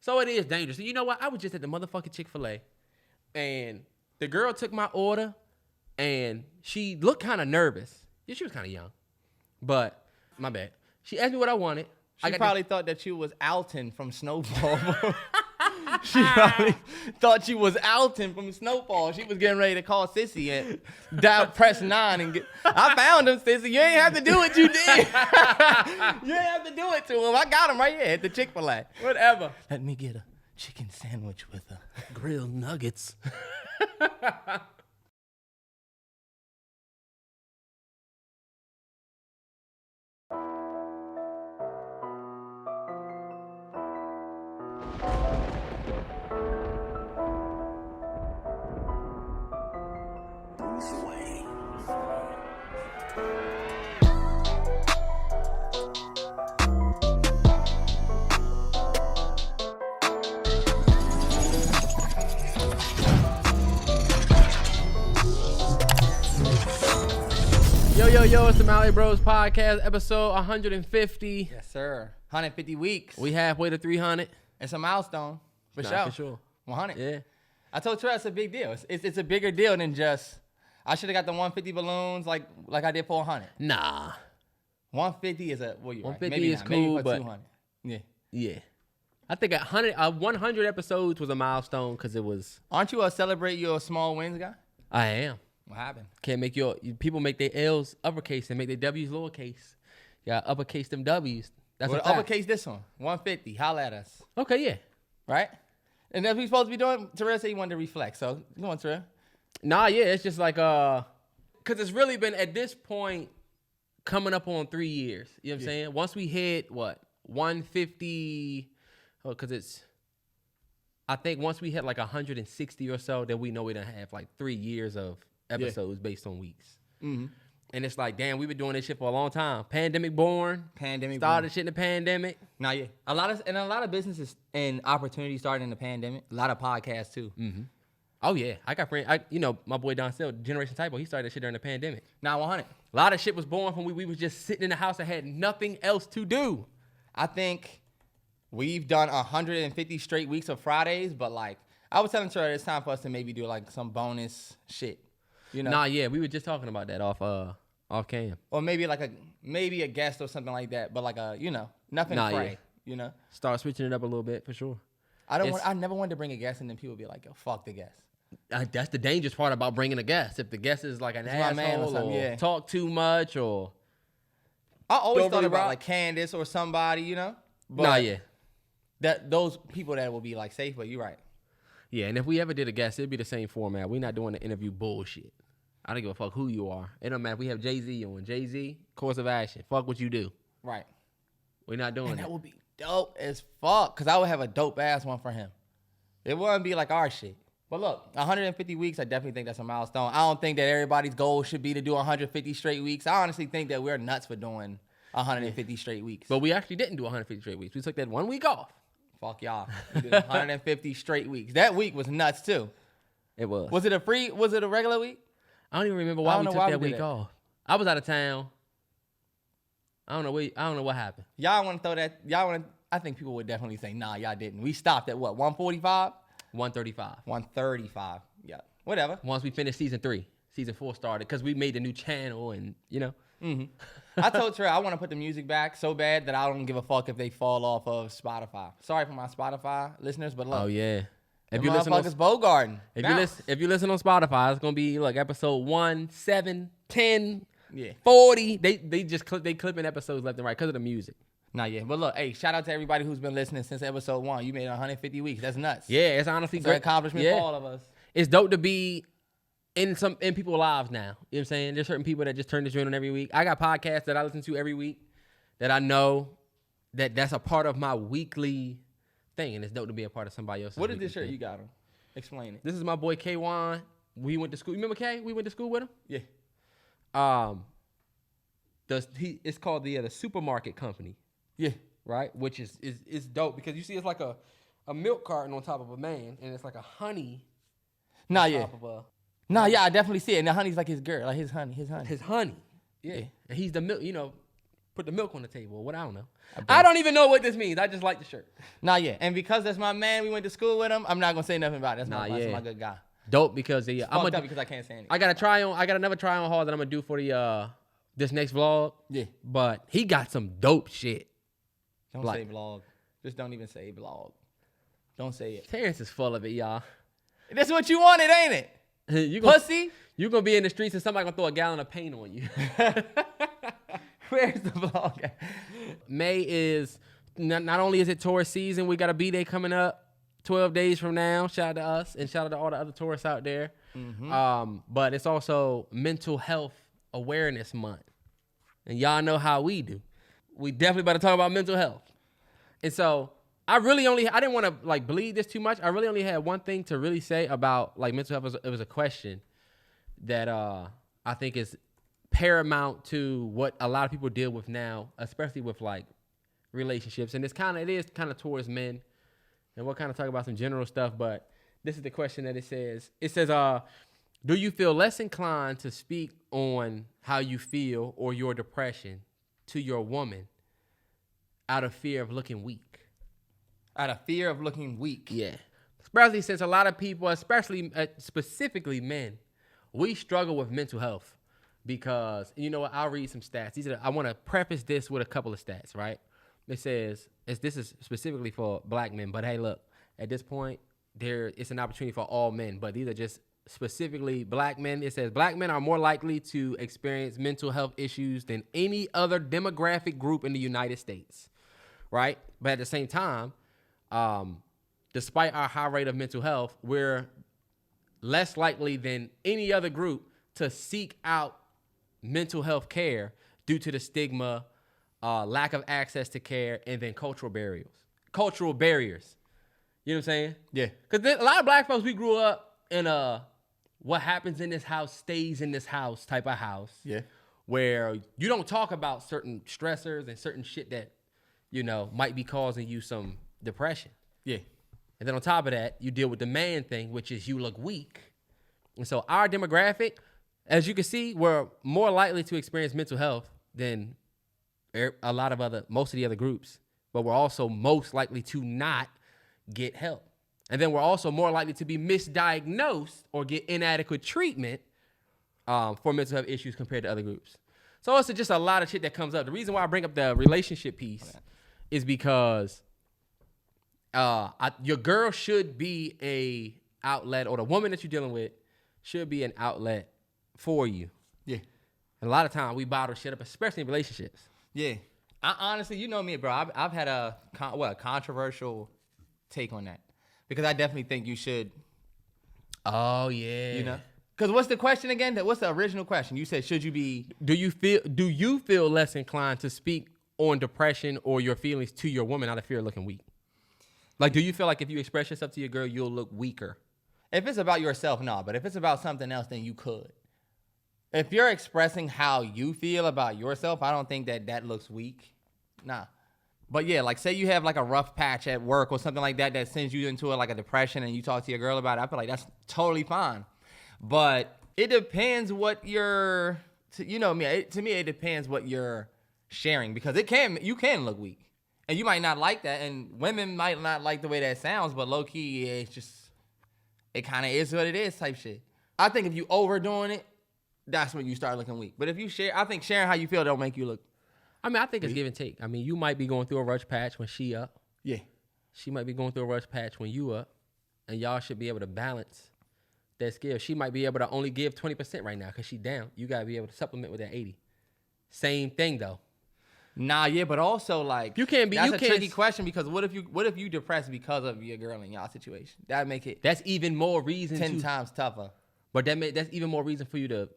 So it is dangerous. And you know what? I was just at the motherfucking Chick-fil-A, and the girl took my order, and she looked kind of nervous. Yeah, she was kind of young, but my bad. She asked me what I wanted. She probably thought that you was Alton from Snowfall. She probably thought you was Alton from Snowfall. She was getting ready to call Sissy and press 9 and get. I found him, Sissy. You ain't have to do what you did. You ain't have to do it to him. I got him right here at the Chick-fil-A. Whatever. Let me get a chicken sandwich with a grilled nuggets. Yo, it's the MalloryBrosPodcast, episode 150. Yes, sir. 150 weeks. We halfway to 300. It's a milestone. For sure. 100. Yeah. I told Terrell it's a big deal. It's a bigger deal than just, I should have got the 150 balloons like I did for 100. Nah. 150 is a, well, you're 150 right. Maybe is not. cool, Maybe but 200. Yeah. Yeah. I think 100 episodes was a milestone because it was. Aren't you a celebrate your small wins guy? I am. What happened? Can't make people make their L's uppercase and make their W's lowercase. You gotta uppercase them W's. That's well, a fact. uppercase this one. 150. Holla at us. Okay, yeah. Right? And that's what we supposed to be doing. Terrell said he wanted to reflect. So, go on, Terrell. Nah, yeah. It's just like, because it's really been, at this point, coming up on 3 years. You know what I'm saying? Once we hit, 150, I think once we hit like 160 or so, then we know we done have like 3 years of episodes based on weeks. Mm-hmm. And it's like, damn, we've been doing this shit for a long time. Pandemic born. Started shit in the pandemic. Nah, yeah. A lot of businesses and opportunities started in the pandemic. A lot of podcasts too. Mm-hmm. Oh yeah, I got friends. My boy Don Still, Generation Typo, he started that shit during the pandemic. Nah, 100. A lot of shit was born when we was just sitting in the house and had nothing else to do. I think we've done 150 straight weeks of Fridays, but like I was telling Terrell, it's time for us to maybe do like some bonus shit. You know? Nah, yeah, we were just talking about that off cam. Or maybe a guest or something like that, but like nothing cray, Start switching it up a little bit for sure. I never wanted to bring a guest and then people be like, yo, fuck the guest. That's the dangerous part about bringing a guest. If the guest is like an asshole or talk too much or I always thought about like Candace or somebody, But nah, yeah. Those people that will be like safe, but you're right. Yeah, and if we ever did a guest, it'd be the same format. We're not doing the interview bullshit. I don't give a fuck who you are. It don't matter if we have Jay-Z on. Jay-Z, course of action. Fuck what you do. Right. We're not doing that would be dope as fuck, because I would have a dope-ass one for him. It wouldn't be like our shit. But look, 150 weeks, I definitely think that's a milestone. I don't think that everybody's goal should be to do 150 straight weeks. I honestly think that we're nuts for doing 150 straight weeks. But we actually didn't do 150 straight weeks. We took that 1 week off. Fuck y'all. We did 150 straight weeks. That week was nuts too. It was. Was it a regular week? I don't even remember why we took that week off. I was out of town. I don't know what happened. Y'all want to throw that? I think people would definitely say, nah, y'all didn't. We stopped at what? 145? 135. 135. Yeah. Whatever. Once we finished season 3. Season 4 started because we made the new channel and, Mm-hmm. I told Terrell I want to put the music back so bad that I don't give a fuck if they fall off of Spotify. Sorry for my Spotify listeners, but look. Oh, yeah. If you listen on Bogarden. If you listen on Spotify, it's gonna be like episode 1, 7, 10, 40. They just clipping episodes left and right because of the music. Nah, yeah. But look, hey, shout out to everybody who's been listening since episode 1. You made it 150 weeks. That's nuts. Yeah, it's honestly great accomplishment for all of us. It's dope to be in people's lives now. You know what I'm saying? There's certain people that just turn this joint on every week. I got podcasts that I listen to every week that I know that's a part of my weekly thing, and it's dope to be a part of somebody else's. What is this shirt you got on? Explain it. This is my boy K1. We went to school. You remember K? We went to school with him? Yeah. It's called the Supermarket Company. Yeah. Right? Which is dope because you see it's like a milk carton on top of a man, and it's like a honey. Nah, yeah. Nah, yeah, I definitely see it. And the honey's like his girl, like his honey. His honey. Yeah. And he's the milk, put the milk on the table. What I don't know. I don't even know what this means. I just like the shirt. Nah, yeah. And because that's my man, we went to school with him, I'm not going to say nothing about it. That's my good guy. Dope because I'm fucked up because I can't say anything. I got another try on haul that I'm going to do for the this next vlog. Yeah. But he got some dope shit. Don't say vlog. Just don't even say vlog. Don't say it. Terrance is full of it, y'all. That's what you wanted, ain't it? Pussy? You gonna be in the streets and somebody gonna throw a gallon of paint on you. Where's the vlog at? May is, not only is it tourist season, we got a B-Day coming up 12 days from now. Shout out to us and shout out to all the other tourists out there. Mm-hmm. But it's also Mental Health Awareness Month. And y'all know how we do. We definitely about to talk about mental health. And so I didn't want to like bleed this too much. I really only had one thing to really say about like mental health. It was a question that I think is paramount to what a lot of people deal with now, especially with like relationships. And it is kind of towards men. And we'll kind of talk about some general stuff, but this is the question that it says. It says, do you feel less inclined to speak on how you feel or your depression to your woman out of fear of looking weak? Out of fear of looking weak. Yeah. Especially since a lot of people, specifically men, we struggle with mental health because, you know what, I'll read some stats. I want to preface this with a couple of stats, right? It says, this is specifically for black men, but hey, look, at this point, it's an opportunity for all men, but these are just specifically black men. It says black men are more likely to experience mental health issues than any other demographic group in the United States, right? But at the same time, despite our high rate of mental health, we're less likely than any other group to seek out mental health care due to the stigma, lack of access to care, and then cultural barriers. You know what I'm saying? Yeah. Because a lot of black folks, we grew up in what happens in this house stays in this house type of house. Yeah. Where you don't talk about certain stressors and certain shit that, you know, might be causing you some depression. Yeah. And then on top of that, you deal with the man thing, which is you look weak. And so our demographic, as you can see, we're more likely to experience mental health than most of the other groups, but we're also most likely to not get help. And then we're also more likely to be misdiagnosed or get inadequate treatment for mental health issues compared to other groups. So it's just a lot of shit that comes up. The reason why I bring up the relationship piece is because your girl should be a outlet, or the woman that you're dealing with should be an outlet for you. Yeah. And a lot of times we bottle shit up, especially in relationships. Yeah. I honestly, you know me, bro. I've had a controversial take on that because I definitely think you should. Oh yeah. You know. Because what's the question again? What's the original question? You said, should you be? Do you feel less inclined to speak on depression or your feelings to your woman out of fear of looking weak? Like, do you feel like if you express yourself to your girl, you'll look weaker? If it's about yourself, no. But if it's about something else, then you could. If you're expressing how you feel about yourself, I don't think that looks weak. Nah. But yeah, like say you have like a rough patch at work or something like that sends you into like a depression and you talk to your girl about it, I feel like that's totally fine. But it depends what you're, you know me, to me it depends what you're sharing because you can look weak. And you might not like that, and women might not like the way that sounds, but low-key, it kind of is what it is type shit. I think if you overdoing it, that's when you start looking weak. But if you I think sharing how you feel don't make you look I mean, I think it's give and take. I mean, you might be going through a rush patch when she up. Yeah. She might be going through a rush patch when you up, and y'all should be able to balance that skill. She might be able to only give 20% right now because she down. You got to be able to supplement with that 80. Same thing, though. Nah, yeah, but also like you can't be. That's a tricky question because what if you depressed because of your girl in y'all situation? That make it. That's even more reason. 10 times tougher. But that's even more reason for you to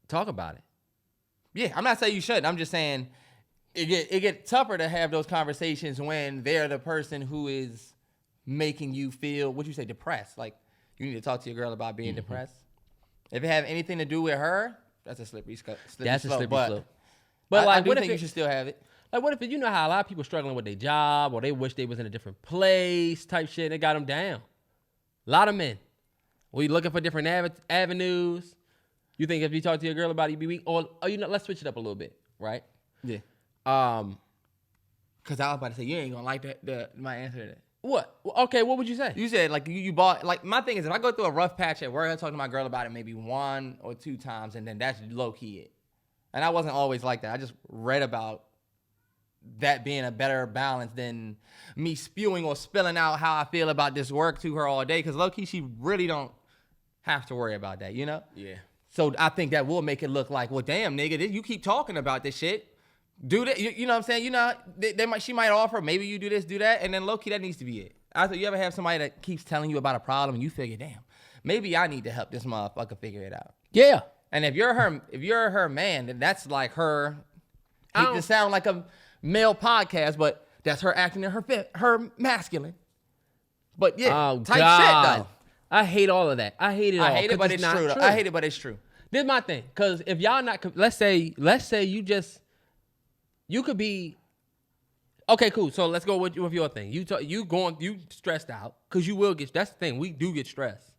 talk about it. Yeah, I'm not saying you shouldn't. I'm just saying it get tougher to have those conversations when they're the person who is making you feel what you say depressed. Like you need to talk to your girl about being depressed. If it have anything to do with her, that's a slippery slope. That's a slippery slope. But like, what if you should still have it? Like, what if you know how a lot of people struggling with their job or they wish they was in a different place type shit and it got them down? A lot of men. We looking for different avenues. You think if you talk to your girl about it, you be weak? Or you know, let's switch it up a little bit, right? Yeah. Because I was about to say, you ain't going to like my answer to that. What? Okay, what would you say? You said, like, you bought, like, my thing is, if I go through a rough patch at work, I talk to my girl about it maybe 1 or 2 times, and then that's low-key it. And I wasn't always like that. I just read about that being a better balance than me spewing or spilling out how I feel about this work to her all day, because low-key, she really don't have to worry about that, you know? Yeah. So I think that will make it look like, well, damn, nigga, you keep talking about this shit. Do that, you know what I'm saying? You know, she might offer, maybe you do this, do that, and then low-key, that needs to be it. I thought you ever have somebody that keeps telling you about a problem and you figure, damn, maybe I need to help this motherfucker figure it out. Yeah. And if you're her man, then that's like her. Hate to sound like a male podcast, but that's her acting in her masculine. But yeah, type shit though. I hate all of that. I hate it all. I hate it, but it's true. I hate it, but it's true. This is my thing, because if y'all not, let's say you could be, okay, cool. So let's go with your thing. You stressed out, because you will get. That's the thing. We do get stressed.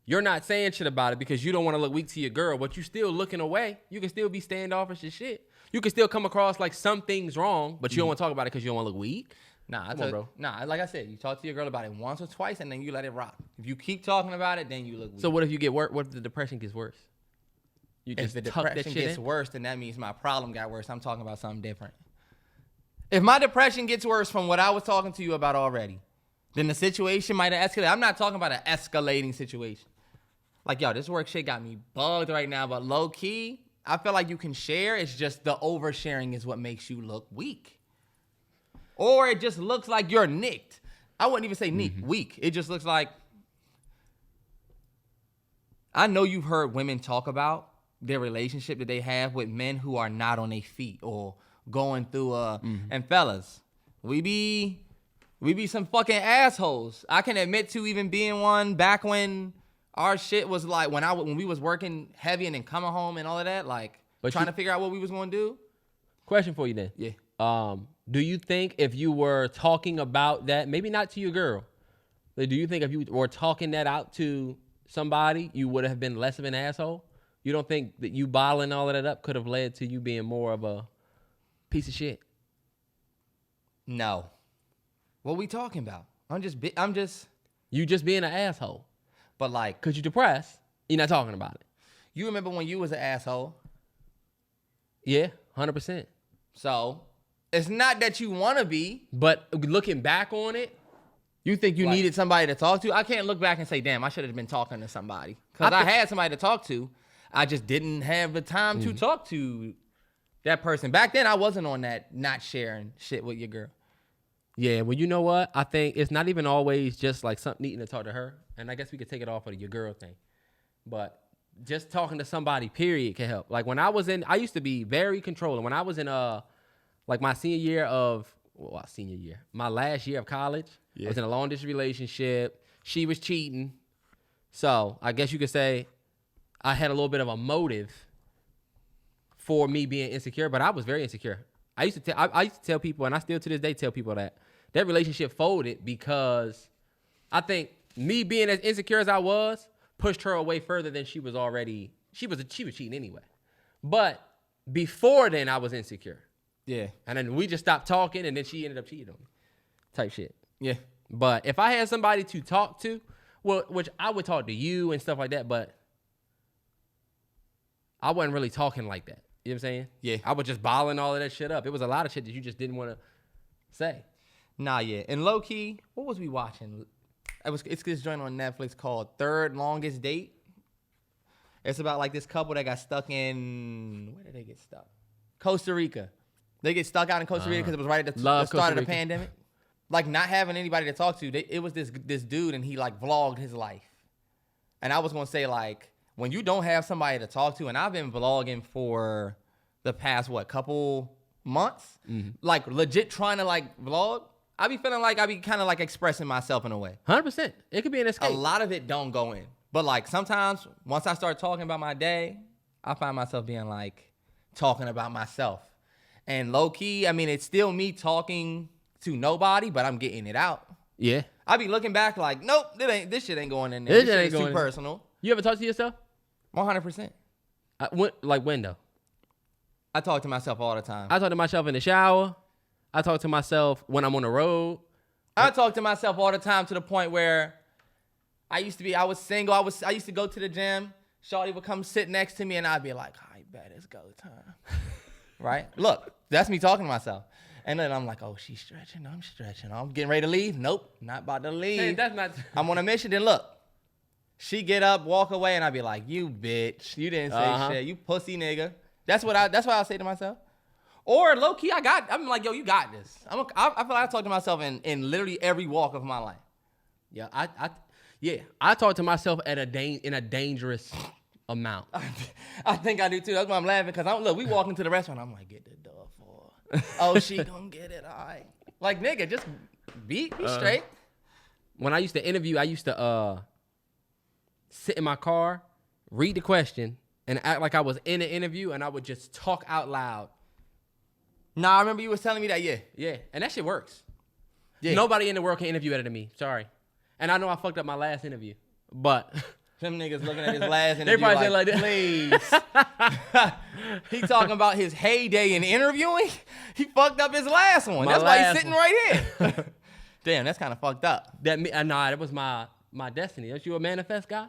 You're not saying shit about it because you don't want to look weak to your girl, but you still looking away. You can still be standoffish and shit. You can still come across like something's wrong, but you don't want to talk about it because you don't want to look weak. Nah, like I said, you talk to your girl about it once or twice, and then you let it rock. If you keep talking about it, then you look weak. So what if you get worse? What if the depression gets worse? You just if the tuck that depression shit gets in? worse, then that means my problem got worse. I'm talking about something different. If my depression gets worse from what I was talking to you about already, then the situation might have escalated. I'm not talking about an escalating situation. Like, yo, this work shit got me bugged right now, but low key, I feel like you can share. It's just the oversharing is what makes you look weak. Or it just looks like you're nicked. I wouldn't even say weak. It just looks like, I know you've heard women talk about their relationship that they have with men who are not on their feet or going through and fellas, we be some fucking assholes. I can admit to even being one back when our shit was like when we was working heavy and then coming home and all of that, like trying to figure out what we was gonna do. Question for you then. Yeah. Do you think if you were talking about that, maybe not to your girl, but do you think if you were talking that out to somebody, you would have been less of an asshole? You don't think that you bottling all of that up could have led to you being more of a piece of shit? No. What we talking about? You just being an asshole. But like, cause you're depressed, you're not talking about it. You remember when you was an asshole? Yeah, 100%. So it's not that you want to be, but looking back on it, you think you needed somebody to talk to. I can't look back and say, damn, I should have been talking to somebody, because I had somebody to talk to. I just didn't have the time to talk to that person. Back then, I wasn't on that not sharing shit with your girl. Yeah, well, you know what? I think it's not even always just like something needing to talk to her. And I guess we could take it off of your girl thing. But just talking to somebody, period, can help. Like when I used to be very controlling. When I was in like my my last year of college, I was in a long distance relationship. She was cheating. So I guess you could say I had a little bit of a motive for me being insecure, but I was very insecure. I used to tell people, and I still to this day tell people that relationship folded because I think me being as insecure as I was pushed her away further than she was already. She was cheating anyway. But before then, I was insecure. Yeah. And then we just stopped talking, and then she ended up cheating on me. Type shit. Yeah. But if I had somebody to talk to, well, which I would talk to you and stuff like that, but I wasn't really talking like that. You know what I'm saying? Yeah. I was just bottling all of that shit up. It was a lot of shit that you just didn't want to say. Nah, yeah. And low key, what was we watching? It's this joint on Netflix called Third Longest Date. It's about like this couple that got stuck in, where did they get stuck? Costa Rica. They get stuck out in Costa Rica because it was right at the start of the pandemic. Like not having anybody to talk to. It was this dude and he like vlogged his life. And I was going to say like, when you don't have somebody to talk to, and I've been vlogging for the past, couple months, like legit trying to like vlog, I be feeling like I be kind of like expressing myself in a way. 100%. It could be an escape. A lot of it don't go in. But like sometimes once I start talking about my day, I find myself being like talking about myself. And low key, I mean, it's still me talking to nobody, but I'm getting it out. Yeah. I be looking back like, nope, this shit ain't going in there. This shit ain't too personal. You ever talk to yourself? 100%. Like when though? I talk to myself all the time. I talk to myself in the shower. I talk to myself when I'm on the road. I talk to myself all the time to the point where I was single. I used to go to the gym. Shawty would come sit next to me and I'd be like, I bet it's go time. Right? Look, that's me talking to myself. And then I'm like, oh, she's stretching. I'm stretching. I'm getting ready to leave. Nope, not about to leave. Hey, that's not. I'm on a mission. Then look, she get up, walk away, and I'd be like, you bitch. You didn't say shit. You pussy nigga. That's what I say to myself. Or low key, I'm like, yo, you got this. I feel like I talk to myself in literally every walk of my life. Yeah, I talk to myself in a dangerous amount. I think I do too. That's why I'm laughing because look, we walk into the restaurant. I'm like, get the door for. Oh, she gonna get it, all right. Like nigga, just be straight. When I used to interview, I used to sit in my car, read the question, and act like I was in an interview, and I would just talk out loud. Nah, I remember you was telling me that. Yeah, and that shit works. Yeah. Nobody in the world can interview better than me. Sorry. And I know I fucked up my last interview, but them niggas looking at his last interview they probably like please. He talking about his heyday in interviewing. He fucked up his last one. That's why he's sitting right here. Damn, that's kind of fucked up. That was my destiny. Aren't you a manifest guy?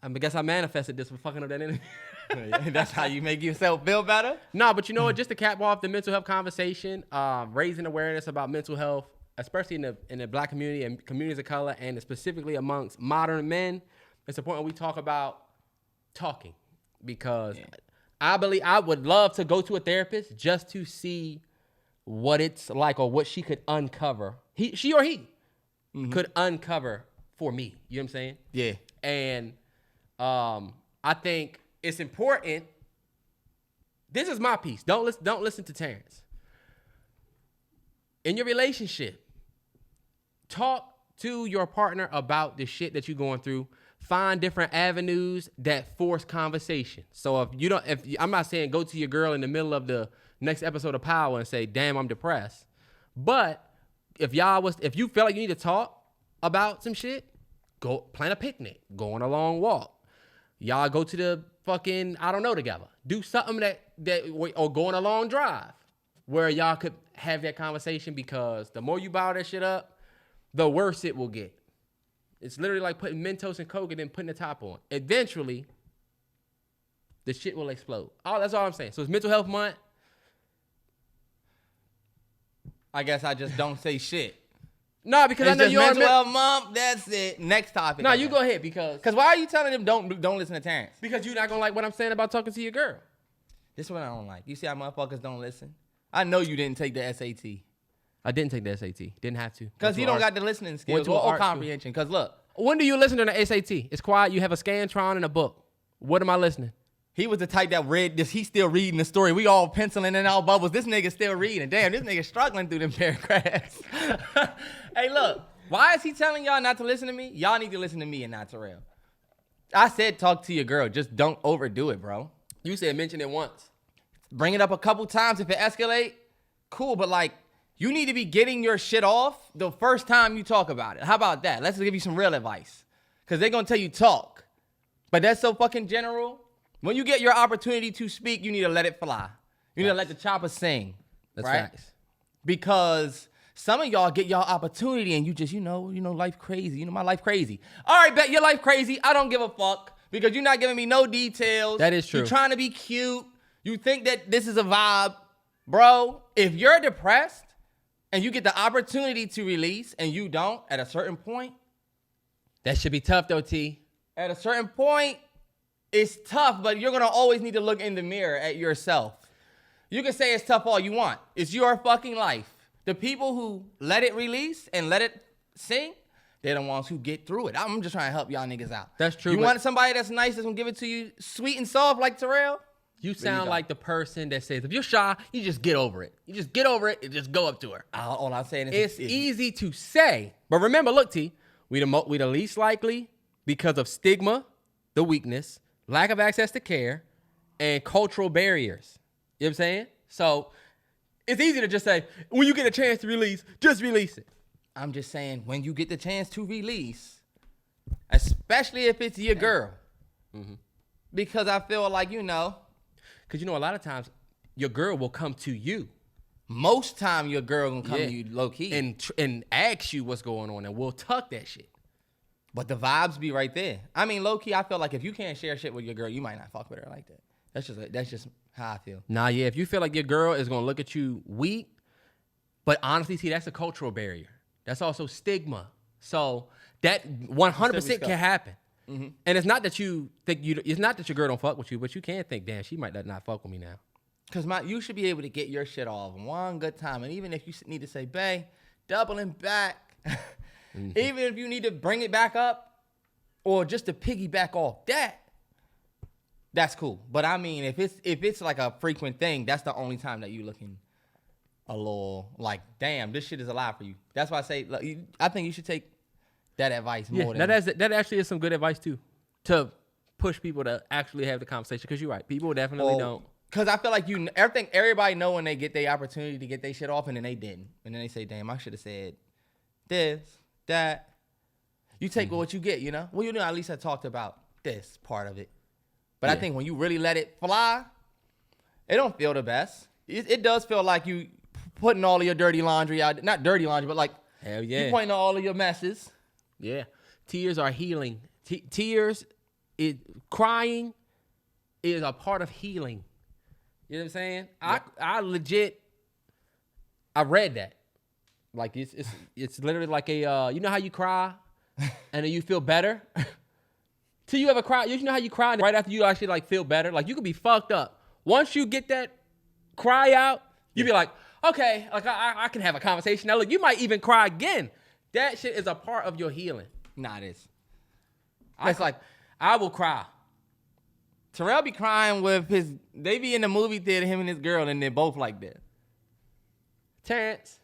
I guess I manifested this for fucking up that interview. That's how you make yourself feel better? No, but you know what? Just to cap off the mental health conversation, raising awareness about mental health, especially in the black community and communities of color, and specifically amongst modern men, it's important we talk about talking. Because I believe I would love to go to a therapist just to see what it's like or what she could uncover. She or he could uncover for me. You know what I'm saying? Yeah. And I think it's important. This is my piece. Don't listen to Terrance. In your relationship, talk to your partner about the shit that you're going through. Find different avenues that force conversation. So I'm not saying go to your girl in the middle of the next episode of Power and say, damn, I'm depressed. But if you feel like you need to talk about some shit, go plan a picnic, go on a long walk. Y'all go to the fucking, I don't know, together. Do something or go on a long drive where y'all could have that conversation, because the more you bottle that shit up, the worse it will get. It's literally like putting Mentos and Coke and then putting the top on. Eventually, the shit will explode. That's all I'm saying. So it's Mental Health Month. I guess I just don't say shit. No, because I know you're Mental Health Month. That's it. Next topic. No, you go ahead because why are you telling them don't listen to Terrance? Because you're not gonna like what I'm saying about talking to your girl. This is what I don't like. You see how motherfuckers don't listen? I know you didn't take the SAT. I didn't take the SAT. Didn't have to. Because you don't got the listening skills or comprehension. Because look. When do you listen to the SAT? It's quiet. You have a Scantron and a book. What am I listening? He was the type that read this. He's still reading the story. We all penciling in our bubbles. This nigga still reading. Damn, this nigga struggling through them paragraphs. Hey, look. Why is he telling y'all not to listen to me? Y'all need to listen to me and not Terrell. I said talk to your girl. Just don't overdo it, bro. You said mention it once. Bring it up a couple times. If it escalate, cool. But like, you need to be getting your shit off the first time you talk about it. How about that? Let's give you some real advice. Because they're going to tell you talk. But that's so fucking general. When you get your opportunity to speak, you need to let it fly. You need to let the chopper sing. That's right? Facts. Because some of y'all get y'all opportunity and you just, life crazy. My life crazy. All right, bet your life crazy. I don't give a fuck because you're not giving me no details. That is true. You're trying to be cute. You think that this is a vibe. Bro, if you're depressed and you get the opportunity to release and you don't at a certain point. That should be tough though, T. At a certain point, it's tough, but you're going to always need to look in the mirror at yourself. You can say it's tough all you want. It's your fucking life. The people who let it release and let it sing, they're the ones who get through it. I'm just trying to help y'all niggas out. That's true. You want somebody that's nice that's going to give it to you sweet and soft like Terrell? You sound like the person that says, if you're shy, you just get over it. You just get over it and just go up to her. All I'm saying it's is easy to say. But remember, look, T, we the least likely because of stigma, the weakness, lack of access to care, and cultural barriers. You know what I'm saying? So it's easy to just say, when you get a chance to release, just release it. I'm just saying, when you get the chance to release, especially if it's your girl, because I feel like, Because, a lot of times your girl will come to you. Most time your girl gonna come to you low key. And ask you what's going on, and we'll tuck that shit. But the vibes be right there. I mean, low key, I feel like if you can't share shit with your girl, you might not fuck with her like that. That's just how I feel. Nah, yeah. If you feel like your girl is gonna look at you weak, but honestly, see, that's a cultural barrier. That's also stigma. So that 100% can happen. Mm-hmm. And it's not that it's not that your girl don't fuck with you, but you can think, damn, she might not fuck with me now. Because you should be able to get your shit off one good time. And even if you need to say, bae, doubling back, mm-hmm. even if you need to bring it back up or just to piggyback off that, that's cool. But I mean, if it's like a frequent thing, that's the only time that you looking a little like, damn, this shit is a lie for you. That's why I say, look, I think you should take that advice more than... That actually is some good advice, too, to push people to actually have the conversation. Because you're right. People definitely don't. Because I feel like everybody know when they get their opportunity to get their shit off, and then they didn't. And then they say, damn, I should have said this, that. You take what you get, Well, at least I talked about this part of it. But I think when you really let it fly, it don't feel the best. It does feel like you putting all of your dirty laundry out. Not dirty laundry, but like hell yeah. You pointing all of your messes. Yeah. Tears are healing. Crying is a part of healing. You know what I'm saying? Yep. I read that. Like it's literally like a you know how you cry and then you feel better? Till you ever cry, you know how you cry and right after you actually like feel better? Like you could be fucked up. Once you get that cry out, you be like, okay, like I can have a conversation. Now look, you might even cry again. That shit is a part of your healing. Nah, it is. It's like, I will cry. Terrell be crying with they be in the movie theater, him and his girl, and they're both like that. Terrance,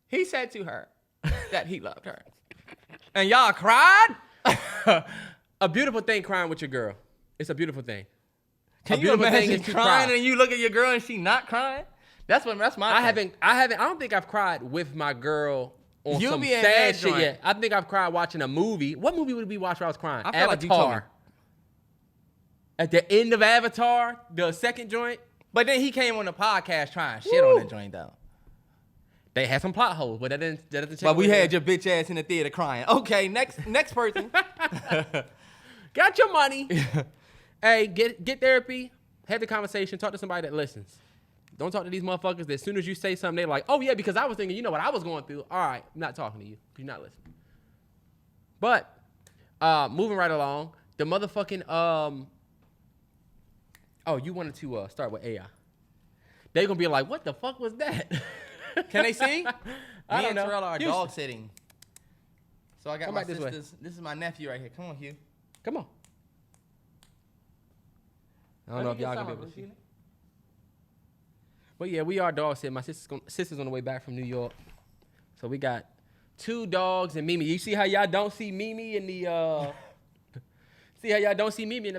he said to her that he loved her. And y'all cried? A beautiful thing crying with your girl. It's a beautiful thing. Can you imagine crying and you look at your girl and she not crying? That's my I don't think I've cried with my girl on some sad shit yet. I think I've cried watching a movie. What movie would we watch where I was crying? I feel like you told me. At the end of Avatar, the second joint. But then he came on the podcast trying shit on that joint though. They had some plot holes, but that doesn't change. But we had your bitch ass in the theater crying. Okay, next person. Got your money. Hey, get therapy. Have the conversation. Talk to somebody that listens. Don't talk to these motherfuckers that as soon as you say something, they're like, oh, yeah, because I was thinking, you know what I was going through. All right, I'm not talking to you because you're not listening. But moving right along, the motherfucking, you wanted to start with AI. They're going to be like, what the fuck was that? Can they see? I Me don't and know. Terrell are dog sitting. So I got Come my back this sisters. way. This is my nephew right here. Come on, Hugh. Come on. I don't know if y'all can be able to see. But yeah, we are dog sitting. My sister's on the way back from New York. So we got 2 dogs and Mimi. You see how y'all don't see Mimi in the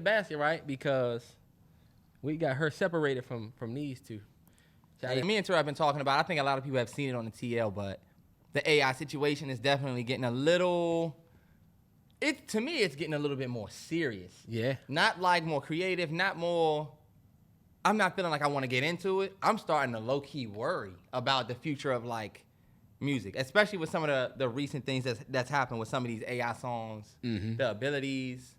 basket, right? Because we got her separated from these 2. Hey, me and Terrell have been talking about, I think a lot of people have seen it on the TL, but the AI situation is definitely getting a little, to me, it's getting a little bit more serious. Yeah. Not like more creative, not more, I'm not feeling like I want to get into it. I'm starting to low-key worry about the future of like music, especially with some of the recent things that's happened with some of these AI songs, the abilities.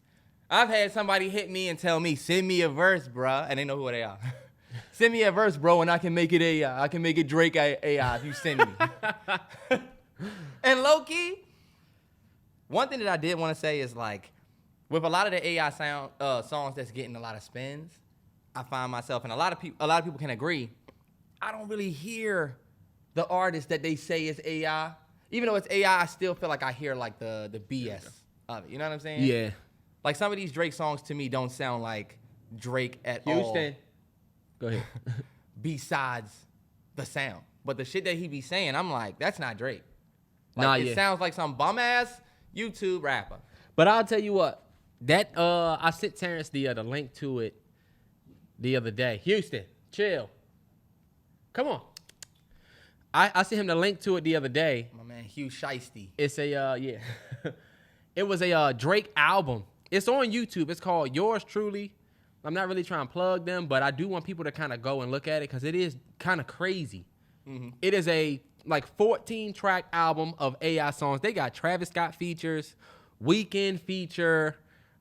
I've had somebody hit me and tell me, send me a verse, bruh, and they know who they are. Send me a verse, bro, and I can make it AI. I can make it Drake AI if you send me. And low-key, one thing that I did want to say is like, with a lot of the AI songs that's getting a lot of spins, I find myself, and a lot of people can agree, I don't really hear the artist that they say is AI. Even though it's AI, I still feel like I hear like the BS of it. You know what I'm saying? Yeah. Like some of these Drake songs to me don't sound like Drake at all. Houston. Go ahead. Besides the sound. But the shit that he be saying, I'm like, that's not Drake. Like, it sounds like some bum-ass YouTube rapper. But I'll tell you what. That I sent Terrance the link to it the other day. Houston, chill. Come on. I sent him the link to it the other day. My man, Hugh Shiesty. It's a, yeah. It was a Drake album. It's on YouTube. It's called Yours Truly. I'm not really trying to plug them, but I do want people to kind of go and look at it because it is kind of crazy. It is a 14-track album of AI songs. They got Travis Scott features, Weeknd feature.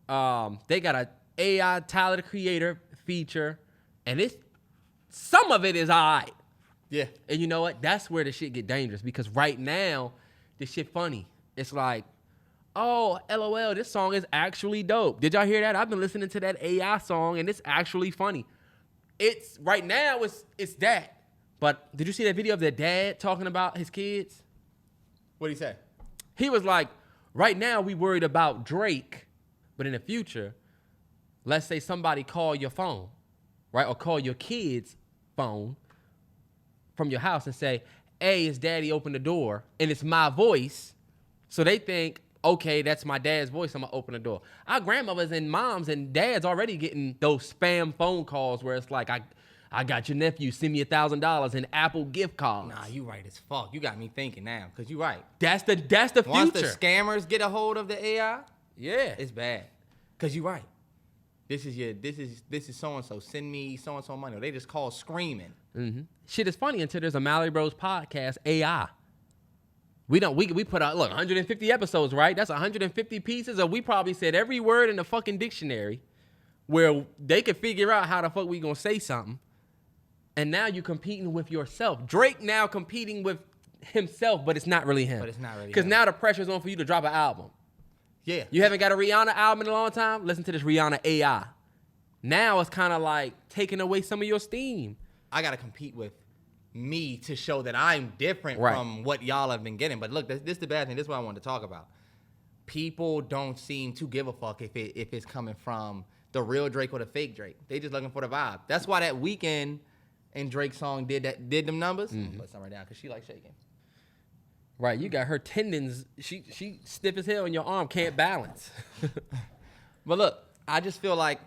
They got a AI Tyler the Creator feature, and some of it is alright. Yeah. And you know what? That's where the shit get dangerous because right now, this shit funny. It's like, oh, LOL, this song is actually dope. Did y'all hear that? I've been listening to that AI song, and it's actually funny. It's right now, it's that. But did you see that video of their dad talking about his kids? What'd he say? He was like, right now we worried about Drake, but in the future, let's say somebody call your phone, right? Or call your kid's phone from your house and say, hey, is daddy open the door? And it's my voice. So they think, okay, that's my dad's voice. I'm going to open the door. Our grandmothers and moms and dads already getting those spam phone calls where it's like, I got your nephew, send me $1,000 in Apple gift cards. Nah, you right as fuck. You got me thinking now, because you right. That's the future. Once the scammers get a hold of the AI, yeah, it's bad. Because you right. This is so-and-so. Send me so-and-so money. Or they just call screaming. Mm-hmm. Shit is funny until there's a MalloryBrosPodcast AI. We put out, 150 episodes, right? That's 150 pieces of we probably said every word in the fucking dictionary where they could figure out how the fuck we gonna say something. And now you're competing with yourself. Drake now competing with himself, but it's not really him. Because now the pressure's on for you to drop an album. Yeah. You haven't got a Rihanna album in a long time? Listen to this Rihanna AI. Now it's kind of like taking away some of your steam. I got to compete with me to show that I'm different from what y'all have been getting. But look, this is the bad thing. This is what I wanted to talk about. People don't seem to give a fuck if it's coming from the real Drake or the fake Drake. They just looking for the vibe. That's why that Weeknd and Drake song did them numbers. Put some right down because she like shaking. Right, you got her tendons. She stiff as hell in your arm, can't balance. But look, I just feel like,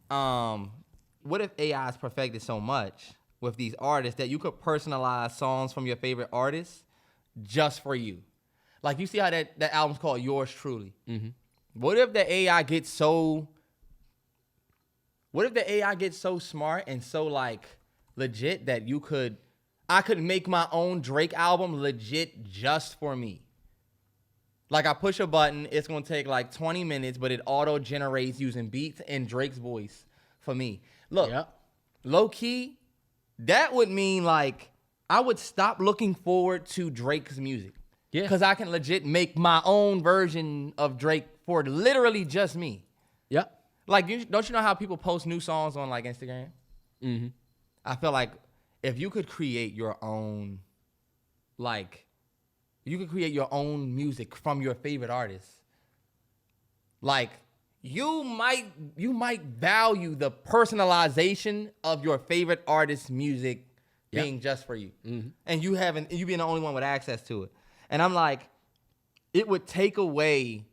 what if AI is perfected so much with these artists that you could personalize songs from your favorite artists just for you? Like you see how that album's called Yours Truly. Mm-hmm. What if the AI gets so smart and so like legit that I could make my own Drake album legit just for me? Like I push a button, it's gonna take like 20 minutes, but it auto generates using beats and Drake's voice for me. Look, low key, that would mean like I would stop looking forward to Drake's music. Yeah. Because I can legit make my own version of Drake for literally just me. Yep. Like, don't you know how people post new songs on like Instagram? Mm-hmm. I feel like if you could create your own, music from your favorite artists, like you might value the personalization of your favorite artist's music being just for you, and you being the only one with access to it. And I'm like, it would take away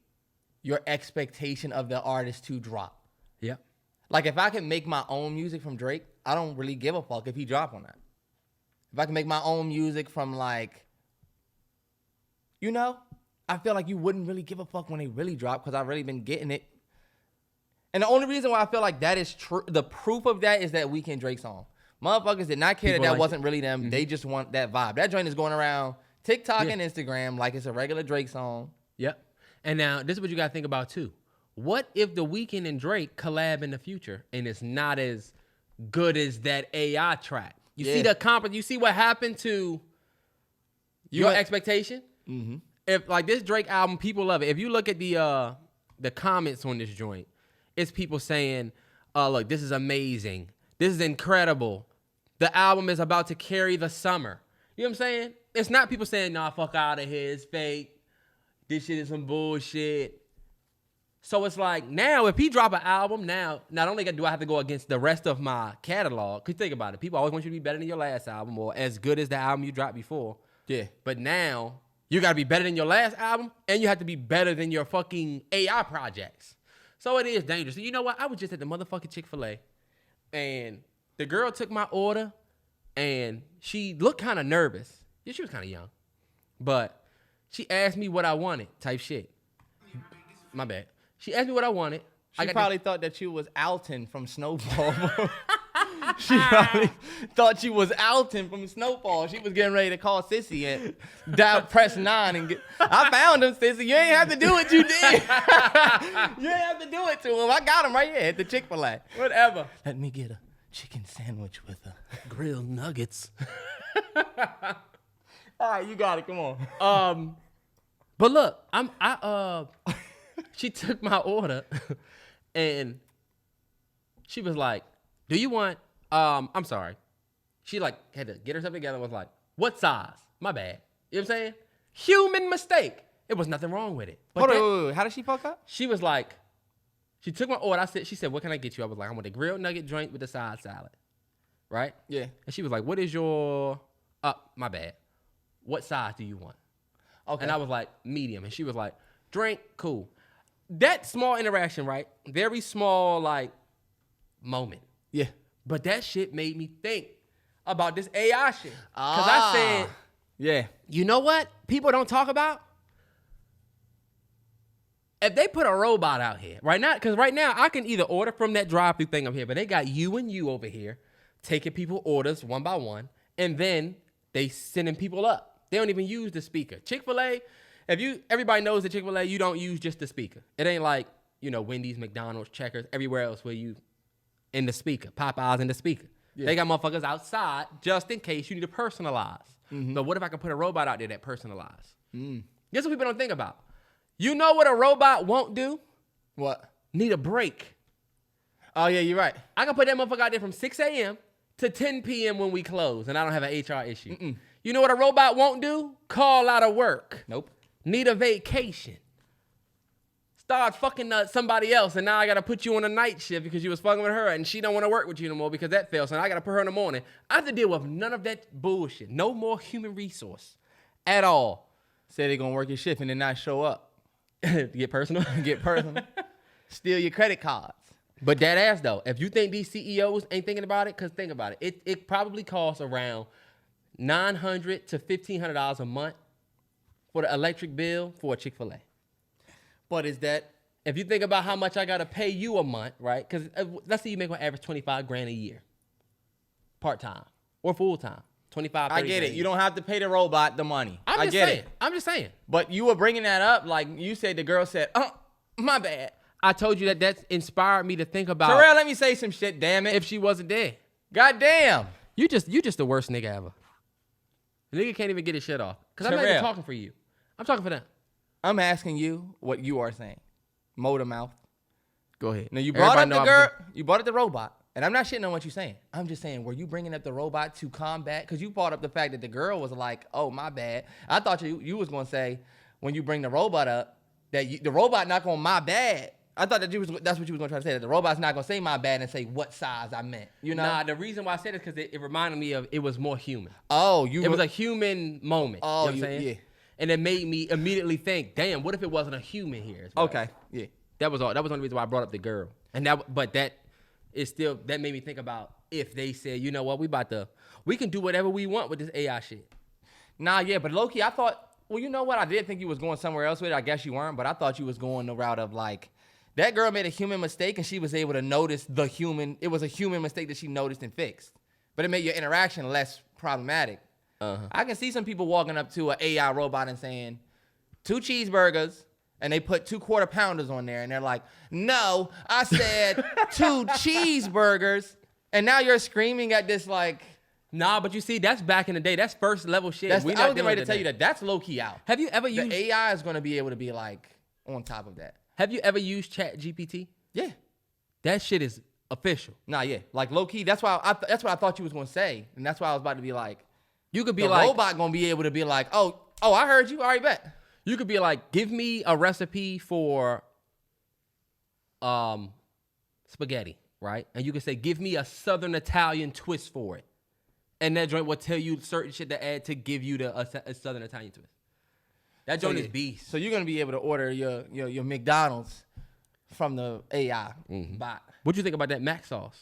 your expectation of the artist to drop. Yeah. Like if I can make my own music from Drake, I don't really give a fuck if he drop on that. If I can make my own music from like, I feel like you wouldn't really give a fuck when they really drop because I've really been getting it. And the only reason why I feel like that is true, the proof of that is that Weeknd Drake song. Motherfuckers did not care that wasn't really them. Mm-hmm. They just want that vibe. That joint is going around TikTok and Instagram like it's a regular Drake song. Yep. And now this is what you got to think about too. What if the Weeknd and Drake collab in the future and it's not as good as that AI track? You see you see what happened to your expectation? Mm-hmm. If like this Drake album, people love it. If you look at the comments on this joint, it's people saying, look, this is amazing. This is incredible. The album is about to carry the summer. You know what I'm saying? It's not people saying, nah, fuck out of here, it's fake. This shit is some bullshit. So it's like, now, if he drop an album, now, not only do I have to go against the rest of my catalog, because think about it, people always want you to be better than your last album or as good as the album you dropped before. Yeah. But now, you got to be better than your last album, and you have to be better than your fucking AI projects. So it is dangerous. So you know what? I was just at the motherfucking Chick-fil-A, and the girl took my order, and she looked kind of nervous. Yeah, she was kind of young. But she asked me what I wanted, type shit. My bad. She asked me what I wanted. She probably thought that you was Alton from Snowfall. She probably thought you was Alton from Snowfall. She was getting ready to call Sissy and press 9 and get. I found him, Sissy. You ain't have to do what you did. You ain't have to do it to him. I got him right here at the Chick-fil-A. Whatever. Let me get a chicken sandwich with a Grilled nuggets. All right, you got it. Come on. But look, she took my order and she was like, do you want, I'm sorry. She like had to get herself together and was like, what size? My bad. You know what I'm saying? Human mistake. It was nothing wrong with it. But Hold on, wait. How did she fuck up? She was like, she took my order. She said, what can I get you? I was like, I want a grilled nugget joint with a side salad. Right? Yeah. And she was like, what is your, my bad. What size do you want? Okay. And I was like, medium. And she was like, drink, cool. That small interaction, right? Very small, like, moment. Yeah. But that shit made me think about this AI shit. Because I said, yeah, you know what people don't talk about? If they put a robot out here right now, because right now I can either order from that drive-through thing up here, but they got you and you over here taking people orders one by one, and then they sending people up. They don't even use the speaker. Chick-fil-A, everybody knows that Chick-fil-A, you don't use just the speaker. It ain't like, Wendy's, McDonald's, Checkers, everywhere else where you in the speaker, Popeyes in the speaker. Yeah. They got motherfuckers outside just in case you need to personalize. Mm-hmm. But what if I could put a robot out there that personalizes? Guess what people don't think about? You know what a robot won't do? What? Need a break. Oh, yeah, you're right. I can put that motherfucker out there from 6 a.m. to 10 p.m. when we close, and I don't have an HR issue. You know what a robot won't do? Call out of work. Nope. Need a vacation. Start fucking somebody else, and now I got to put you on a night shift because you was fucking with her, and she don't want to work with you no more because that failed, so now I got to put her in the morning. I have to deal with none of that bullshit. No more human resource at all. Say they're going to work your shift and then not show up. Get personal? Get personal. Steal your credit cards. But that ass, though, if you think these CEOs ain't thinking about it, because think about it. It probably costs around $900 to $1,500 a month for the electric bill for a Chick-fil-A. But is that... If you think about how much I got to pay you a month, right? Because let's say you make on average $25,000 a year. Part-time or full-time. 25, I get it. You don't have to pay the robot the money. I get it. I'm just saying. But you were bringing that up like you said the girl said, my bad. I told you that inspired me to think about... Terrell, let me say some shit, damn it. If she wasn't there. God damn. You just the worst nigga ever. The nigga can't even get his shit off. Because I'm not even talking for you. I'm talking for them. I'm asking you what you are saying. Motor mouth. Go ahead. Now, you brought up the girl. You brought up the robot. And I'm not shitting on what you're saying. I'm just saying, were you bringing up the robot to combat? Because you brought up the fact that the girl was like, oh, my bad. I thought you was going to say, when you bring the robot up, that the robot not going, my bad. I thought that's what you was going to try to say, that the robot's not going to say my bad and say what size I meant. You know? Nah, the reason why I said it is because it reminded me of it was more human. Oh, it was a human moment. Oh, you know what I'm saying? Yeah. And it made me immediately think, damn, what if it wasn't a human here? Okay, yeah. That was all. That was the only reason why I brought up the girl. And that made me think about if they said, you know what, we can do whatever we want with this AI shit. Nah, yeah, but low-key, I thought, well, you know what? I did think you was going somewhere else with it. I guess you weren't, but I thought you was going the route of like, that girl made a human mistake and she was able to notice it was a human mistake that she noticed and fixed. But it made your interaction less problematic. Uh-huh. I can see some people walking up to an AI robot and saying, 2 cheeseburgers, and they put 2 quarter pounders on there, and they're like, no, I said 2 cheeseburgers, and now you're screaming at this like... Nah, but you see, that's back in the day. That's first level shit. I was getting ready to tell you that's low-key out. Have you ever used... The AI is going to be able to be like on top of that. Have you ever used ChatGPT? Yeah. That shit is official. Nah, yeah. Like low-key, that's what I thought you was going to say, and that's why I was about to be like... You could be the robot gonna be able to be like, oh, I heard you. All right, bet. You could be like, give me a recipe for spaghetti, right? And you can say, give me a Southern Italian twist for it, and that joint will tell you certain shit to add to give you a Southern Italian twist. That joint is beast. So you're gonna be able to order your McDonald's from the AI bot. What you think about that mac sauce?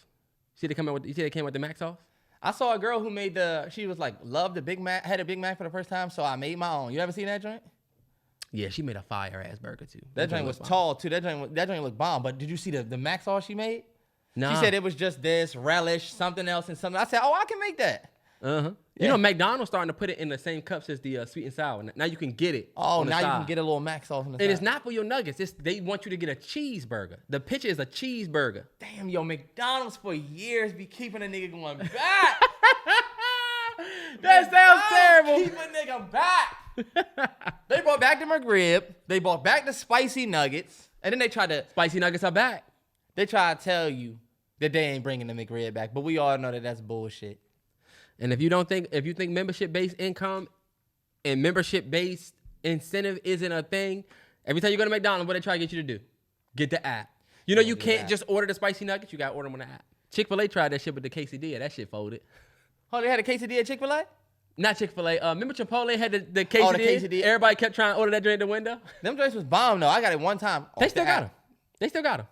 You see they came with the mac sauce? I saw a girl who she was like, loved the Big Mac, had a Big Mac for the first time, so I made my own. You ever seen that joint? Yeah, she made a fire ass burger too. That joint was tall too. That joint looked bomb. But did you see the mac sauce she made? Nah. She said it was just this relish, something else, and something. I said, oh, I can make that. Yeah. You know, McDonald's starting to put it in the same cups as the sweet and sour. Now you can get it. Oh, now you can get a little mac sauce on the side. And it's not for your nuggets. They want you to get a cheeseburger. The picture is a cheeseburger. Damn, yo, McDonald's for years be keeping a nigga going back. That sounds terrible. Keep a nigga back. They brought back the McRib. They brought back the spicy nuggets. And then they tried to... Spicy nuggets are back. They try to tell you that they ain't bringing the McRib back. But we all know that that's bullshit. And if you think membership-based income and membership-based incentive isn't a thing, every time you go to McDonald's, what they try to get you to do? Get the app. You know, you can't just order the spicy nuggets. You got to order them on the app. Chick-fil-A tried that shit with the quesadilla. That shit folded. Oh, they had a quesadilla at Chick-fil-A? Not Chick-fil-A. Remember Chipotle had the quesadilla? Oh, the quesadilla. Everybody kept trying to order that drink the window. Them drinks was bomb, though. I got it one time. They still got them. They still got them.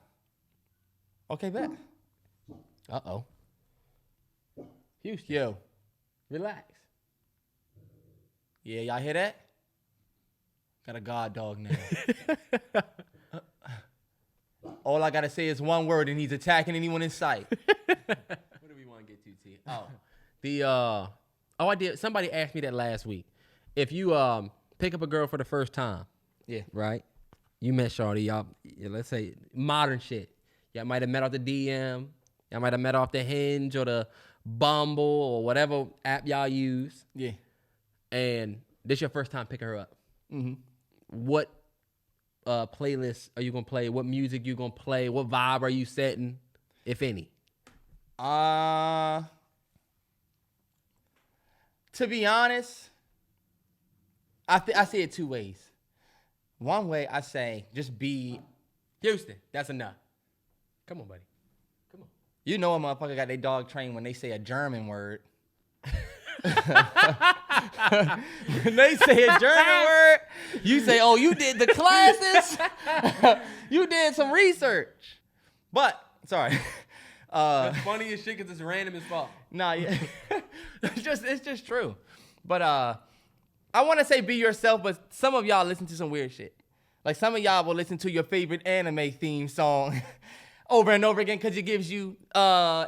Okay, bet. Uh-oh. Houston. Yo. Relax. Yeah, y'all hear that? Got a god dog now. All I gotta say is one word, and he's attacking anyone in sight. What do we want to get to, T? I did. Somebody asked me that last week. If you pick up a girl for the first time, yeah, right? You met shorty, y'all. Let's say modern shit. Y'all might have met off the DM. Y'all might have met off the Hinge or the Bumble or whatever app y'all use. Yeah. And this your first time picking her up. Mm-hmm. What playlist are you gonna play? What music you gonna play? What vibe are you setting, if any? To be honest, I see it two ways. One way I say just be Houston. That's enough. Come on, buddy. Come on. You know a motherfucker got their dog trained when they say a German word. When they say a German word, you say, oh, you did the classes? You did some research. But, sorry. That's funny as shit because it's random as fuck. Nah, yeah. It's just true. But I want to say be yourself, but some of y'all listen to some weird shit. Like some of y'all will listen to your favorite anime theme song over and over again because it gives you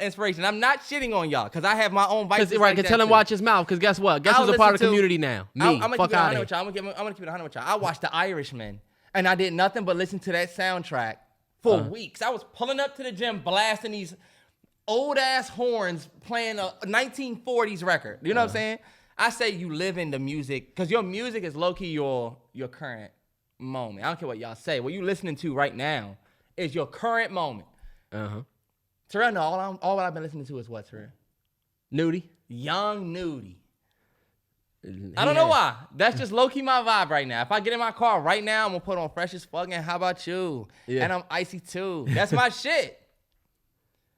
inspiration. I'm not shitting on y'all because I have my own vices. Right, tell him watch his mouth because guess what? Guess who's a part of the community now? Me. I'm gonna Fuck keep it out 100 of with y'all. I'm gonna keep it 100 with y'all. I watched The Irishman and I did nothing but listen to that soundtrack for weeks. I was pulling up to the gym blasting these old ass horns playing a 1940s record. You know what I'm saying? I say you live in the music because your music is low key your current moment. I don't care what y'all say. What you listening to right now is your current moment. Terrell, no, all I've been listening to is what, Terrell? Nudie. Young Nudie. I don't know why. That's just low-key my vibe right now. If I get in my car right now, I'm going to put on Fresh as Fuck and How About You? Yeah. And I'm Icy too. That's my shit.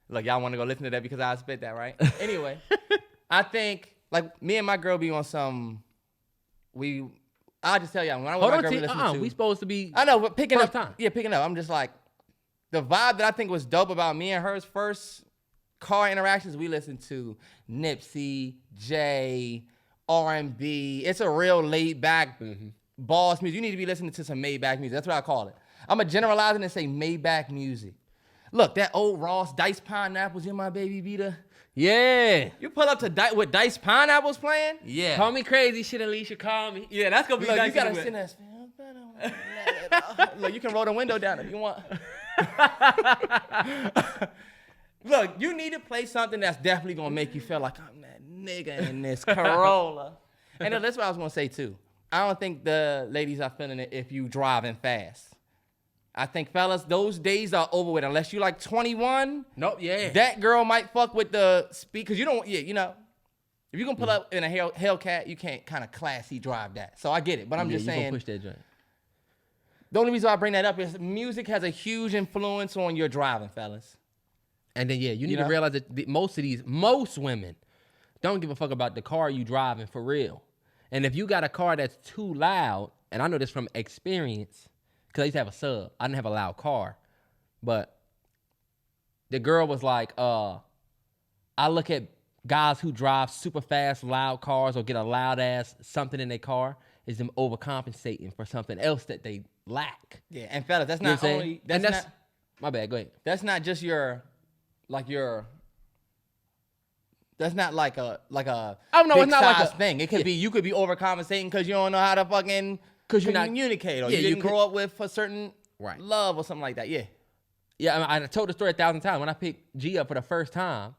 Look, y'all want to go listen to that because I spit that, right? Anyway, I think, like, me and my girl be on some, I'll just tell y'all, when I want my girl to listen to. We supposed to be I know, but picking first up. Time. Yeah, picking up. I'm just like, the vibe that I think was dope about me and her's first car interactions, we listened to Nipsey, Jay, R&B. It's a real laid-back boss music. You need to be listening to some made-back music. That's what I call it. I'm going to generalize it and say made-back music. Look, that old Ross Dice Pineapples in my baby Vita. Yeah. You pull up to with Dice Pineapples playing? Yeah. Call me crazy, shit, Alicia, call me. Yeah, that's going to be nice. You got to sit there. Look, you can roll the window down if you want. Look, you need to play something that's definitely gonna make you feel like I'm that nigga in this Corolla. And that's what I was gonna say too. I don't think the ladies are feeling it if you driving fast. I think fellas, those days are over with unless you like 21. Nope, yeah. That girl might fuck with the speed because you don't. Yeah, you know. If you can pull up in a Hellcat, you can't kind of classy drive that. So I get it, but I'm just saying. You gonna push that joint. The only reason why I bring that up is music has a huge influence on your driving, fellas. And then, you need to realize that most women don't give a fuck about the car you driving for real. And if you got a car that's too loud, and I know this from experience, because I used to have a sub. I didn't have a loud car. But the girl was like, I look at guys who drive super fast, loud cars or get a loud ass something in their car, is them overcompensating for something else that they lack. Yeah, and fellas, that's You know not what I'm only saying? that's not my bad. Go ahead. that's not just that's not like a Oh, no, big it's not like size a thing. It could be you could be overcompensating because you don't know how to fucking you're not- communicate or yeah, you you didn't could- grow up with a certain Right. love or something like that. Yeah. Yeah, I told the story 1,000 times. When I picked G up for the first time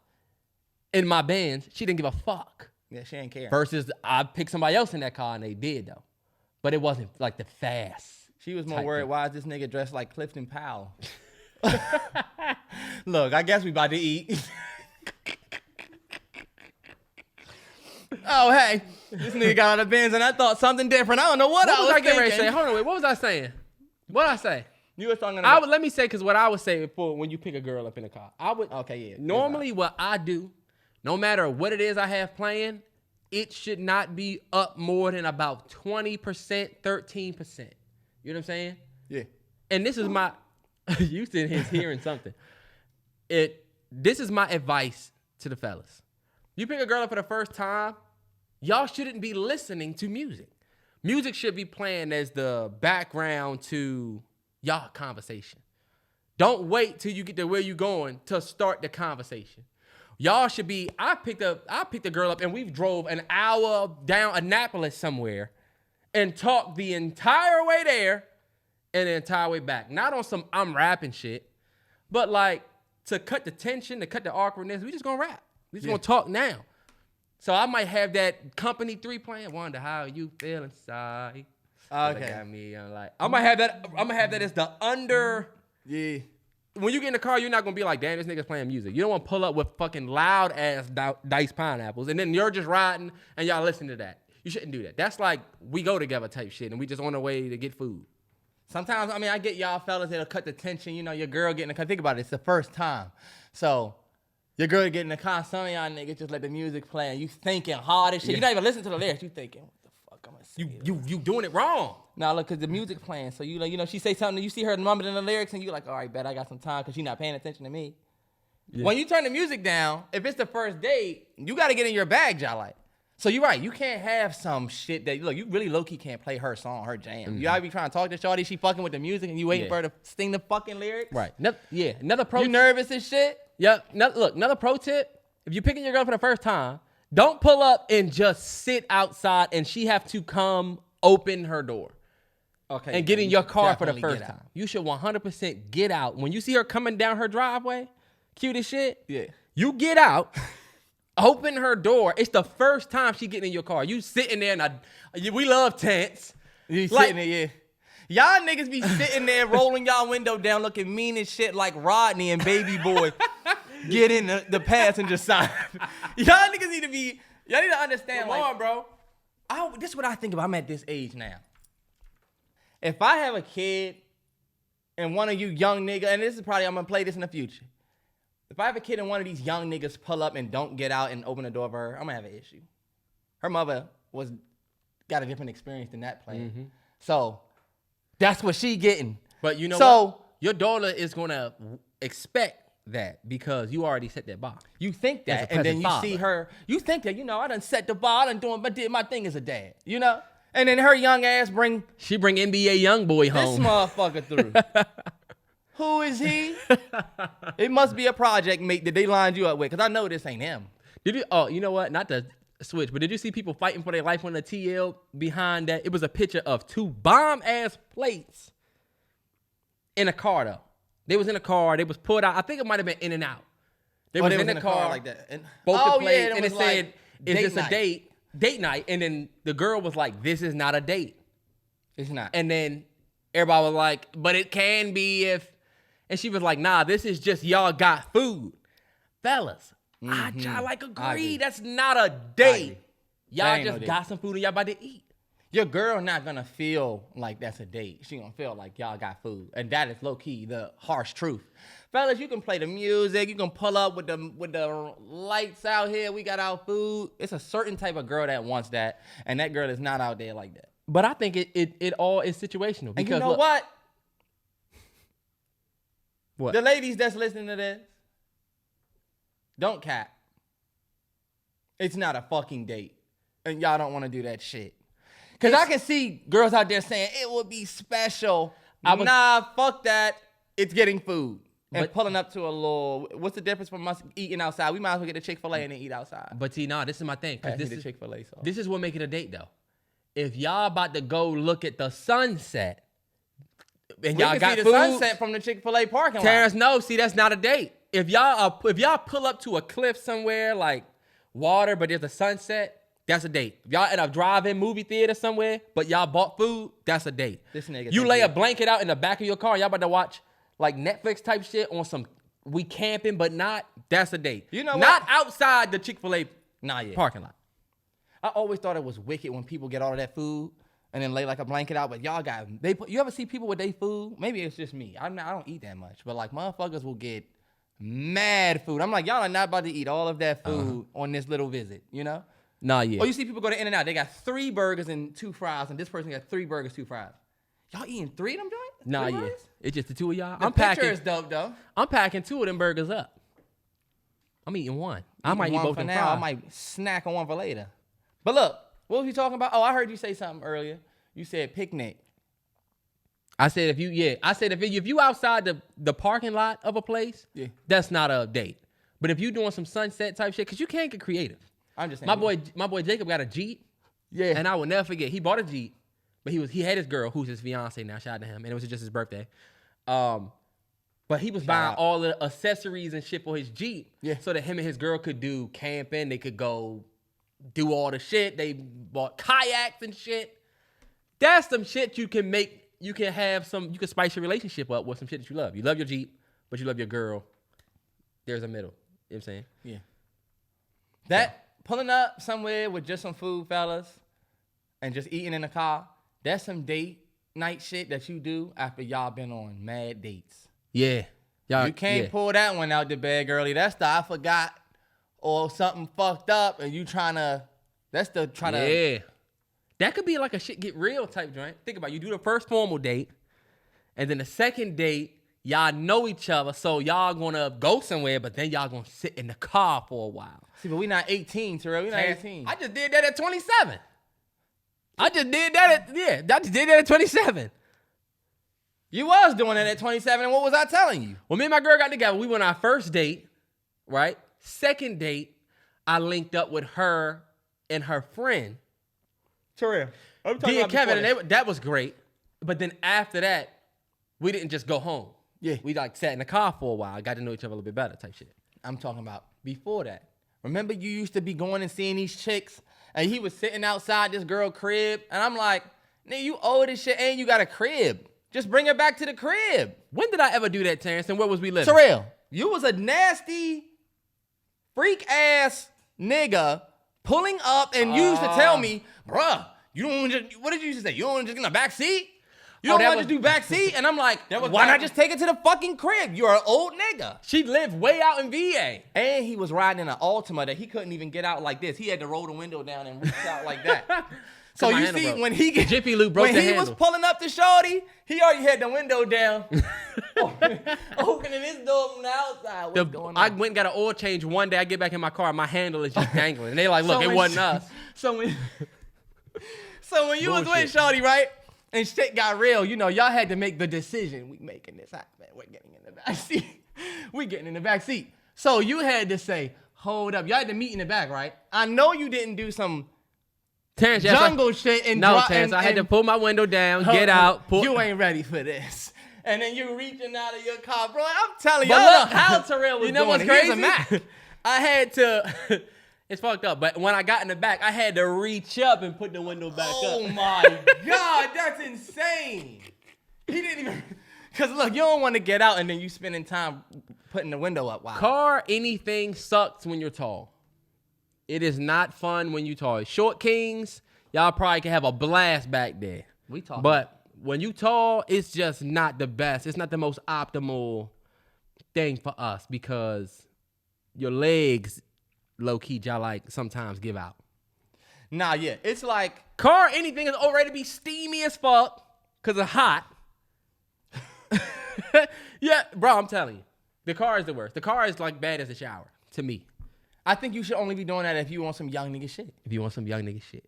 in my bands, she didn't give a fuck. Yeah, she ain't care. Versus I picked somebody else in that car and they did though. But it wasn't like the fast. She was more type worried, thing. why is this nigga dressed like Clifton Powell? Look, I guess we about to eat. Oh, hey, this nigga got out of Benz and I thought something different. I don't know what What I was I getting ready thinking. to say? Hold on, wait. What was I saying? What did I say? You were talking about... Let me say, because what I would say before when you pick a girl up in the car. Okay, yeah. Normally what I do, no matter what it is I have playing, it should not be up more than about 20%, 13%. You know what I'm saying? Yeah. And this is my, you sitting here hearing something. This is my advice to the fellas. You pick a girl up for the first time, y'all shouldn't be listening to music. Music should be playing as the background to y'all conversation. Don't wait till you get to where you going to start the conversation. Y'all should be, I picked the girl up and we've drove an hour down Annapolis somewhere and talked the entire way there and the entire way back. Not on some I'm rapping shit, but like to cut the tension, to cut the awkwardness, we just gonna rap. We just gonna talk now. So I might have that Company 3 playing. Wonder how you feel inside. Okay. Got me, like, I'm gonna have that as the under. Yeah. When you get in the car, you're not gonna be like, damn, this nigga's playing music. You don't want to pull up with fucking loud ass diced pineapples, and then you're just riding and y'all listen to that. You shouldn't do that. That's like we go together type shit, and we just on the way to get food. Sometimes, I mean, I get y'all fellas that'll cut the tension. You know, your girl getting in the car. Think about it. It's the first time. So, your girl get in the car. Some of y'all niggas just let the music play and you thinking hard as shit. Yeah. You're not even listening to the lyrics. You thinking, what the fuck am I saying? You doing it wrong. Now, look, because the music playing. So, you know, she say something, you see her mumbling the lyrics and you like, all right, bet I got some time because she's not paying attention to me. Yeah. When you turn the music down, if it's the first date, you got to get in your bag, y'all like. So you're right. You can't have some shit that, look, you really low-key can't play her song, her jam. You gotta be trying to talk to shorty, she fucking with the music, and you waiting for her to sing the fucking lyrics. Right. Another pro. You nervous as shit? Yeah. Look, another pro tip. If you're picking your girl for the first time, don't pull up and just sit outside and she have to come open her door. Okay. And get in your car for the first out. time. You should 100% get out. When you see her coming down her driveway, cute as shit. Yeah. You get out. Open her door. It's the first time she getting in your car. You sitting there and we love tents. You Like- sitting there, yeah. Y'all niggas be sitting there rolling y'all window down looking mean as shit like Rodney and Baby Boy. Get in the passenger side. Y'all niggas need to understand. Come like, on, bro. This is what I think about. I'm at this age now. If I have a kid and one of you young nigga, and this is probably, I'm gonna play this in the future. If I have a kid and one of these young niggas pull up and don't get out and open the door for her, I'm gonna have an issue. Her mother got a different experience than that player. Mm-hmm. So that's what she getting. But you know So- what? Your daughter is going to expect that because you already set that bar. You think As that, a and then present you father. see her, you think that, I done set the bar, I did my thing as a dad, And then her young ass bring She bring NBA young boy this home. motherfucker through. Who is he? It must be a project mate that they lined you up with, because I know this ain't him. Did you? Oh, you know what? Not to switch, but did you see people fighting for their life on the TL behind that? It was a picture of two bomb-ass plates in a car, though. They was in a car. They was pulled out. I think it might have been in and out. They was in the car like that. And, both the plates, yeah, and it was said, like, is this night. a date night? And then the girl was like, this is not a date. It's not. And then everybody was like, but it can be if, and she was like, nah, this is just y'all got food. Fellas, I agree. That's not a date. Y'all That ain't just no got some food and y'all about to eat. Your girl not gonna feel like that's a date. She gonna feel like y'all got food. And that is low-key the harsh truth. Fellas, you can play the music, you can pull up with the lights out here, we got our food. It's a certain type of girl that wants that, and that girl is not out there like that. But I think it all is situational. And Because you know look, what? What? The ladies that's listening to this, don't cap. It's not a fucking date. And y'all don't want to do that shit. Because I can see girls out there saying it would be special. Nah, fuck that. It's getting food. And pulling up to a little, what's the difference from us eating outside? We might as well get a Chick-fil-A and then eat outside. But see, this is my thing. This is Chick-fil-A sauce. This is what make it a date, though. If y'all about to go look at the sunset, and y'all got see the food, sunset from the Chick-fil-A parking lot. Terrance, no, see, that's not a date. If y'all pull up to a cliff somewhere like water, but there's a sunset, that's a date. If y'all at a drive-in movie theater somewhere, but y'all bought food, that's a date. This nigga. You lay a blanket out in the back of your car, y'all about to watch like Netflix type shit on some we camping, but not. That's a date. You know what? Not outside the Chick-fil-A parking lot. I always thought it was wicked when people get all of that food and then lay like a blanket out. But y'all got you ever see people with their food? Maybe it's just me. I don't eat that much, but like motherfuckers will get mad food. I'm like, y'all are not about to eat all of that food on this little visit, you know? Nah, yeah. Or you see people go to In-N-Out. They got 3 burgers and 2 fries, and this person got 3 burgers, 2 fries. Y'all eating 3 of them joints? Nah, yeah. It's just the 2 of y'all. The picture is dope, though. I'm packing 2 of them burgers up. I'm eating 1. I might eat both for now. I might snack on 1 for later. But look, what was you talking about? Oh, I heard you say something earlier. You said picnic. I said if you outside the parking lot of a place, that's not a date. But if you doing some sunset type shit, because you can't get creative. I'm just saying. My boy Jacob got a Jeep. Yeah. And I will never forget. He bought a Jeep, but he had his girl who's his fiance now. Shout out to him. And it was just his birthday. But he was buying all the accessories and shit for his Jeep. Yeah. So that him and his girl could do camping. They could go do all the shit. They bought kayaks and shit. That's some shit you can make. You can spice your relationship up with some shit that you love. You love your Jeep, but you love your girl. There's a middle. You know what I'm saying? Yeah. That pulling up somewhere with just some food, fellas, and just eating in the car, that's some date night shit that you do after y'all been on mad dates. Yeah. You can't pull that one out the bag early. That's the I forgot or something fucked up and you Yeah. That could be like a shit get real type joint. Think about it. You do the first formal date, and then the second date, y'all know each other, so y'all gonna go somewhere, but then y'all gonna sit in the car for a while. See, but we not 18, Terrell. We not 18. I just did that at 27. I just did that at 27. You was doing it at 27, and what was I telling you? When me and my girl got together, we went on our first date, right? Second date, I linked up with her and her friend. Terrell. Kevin, and that was great. But then after that, we didn't just go home. Yeah. We like sat in the car for a while, got to know each other a little bit better type shit. I'm talking about before that. Remember you used to be going and seeing these chicks, and he was sitting outside this girl crib, and I'm like, nigga, you old as shit and you got a crib. Just bring her back to the crib. When did I ever do that, Terrance, and where was we living? Terrell, you was a nasty, freak-ass nigga pulling up, and you used to tell me, bruh, what did you used to say? You don't just get in the back seat? You don't want to do back seat? And I'm like, why not just take it to the fucking crib? You're an old nigga. She lived way out in VA. And he was riding in an Altima that he couldn't even get out like this. He had to roll the window down and reach out like that. So you see, when he was pulling up to shorty, he already had the window down, opening his door from the outside. What's going on? I went and got an oil change one day. I get back in my car, my handle is just dangling. And they like, look, it wasn't us. So when you was with shorty, right, and shit got real, you know, y'all had to make the decision. We making this happen. We're getting in the back seat. We getting in the back seat. So you had to say, hold up. Y'all had to meet in the back, right? I know you didn't do some Terrance, jungle shit and Terrance, I had to pull my window down, get out. You ain't ready for this. And then you reaching out of your car, bro. I'm telling you, look how Terrell was you know what's crazy? I had to. It's fucked up, but when I got in the back, I had to reach up and put the window back up. Oh my God, that's insane. He didn't even. Cause look, you don't want to get out and then you spending time putting the window up. Wow. Car, anything sucks when you're tall. It is not fun when you tall. Short kings, y'all probably can have a blast back there. We tall. But when you tall, it's just not the best. It's not the most optimal thing for us because your legs, low-key, y'all like sometimes give out. Nah, yeah. It's like car, anything is already be steamy as fuck because it's hot. Yeah, bro, I'm telling you. The car is the worst. The car is like bad as a shower to me. I think you should only be doing that if you want some young nigga shit. If you want some young nigga shit.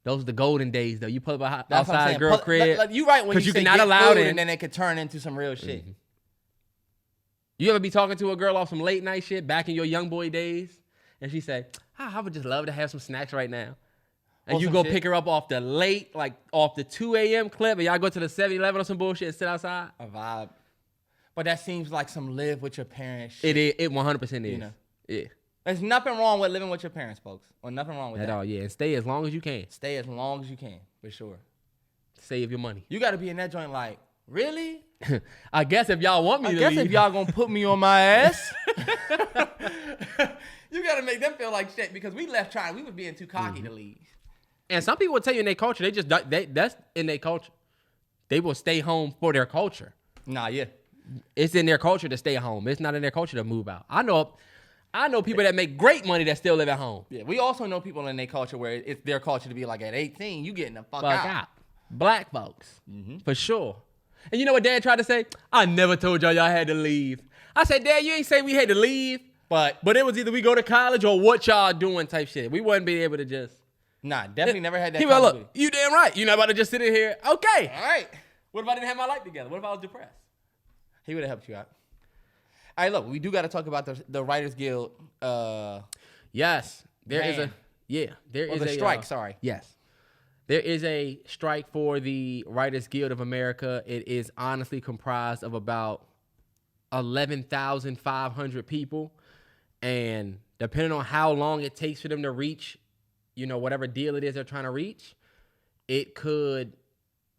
Those are the golden days, though. You pull up That's what I'm outside a saying. girl crib. You right when you say cannot get allow food it, and then it could turn into some real shit. You ever be talking to a girl off some late night shit back in your young boy days, and she say, I would just love to have some snacks right now. And you go pick her up off the late, like off the 2 a.m. clip, and y'all go to the 7-Eleven or some bullshit and sit outside? A vibe. But that seems like some live with your parents shit. It 100% is. You know? Yeah. There's nothing wrong with living with your parents, folks. Or nothing wrong with that. At all, yeah. And stay as long as you can. Stay as long as you can, for sure. Save your money. You got to be in that joint like, really? I guess if y'all want me to leave. I guess if y'all going to put me on my ass. You got to make them feel like shit because we left trying. We was being too cocky to leave. And some people will tell you in their culture, that's in their culture. They will stay home for their culture. Nah, yeah. It's in their culture to stay home. It's not in their culture to move out. I know people that make great money that still live at home. Yeah, we also know people in their culture where it's their culture to be like at 18, you getting the fuck out. Black folks, for sure. And you know what Dad tried to say? I never told y'all had to leave. I said, Dad, you ain't say we had to leave, but it was either we go to college or what y'all doing type shit. We wouldn't be able to just. Nah, definitely never had that. He was like, look, you damn right. You're not about to just sit in here. Okay. All right. What if I didn't have my life together? What if I was depressed? He would have helped you out. All right, look, we do got to talk about the Writers Guild. Yes, there is a strike. Sorry. Yes, there is a strike for the Writers Guild of America. It is honestly comprised of about 11,500 people, and depending on how long it takes for them to reach, whatever deal it is they're trying to reach, it could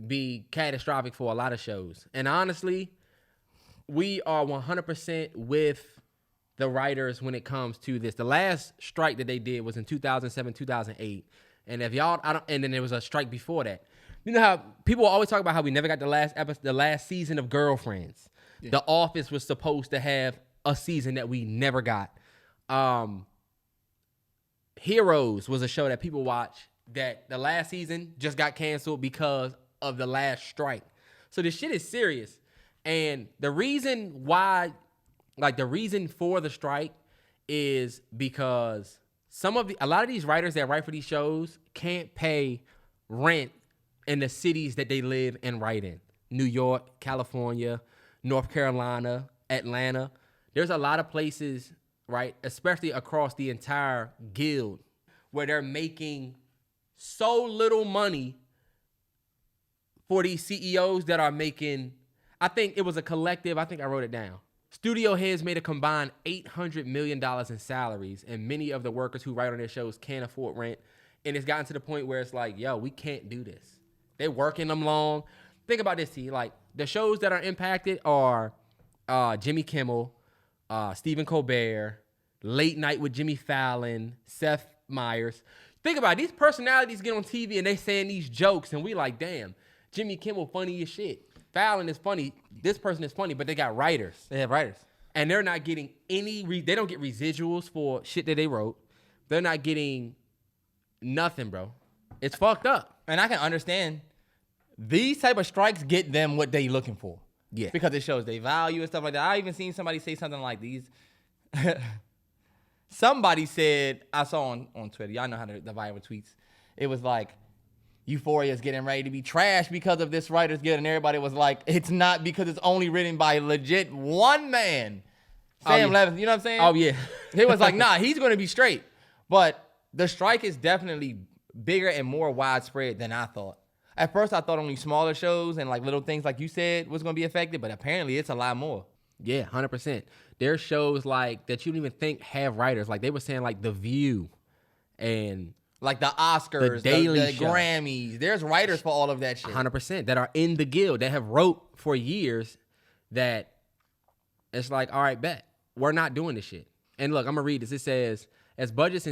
be catastrophic for a lot of shows. And honestly, we are 100% with the writers when it comes to this. The last strike that they did was in 2007, 2008. And and then there was a strike before that. You know how people always talk about how we never got the last season of Girlfriends. Yeah. The Office was supposed to have a season that we never got. Heroes was a show that people watch that the last season just got canceled because of the last strike. So this shit is serious. And the reason for the strike is because a lot of these writers that write for these shows can't pay rent in the cities that they live and write in. New York, California, North Carolina, Atlanta. There's a lot of places, right, especially across the entire guild, where they're making so little money for these CEOs that are making, I think it was a collective, I think I wrote it down. Studio heads made a combined $800 million in salaries, and many of the workers who write on their shows can't afford rent. And it's gotten to the point where it's like, yo, we can't do this. They're working them long. Think about this, T. Like, the shows that are impacted are Jimmy Kimmel, Stephen Colbert, Late Night with Jimmy Fallon, Seth Meyers. Think about it. These personalities get on TV and they saying these jokes, and we like, damn, Jimmy Kimmel funny as shit. Fallon is funny. This person is funny, but they got writers. They have writers. And they're not getting they don't get residuals for shit that they wrote. They're not getting nothing, bro. It's fucked up. And I can understand these type of strikes get them what they looking for. Yeah. Because it shows they value and stuff like that. I even seen somebody say something like these. Somebody said, I saw on Twitter, y'all know how the viral tweets. It was like, Euphoria is getting ready to be trash because of this Writers Guild, and everybody was like, it's not, because it's only written by legit one man. Sam Levinson, you know what I'm saying? Oh, yeah. He was like, nah, he's going to be straight. But the strike is definitely bigger and more widespread than I thought. At first, I thought only smaller shows and like little things like you said was going to be affected, but apparently it's a lot more. Yeah, 100%. There's shows like that you don't even think have writers. Like they were saying like The View and like the Oscars, the Daily the Show. Grammys. There's writers for all of that shit. 100% that are in the guild that have wrote for years that it's like, all right, bet. We're not doing this shit. And look, I'm going to read this. It says, as budgets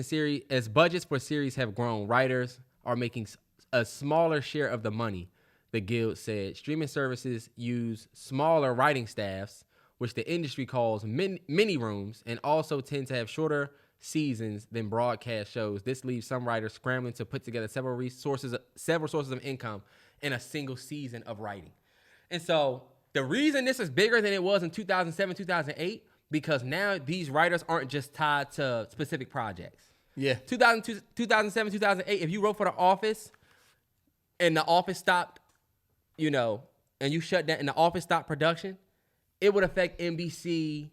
for series have grown, writers are making a smaller share of the money, the guild said. Streaming services use smaller writing staffs, which the industry calls mini rooms, and also tend to have shorter seasons than broadcast shows. This leaves some writers scrambling to put together several sources of income in a single season of writing. And so the reason this is bigger than it was in 2007, 2008, because now these writers aren't just tied to specific projects. Yeah. 2007, 2008, if you wrote for The Office, and The Office stopped, and you shut down, and The Office stopped production, it would affect NBC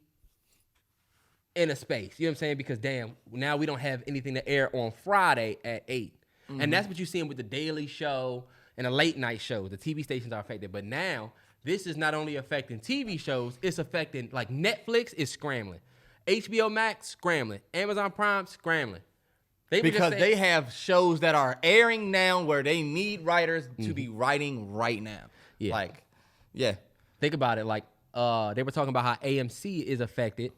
in a space. You know what I'm saying? Because damn, now we don't have anything to air on Friday at 8. Mm-hmm. And that's what you're seeing with the Daily Show and the late night shows. The TV stations are affected. But now, this is not only affecting TV shows, it's affecting, like, Netflix is scrambling. HBO Max, scrambling. Amazon Prime, scrambling. Because they have shows that are airing now where they need writers to be writing right now. Yeah. Like, yeah. Think about it. Like, they were talking about how AMC is affected.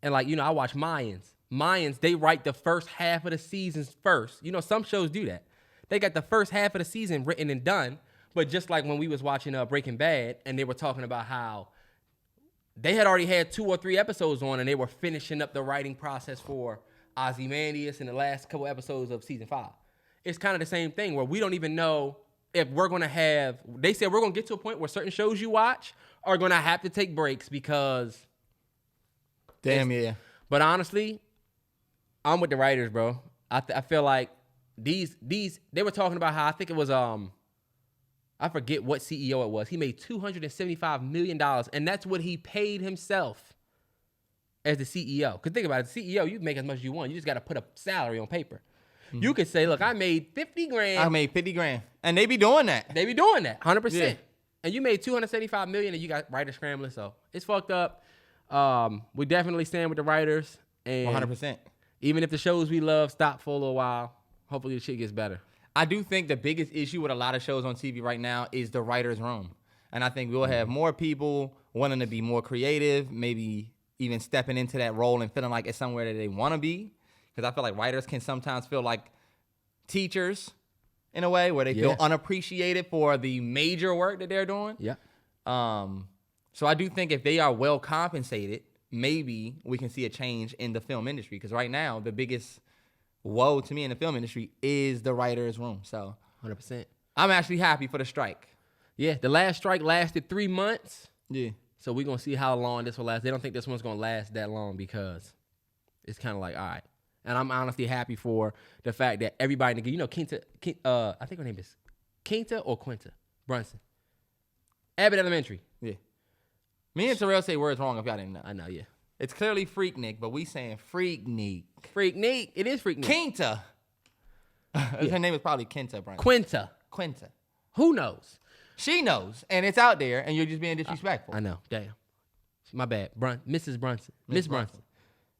And, like, I watch Mayans. Mayans, they write the first half of the seasons first. Some shows do that. They got the first half of the season written and done. But just like when we was watching Breaking Bad, and they were talking about how they had already had 2 or 3 episodes on, and they were finishing up the writing process for Ozymandias in the last couple episodes of season 5. It's kind of the same thing where we don't even know if we're going to have, they said we're going to get to a point where certain shows you watch are going to have to take breaks because. Damn, yeah. But honestly, I'm with the writers, bro. I feel like these, they were talking about how, I think it was, I forget what CEO it was. He made $275 million, and that's what he paid himself as the CEO. Because think about it, the CEO, you can make as much as you want. You just got to put a salary on paper. Mm-hmm. You could say, look, I made $50,000. I made $50,000. And they be doing that. They be doing that, 100%. Yeah. And you made $275 million, and you got writers scrambling, so it's fucked up. We definitely stand with the writers. And 100%. Even if the shows we love stop for a little while, hopefully the shit gets better. I do think the biggest issue with a lot of shows on TV right now is the writer's room. And I think we'll have more people wanting to be more creative, maybe even stepping into that role and feeling like it's somewhere that they want to be. Because I feel like writers can sometimes feel like teachers in a way where they feel unappreciated for the major work that they're doing. Yeah. So I do think if they are well compensated, maybe we can see a change in the film industry. Because right now, the biggest woe to me in the film industry is the writer's room. So 100%. I'm actually happy for the strike. Yeah, the last strike lasted 3 months. Yeah. So we're going to see how long this will last. They don't think this one's going to last that long because it's kind of like, all right. And I'm honestly happy for the fact that everybody, Quinta, I think her name is Quinta or Quinta Brunson. Abbott Elementary. Yeah. Me and Terrell say words wrong if y'all didn't know. I know, yeah. It's clearly Freaknik, but we saying Freaknik. Freaknik. It is Freaknik. Quinta. Her name is probably Quinta Brunson. Quinta. Who knows? She knows, and it's out there, and you're just being disrespectful. I know. Damn. My bad. Mrs. Brunson. Miss Brunson.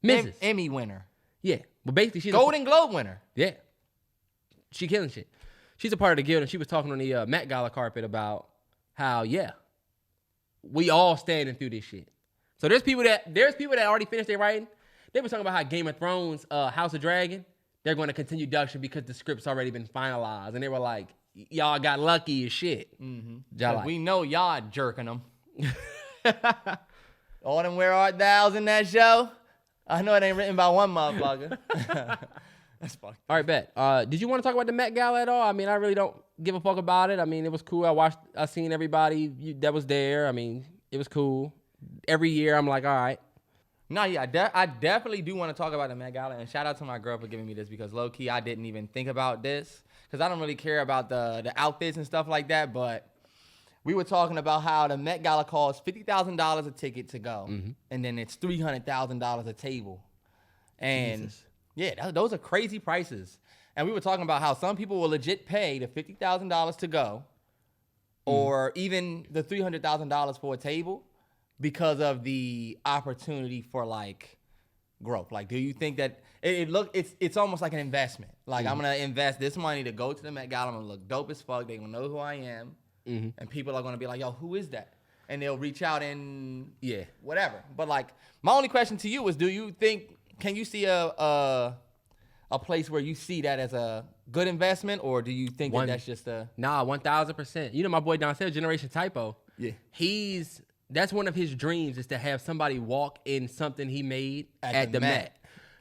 Mrs. Emmy winner. Yeah. Well, basically, she's Golden Globe winner. Yeah. She killing shit. She's a part of the guild, and she was talking on the Met Gala carpet about how, we all standing through this shit. So there's people that already finished their writing. They were talking about how Game of Thrones, House of Dragon, they're going to continue production because the script's already been finalized. And they were like, y'all got lucky as shit. Mm-hmm. We know y'all jerking them. All them where art thous in that show? I know it ain't written by one motherfucker. That's fucked. All right, bet. Did you want to talk about the Met Gala at all? I mean, I really don't give a fuck about it. I mean, it was cool. I seen everybody that was there. I mean, it was cool. Every year, I'm like, all right. No, yeah, I definitely do want to talk about the Met Gala, and shout out to my girl for giving me this because low-key, I didn't even think about this because I don't really care about the outfits and stuff like that, but we were talking about how the Met Gala costs $50,000 a ticket to go, and then it's $300,000 a table. And, Jesus. Yeah, those are crazy prices. And we were talking about how some people will legit pay the $50,000 to go or even the $300,000 for a table because of the opportunity for, like, growth. Like, do you think that it's almost like an investment? Like, I'm going to invest this money to go to the Met Gala. I'm going to look dope as fuck. They're going to know who I am. And people are going to be like, yo, who is that? And they'll reach out and whatever. But, like, my only question to you is, can you see a place where you see that as a good investment, or do you think that's just a... Nah, 1,000%. You know my boy downstairs, Generation Typo. Yeah. That's one of his dreams is to have somebody walk in something he made at the Met.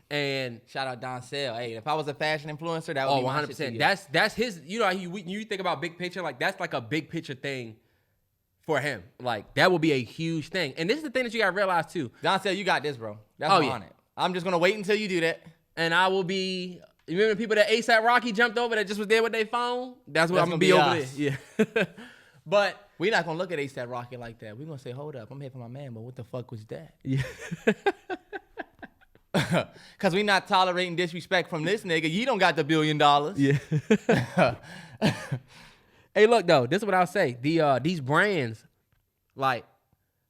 And shout out Don Sale. Hey, if I was a fashion influencer, that would be 100%. That's his. You think about big picture, like that's like a big picture thing for him. Like that will be a huge thing. And this is the thing that you gotta realize too. Don Sale, you got this, bro. That's on it. I'm just gonna wait until you do that. And I will be You remember the people that ASAP Rocky jumped over that just was there with their phone? That's what I'm gonna be over there. Yeah. But we're not gonna look at ASAP Rocky like that. We're gonna say, hold up, I'm here for my man, but what the fuck was that? Yeah. Cause we not tolerating disrespect from this nigga. You don't got the $1 billion. Yeah. Hey, look though, this is what I'll say. These brands, like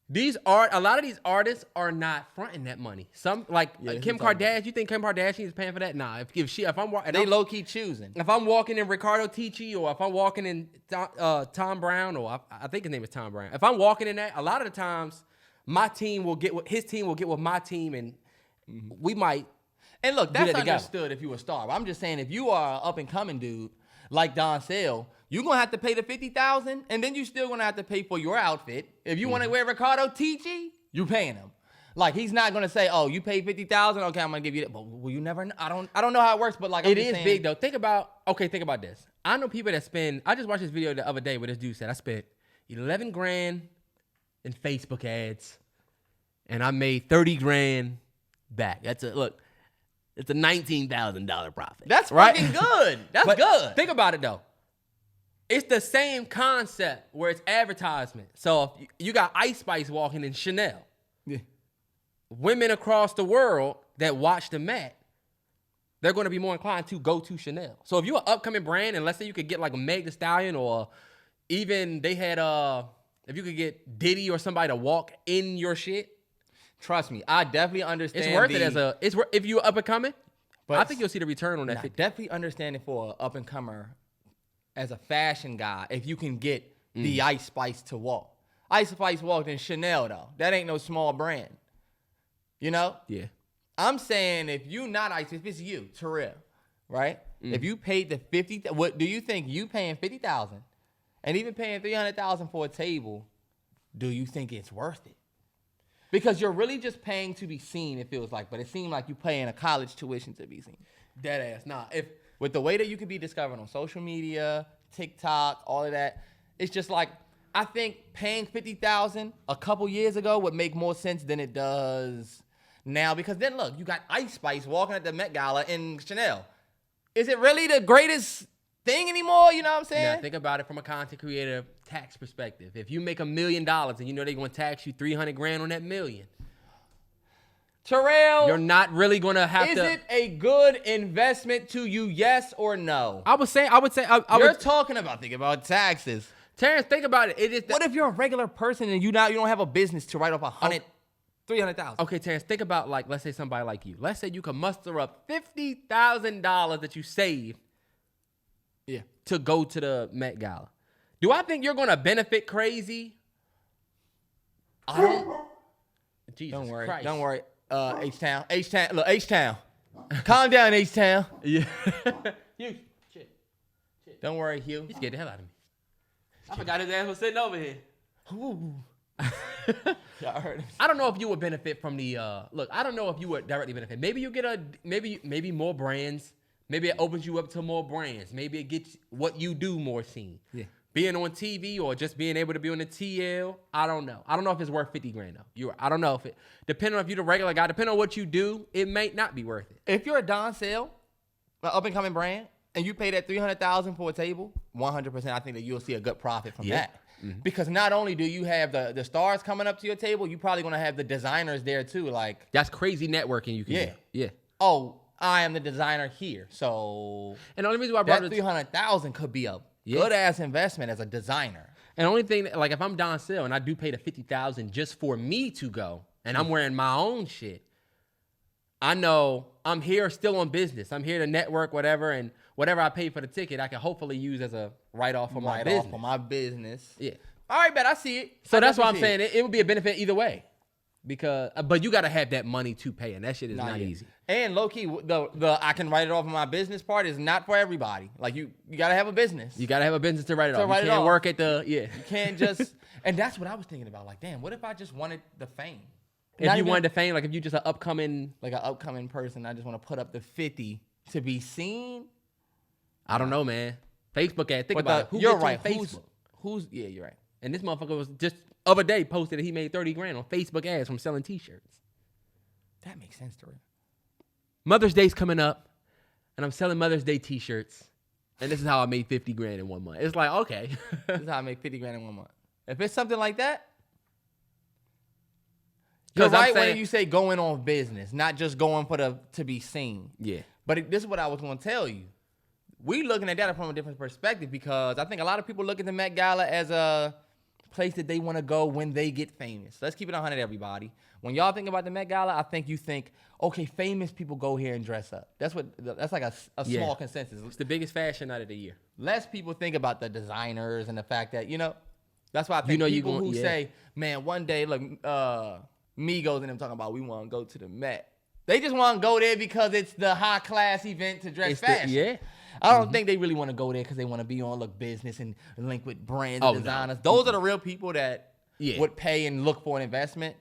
a lot of these artists are not fronting that money. Some Kim Kardashian. You think Kim Kardashian is paying for that? Nah. If I'm they low key choosing. If I'm walking in Ricardo Ticci, or if I'm walking in Tom Brown, or I think his name is Tom Brown. If I'm walking in that, a lot of the times my team will get with his team will get with my team, and we might. And look, that's understood if you a star. But I'm just saying, if you are an up and coming dude like Don Sale, you're gonna have to pay the $50,000, and then you still gonna have to pay for your outfit. If you want to wear Ricardo Ticci, you paying him. Like, he's not gonna say, "Oh, you paid $50,000. Okay, I'm gonna give you that." But will you never? I don't know how it works. But like, it is big though. Think about this. I know people that spend. I just watched this video the other day where this dude said, "I spent 11 grand in Facebook ads, and I made 30 grand back." It's a $19,000 profit. That's right? fucking good. That's good. Think about it though. It's the same concept where it's advertisement. So if you got Ice Spice walking in Chanel. Yeah. Women across the world that watch the Met, they're going to be more inclined to go to Chanel. So if you're an upcoming brand, and let's say you could get like a Meg Thee Stallion, or even they had if you could get Diddy or somebody to walk in your shit. Trust me, I definitely understand. It's worth it if you're up and coming. But I think you'll see the return on that. I definitely understand it for an up and comer as a fashion guy. If you can get the Ice Spice to walk, Ice Spice walked in Chanel though. That ain't no small brand. You know? Yeah. I'm saying if you not Ice, if it's you, Terrell, right? If you paid the $50,000, what do you think you paying $50,000 and even paying $300,000 for a table? Do you think it's worth it? Because you're really just paying to be seen, it feels like. But it seems like you're paying a college tuition to be seen. Dead ass. Nah. With the way that you could be discovered on social media, TikTok, all of that, it's just like, I think paying $50,000 a couple years ago would make more sense than it does now. Because then look, you got Ice Spice walking at the Met Gala in Chanel. Is it really the greatest thing anymore? You know what I'm saying? Now think about it from a content creator tax perspective. If you make $1 million and you know they're going to tax you 300 grand on that million, Terrell, you're not really going to have to. Is it a good investment to you? Yes or no? I would say. You're talking about thinking about taxes. Terrance, think about it. What if you're a regular person and you don't have a business to write off $300,000? Okay, Terrance, think about let's say somebody like you. Let's say you can muster up $50,000 that you saved. Yeah. To go to the Met Gala. Do I think you're going to benefit crazy? I don't. Jesus Don't worry. Christ. Don't worry. H-Town. Look, H-Town. Calm down, H-Town. Yeah. Hugh. Shit. Don't worry, Hugh. He scared the hell out of me. I forgot his ass was sitting over here. Ooh. Y'all heard him. I don't know if you would benefit from the look. I don't know if you would directly benefit. Maybe you get maybe more brands. Maybe it opens you up to more brands. Maybe it gets what you do more seen. Yeah. Being on TV or just being able to be on the TL. I don't know. I don't know if it's worth 50 grand though. I don't know if it. Depending on if you're the regular guy. Depending on what you do, it may not be worth it. If you're a Don Sale, an up and coming brand, and you pay that $300,000 for a table, 100%, I think that you'll see a good profit from that. Mm-hmm. Because not only do you have the stars coming up to your table, you're probably gonna have the designers there too. Like, that's crazy networking you can do. Yeah. Oh, I am the designer here. So, and the only reason why I brought that $300,000 could be a good ass investment as a designer. And the only thing, like if I'm Don Sale and I do pay the $50,000 just for me to go, and I'm wearing my own shit, I know I'm here still on business. I'm here to network, whatever, and whatever I pay for the ticket, I can hopefully use as a write-off for my business. Write-off for my business. Yeah. All right, bet I see it. So that's why I'm saying it would be a benefit either way. Because, but you got to have that money to pay, and that shit is not easy. And low key, the I can write it off of my business part is not for everybody. Like you got to have a business. You got to have a business to write it off. You can't work at You can't just, and that's what I was thinking about. Like, damn, what if I just wanted the fame? If you wanted the fame, like if you just an upcoming person, I just want to put up the 50 to be seen. I don't know, man. Facebook ad. Think about it. You're right. Yeah, you're right. And this motherfucker was just other day posted that he made 30 grand on Facebook ads from selling t-shirts. That makes sense to me. Mother's Day's coming up. and I'm selling Mother's Day T-shirts, and this is how I made 50 grand in 1 month. It's like, okay. This is how I make 50 grand in 1 month. If it's something like that, Because you're right when you say going on business, not just going to be seen. Yeah. But this is what I was going to tell you. We looking at that from a different perspective because I think a lot of people look at the Met Gala as a place that they want to go when they get famous. Let's keep it 100, everybody. When y'all think about the Met Gala, I think you think, okay, famous people go here and dress up. That's like a small consensus. It's the biggest fashion night of the year. Less people think about the designers and the fact that, that's why I think people who say, man, one day, look, Migos and them talking about we want to go to the Met. They just want to go there because it's the high class event to dress fashion. I don't think they really want to go there because they want to be on business and link with brands and designers. No. Those are the real people that would pay and look for an investment.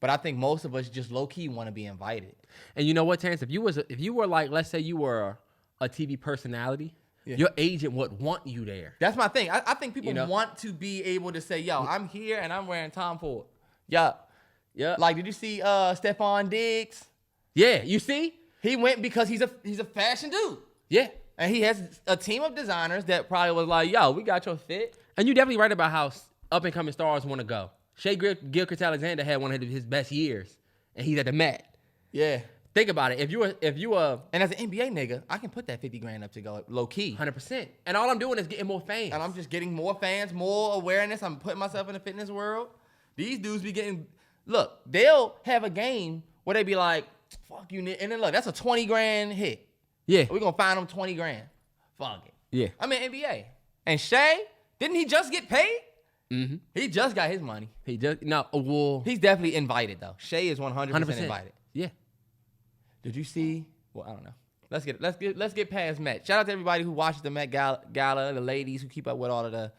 But I think most of us just low key want to be invited. And you know what, Terrance? If you were like, let's say you were a TV personality, your agent would want you there. That's my thing. I think people want to be able to say, yo, I'm here and I'm wearing Tom Ford. Yeah. Like, did you see Stephon Diggs? Yeah, you see? He went because he's a fashion dude. Yeah. And he has a team of designers that probably was like, yo, we got your fit. And you definitely right about how up-and-coming stars want to go. Shea Gilchrist-Alexander had one of his best years, and he's at the Met. Yeah. Think about it. If you were... And as an NBA nigga, I can put that 50 grand up to go low-key. 100%. And all I'm doing is getting more fans. And I'm just getting more fans, more awareness. I'm putting myself in the fitness world. These dudes be getting... Look, they'll have a game where they be like, fuck you, and then look, that's a 20 grand hit. Yeah. We're going to find them 20 grand. Fuck it. Yeah. I mean, NBA. And Shea, didn't he just get paid? Mm-hmm. He just got his money. He just, no, well. He's definitely invited, though. Shea is 100% invited. Yeah. Did you see? Well, I don't know. Let's get past Met. Shout out to everybody who watches the Met Gala, the ladies who keep up with all of the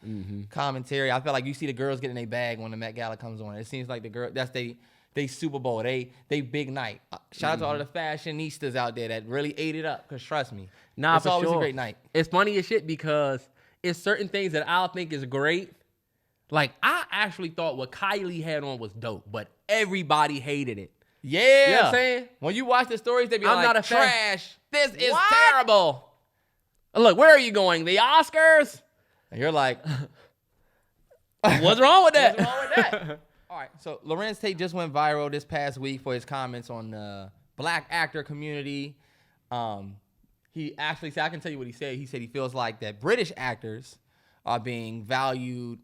commentary. I feel like you see the girls getting their bag when the Met Gala comes on. It seems like the girl, that's they Super Bowl, they big night. Shout out to all of the fashionistas out there that really ate it up. Cause trust me, it's always a great night. It's funny as shit because it's certain things that I'll think is great. Like I actually thought what Kylie had on was dope, but everybody hated it. Yeah. You know what I'm saying? When you watch the stories, they be I'm like, not a trash. This is What? terrible. Look, where are you going? The Oscars? And you're like, What's wrong with that? what's wrong with that? All right, so Lorenz Tate just went viral this past week for his comments on the black actor community. He actually said, I can tell you what he said. He said he feels like that British actors are being valued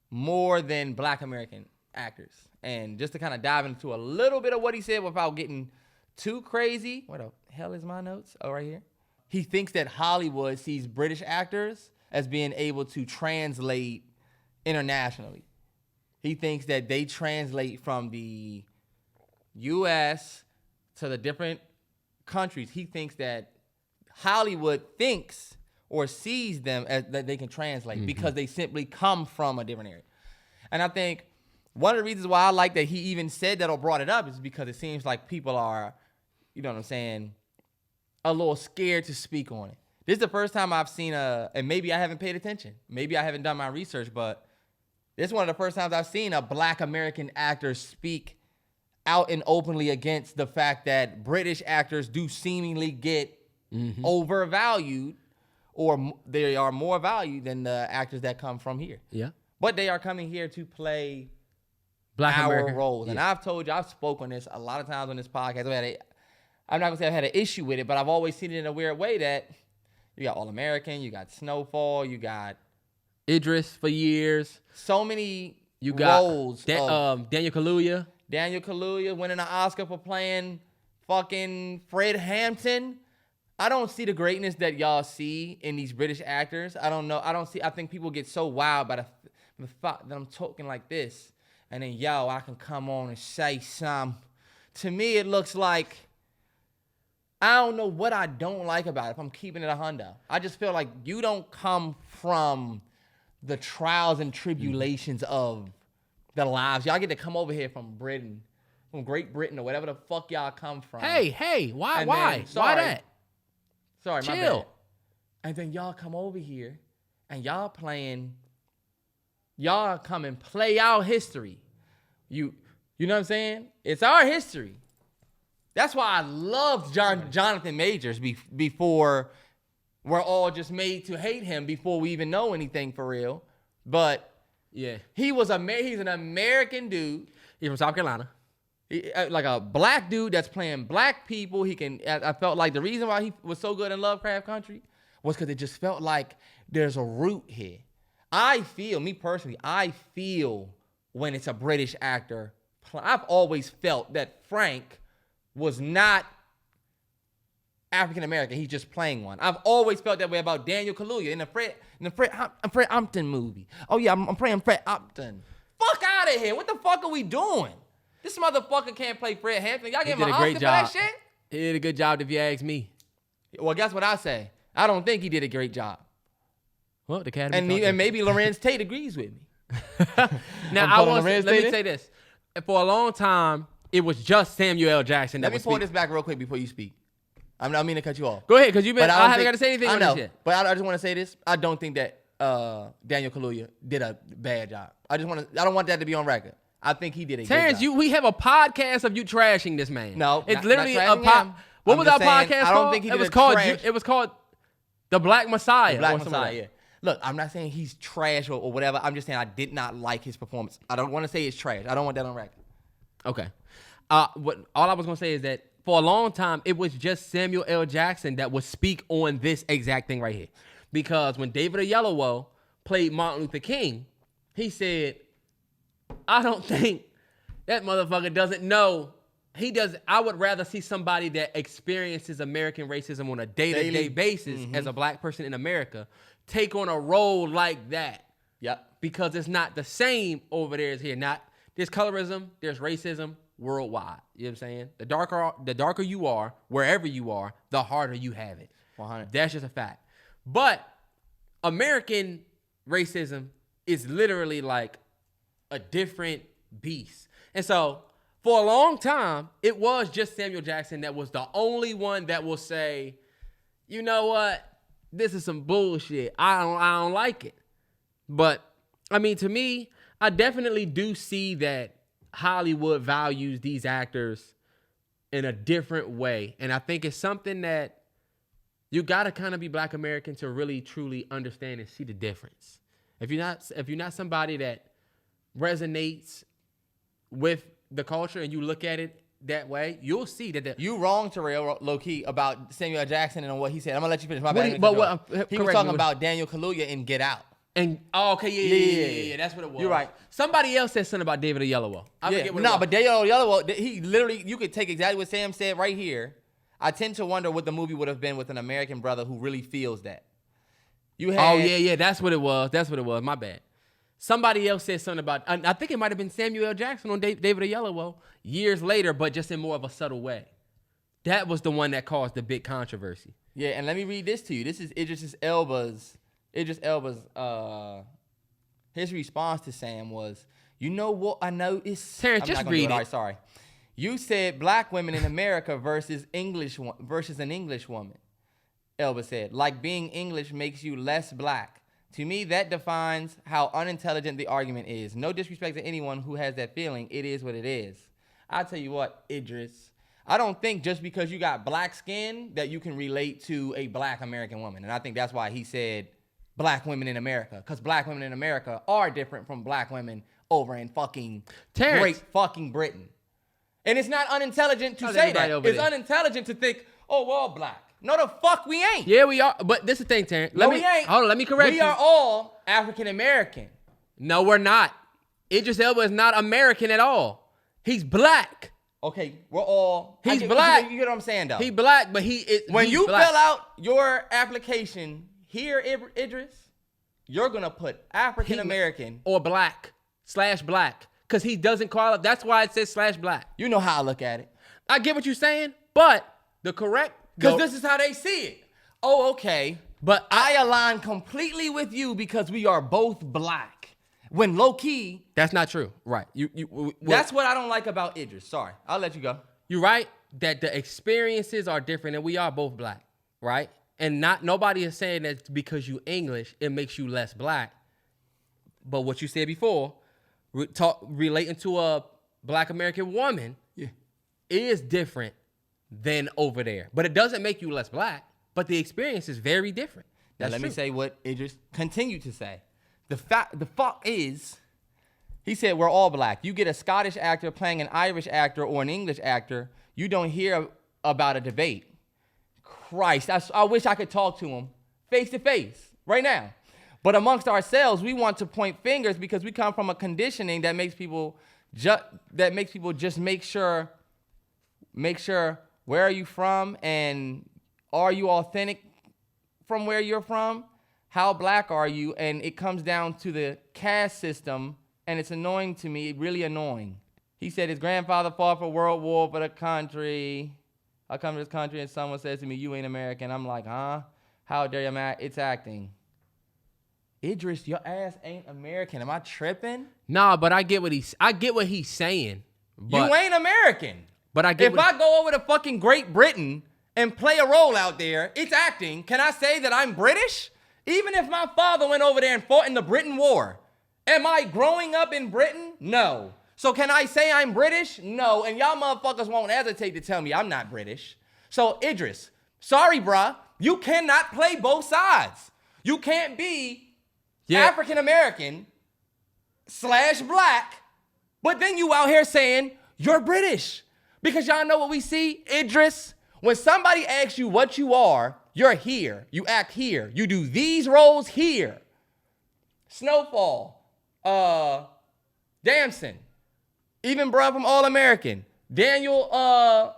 more than black American actors. And just to kind of dive into a little bit of what he said without getting too crazy. Where the hell is my notes? Oh, right here. He thinks that Hollywood sees British actors as being able to translate internationally. He thinks that they translate from the U.S. to the different countries. He thinks that Hollywood thinks or sees them as that they can translate because they simply come from a different area. And I think one of the reasons why I like that he even said that or brought it up is because it seems like people are, you know what I'm saying, a little scared to speak on it. This is the first time I've seen and maybe I haven't paid attention. Maybe I haven't done my research, but this is one of the first times I've seen a black American actor speak out and openly against the fact that British actors do seemingly get overvalued, or they are more valued than the actors that come from here. Yeah. But they are coming here to play Black our American roles. Yeah. And I've told you, I've spoken on this a lot of times on this podcast. I'm not going to say I've had an issue with it, but I've always seen it in a weird way that you got All-American, you got Snowfall, you got Idris for years. so many You got roles. Daniel Kaluuya. Daniel Kaluuya winning an Oscar for playing fucking Fred Hampton. I don't see the greatness that y'all see in these British actors. I don't know. I think people get so wild by the fact that I'm talking like this. And then, I can come on and say some. To me, it looks like, I don't know what I don't like about it if I'm keeping it 100. I just feel like you don't come from the trials and tribulations of the lives. Y'all get to come over here from Britain, from Great Britain or whatever the fuck y'all come from. Hey, why? And Why? then, Why that? Sorry, Chill. my bad. And then y'all come over here and y'all come and play our history. You know what I'm saying? It's our history. That's why I loved Jonathan Majors before we're all just made to hate him before we even know anything for real. But Yeah. he's an American dude. He's from South Carolina. Like a black dude that's playing black people. I felt like the reason why he was so good in Lovecraft Country was because it just felt like there's a root here. Me personally, I feel when it's a British actor. I've always felt that Frank was not African American. He's just playing one. I've always felt that way about Daniel Kaluuya in the Fred Hampton movie. Oh yeah, I'm playing Fred Hampton. Fuck out of here! What the fuck are we doing? This motherfucker can't play Fred Hampton. Y'all give him an Oscar for that shit? He did a good job if you ask me. Well, guess what I say? I don't think he did a great job. Well, the Academy. And maybe Lorenz Tate agrees with me. Now, let me say this. For a long time, it was just Samuel L. Jackson. Let me pull this back real quick before you speak. I don't mean to cut you off. Go ahead, because I haven't got to say anything I on know, this yet. but I just want to say this. I don't think that Daniel Kaluuya did a bad job. I don't want that to be on record. I think he did a Terrance, good job. we have a podcast of you trashing this man. No, it's literally not a podcast. What was our podcast called? I don't think he did It was called The Black Messiah. The Black Messiah, yeah. Look, I'm not saying he's trash or whatever. I'm just saying I did not like his performance. I don't want to say it's trash. I don't want that on record. Okay. All I was going to say is that for a long time, it was just Samuel L. Jackson that would speak on this exact thing right here. Because when David Oyelowo played Martin Luther King, he said, I don't think that motherfucker doesn't know. I would rather see somebody that experiences American racism on a day-to-day basis as a black person in America take on a role like that. Yep. Because it's not the same over there as here. There's colorism, there's racism worldwide. You know what I'm saying? The darker you are, wherever you are, the harder you have it. 100. That's just a fact. But American racism is literally like a different beast. And so for a long time, it was just Samuel Jackson that was the only one that will say, you know what? This is some bullshit. I don't like it. But I mean, to me, I definitely do see that Hollywood values these actors in a different way. And I think it's something that you got to kind of be Black American to really, truly understand and see the difference. If you're not somebody that resonates with the culture and you look at it that way, you'll see that you wrong, Terrell, low-key, about Samuel Jackson and what he said. I'm going to let you finish. My bad. He was talking about Daniel Kaluuya in Get Out. And okay, yeah, that's what it was. You're right. Somebody else said something about David Oyelowo. But David Oyelowo, he literally, you could take exactly what Sam said right here. I tend to wonder what the movie would have been with an American brother who really feels that. That's what it was. My bad. Somebody else said something about, I think it might have been Samuel L. Jackson on David Oyelowo years later, but just in more of a subtle way. That was the one that caused the big controversy. Yeah, and let me read this to you. This is Idris Elba's his response to Sam was, you know what I noticed? Terrance, just read it. All right, sorry. You said black women in America versus an English woman. Elba said, like being English makes you less black. To me, that defines how unintelligent the argument is. No disrespect to anyone who has that feeling. It is what it is. I'll tell you what, Idris, I don't think just because you got black skin that you can relate to a black American woman. And I think that's why he said black women in America. Because black women in America are different from black women over in fucking Great fucking Britain. And it's not unintelligent to say that. It's unintelligent to think, oh, we're all black. No, the fuck we ain't. Yeah, we are. But this is the thing, Terrance. We ain't. Hold on, let me correct you. We are all African American. No, we're not. Idris Elba is not American at all. He's black. Okay, we're all. He's black. You get what I'm saying, though? He's black, but when you fill out your application here, Idris, you're going to put African American. Or black / black. Because he doesn't call it. That's why it says / black. You know how I look at it. I get what you're saying, but the correct. Because this is how they see it. Oh, okay. But I align completely with you because we are both black. When low key. That's not true. Right. That's what I don't like about Idris. Sorry. I'll let you go. You're right that the experiences are different and we are both black. Right. And nobody is saying that because you English, it makes you less black. But what you said before, relating to a black American woman is different than over there. But it doesn't make you less black. But the experience is very different. Now let me say what Idris continued to say. The fuck is, he said we're all black. You get a Scottish actor playing an Irish actor or an English actor, you don't hear about a debate. Christ, I wish I could talk to him face to face right now. But amongst ourselves, we want to point fingers because we come from a conditioning that makes people just make sure where are you from and are you authentic from where you're from? How black are you? And it comes down to the caste system, and it's annoying to me, really annoying. He said his grandfather fought for World War for the country. I come to this country and someone says to me, you ain't American. I'm like, huh? How dare you, man? It's acting. Idris, your ass ain't American. Am I tripping? Nah, but I get what he's saying. But, you ain't American. But I get if I go over to fucking Great Britain and play a role out there, it's acting. Can I say that I'm British? Even if my father went over there and fought in the Britain War, am I growing up in Britain? No. So can I say I'm British? No. And y'all motherfuckers won't hesitate to tell me I'm not British. So Idris, sorry, bruh, you cannot play both sides. You can't be African American / black, but then you out here saying you're British. Because y'all know what we see, Idris? When somebody asks you what you are, you're here. You act here. You do these roles here. Snowfall, Damson, even bruh from All American, Daniel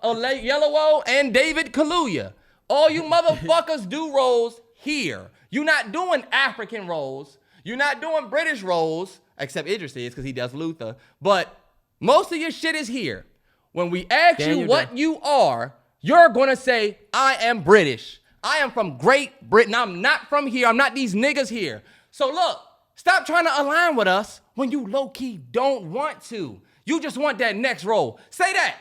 Yellowo, and David Kaluuya. All you motherfuckers do roles here. You're not doing African roles. You're not doing British roles, except Idris is because he does Luther. But most of your shit is here. When we ask you what you are, you're going to say, I am British. I am from Great Britain. I'm not from here. I'm not these niggas here. So look, stop trying to align with us when you low-key don't want to. You just want that next role. Say that.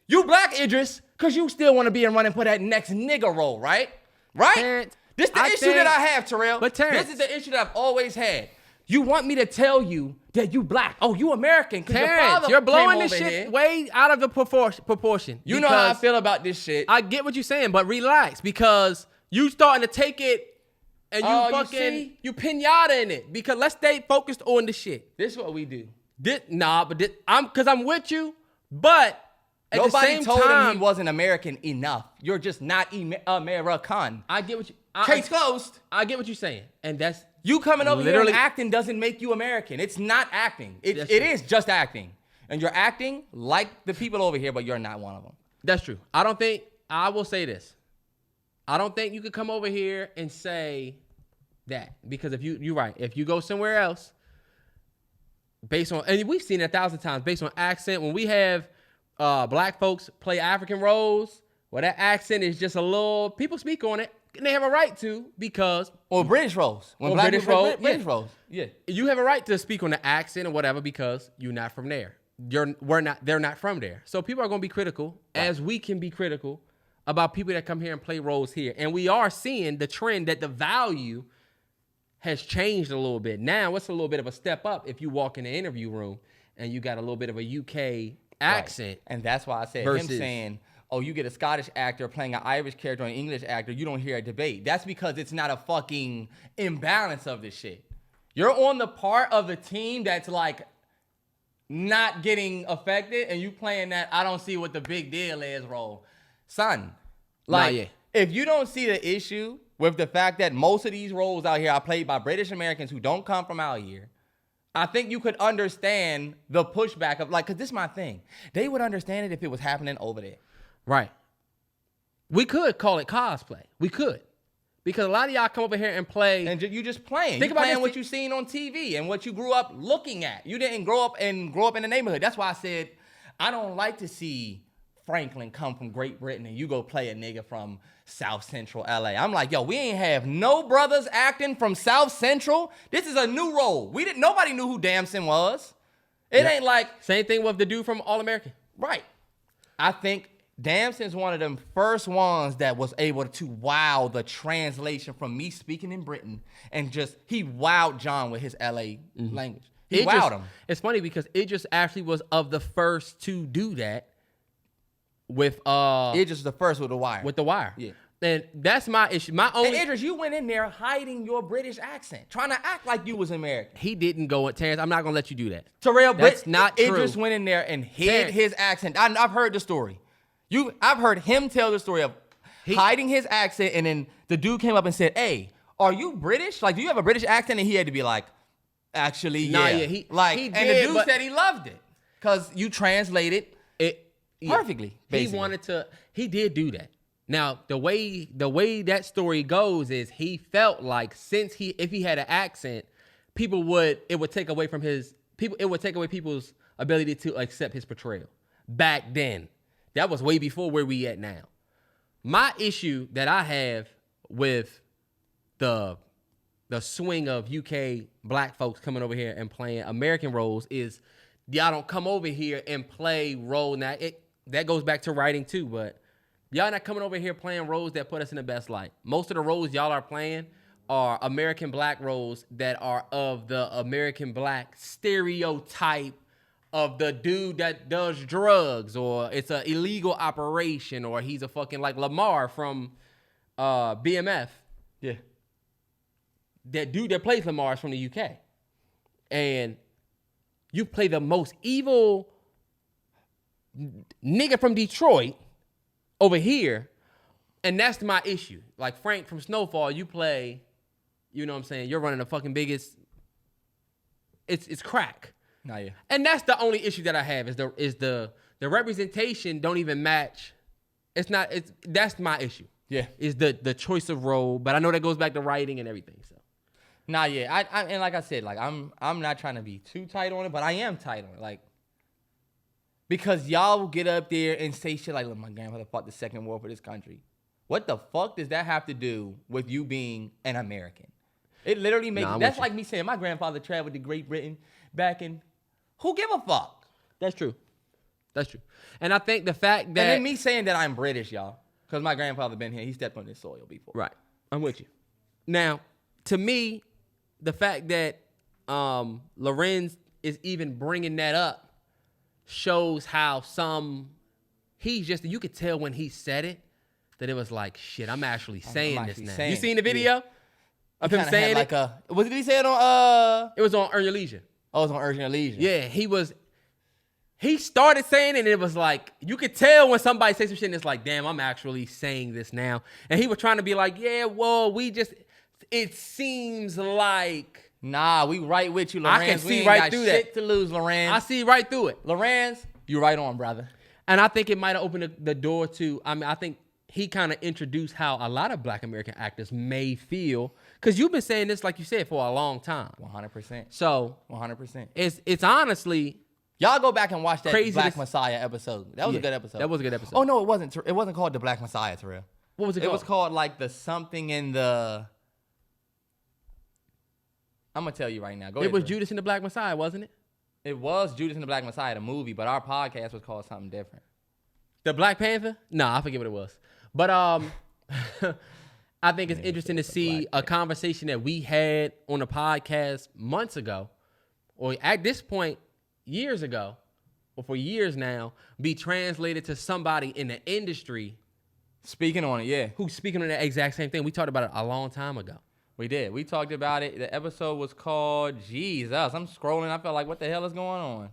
You black, Idris, because you still want to be in running for that next nigga role, right? Right? Terrance, this is the issue that I have, Terrell. But Terrance, this is the issue that I've always had. You want me to tell you that you black. Oh, you American. Terrance, you're blowing this shit here. way out of the proportion. You know how I feel about this shit. I get what you're saying, but relax because you starting to take it and you pinata in it. Because let's stay focused on the shit. This is what we do. I'm with you, but at the same told time, him he wasn't American enough. You're just not American. I get what you. Case closed. I get what you're saying, and that's you coming over here and acting doesn't make you American. It's not acting. It is just acting, and you're acting like the people over here, but you're not one of them. That's true. I will say this. I don't think you could come over here and say that because if you're right. If you go somewhere else, based on, and we've seen it 1,000 times, based on accent, when we have black folks play African roles, well, that accent is just a little, people speak on it, and they have a right to because... Or British roles. When black British roles. British roles. Yeah. You have a right to speak on the accent or whatever because you're not from there. They're not from there. So people are going to be critical, as we can be critical, about people that come here and play roles here. And we are seeing the trend that the value has changed a little bit. Now it's a little bit of a step up if you walk in the interview room and you got a little bit of a UK accent. Right. And that's why I said him saying, oh, you get a Scottish actor playing an Irish character or an English actor, you don't hear a debate. That's because it's not a fucking imbalance of this shit. You're on the part of the team that's like not getting affected and you playing that I don't see what the big deal is role. Son, like if you don't see the issue with the fact that most of these roles out here are played by British Americans who don't come from out here, I think you could understand the pushback of like, because this is my thing. They would understand it if it was happening over there. Right. We could call it cosplay. We could. Because a lot of y'all come over here and play. And you just playing. Think about what you seen on TV and what you grew up looking at. You didn't grow up in the neighborhood. That's why I said I don't like to see Franklin come from Great Britain and you go play a nigga from South Central LA. I'm like, yo, we ain't have no brothers acting from South Central. This is a new role. Nobody knew who Damson was. It ain't like same thing with the dude from All American. Right. I think Damson's one of them first ones that was able to wow the translation from me speaking in Britain and just he wowed John with his LA language. He wowed him. It's funny because Idris actually was of the first to do that. with Idris was the first with The Wire. With The Wire. Yeah. And that's my issue. My only And Idris, you went in there hiding your British accent, trying to act like you was American. he didn't go at Terrance. I'm not gonna let you do that. Terrell, That's not true. Idris went in there and hid Terrance. his accent. I've heard the story. I've heard him tell the story of hiding his accent, and then the dude came up and said, "Hey, are you British? Like, do you have a British accent?" And he had to be like, "Actually, Nah, yeah." yeah, he and did, the dude said he loved it because you translated it perfectly. Basically. He did do that. Now, the way that story goes is he felt like if he had an accent, it would take away people's ability to accept his portrayal. Back then. That was way before where we at now. My issue that I have with the swing of UK black folks coming over here and playing American roles is y'all don't come over here and play role. Now, that goes back to writing too, but y'all not coming over here playing roles that put us in the best light. Most of the roles y'all are playing are American black roles that are of the American black stereotype of the dude that does drugs, or it's an illegal operation, or he's a fucking like Lamar from BMF. Yeah. That dude that plays Lamar is from the UK. And you play the most evil nigga from Detroit over here, and that's my issue. Like Frank from Snowfall, you play, you know what I'm saying, you're running the fucking biggest, it's crack. Nah, yeah. And that's the only issue that I have is the representation don't even match. That's my issue. Yeah. Is the choice of role, but I know that goes back to writing and everything. So. Nah, yeah. And like I said, like I'm not trying to be too tight on it, but I am tight on it. Like, because y'all will get up there and say shit like, "Look, my grandfather fought the second war for this country." What the fuck does that have to do with you being an American? It literally makes that's like me saying my grandfather traveled to Great Britain back in. Who give a fuck? That's true. That's true. And I think the fact that... And then me saying that I'm British, y'all. Because my grandfather been here. He stepped on this soil before. Right. I'm with you. Now, to me, the fact that Lorenz is even bringing that up shows how you could tell when he said it, that it was like, shit, I'm actually saying this now. You seen the video of him saying it? What did he say it on? It was on Earn Your Leisure. Oh, it was on Earn Your Leisure. Yeah, he started saying it, and it was like, you could tell when somebody says some shit, and it's like, damn, I'm actually saying this now. And he was trying to be like, yeah, well, it seems like. Nah, we right with you, Lorenz. I can see right through that. Shit to lose, Lorenz. I see right through it. Lorenz, you right on, brother. And I think it might have opened the door to, I think he kind of introduced how a lot of black American actors may feel. Because you've been saying this, like you said, for a long time. 100%. So 100%. It's honestly, y'all go back and watch that crazy Black Messiah episode. That was a good episode. That was a good episode. Oh no, it wasn't. It wasn't called the Black Messiah, Terrell. What was it called? It was called like the something in the. I'm gonna tell you right now. Go ahead. It was Judas and the Black Messiah, wasn't it? It was Judas and the Black Messiah, the movie, but our podcast was called something different. The Black Panther? Nah, I forget what it was. But I think it's interesting to see a conversation that we had on a podcast months ago, or at this point, years ago, or for years now, be translated to somebody in the industry. Speaking on it, yeah. Who's speaking on the exact same thing. We talked about it a long time ago. We did. We talked about it. The episode was called Jesus. I'm scrolling. I felt like, what the hell is going on?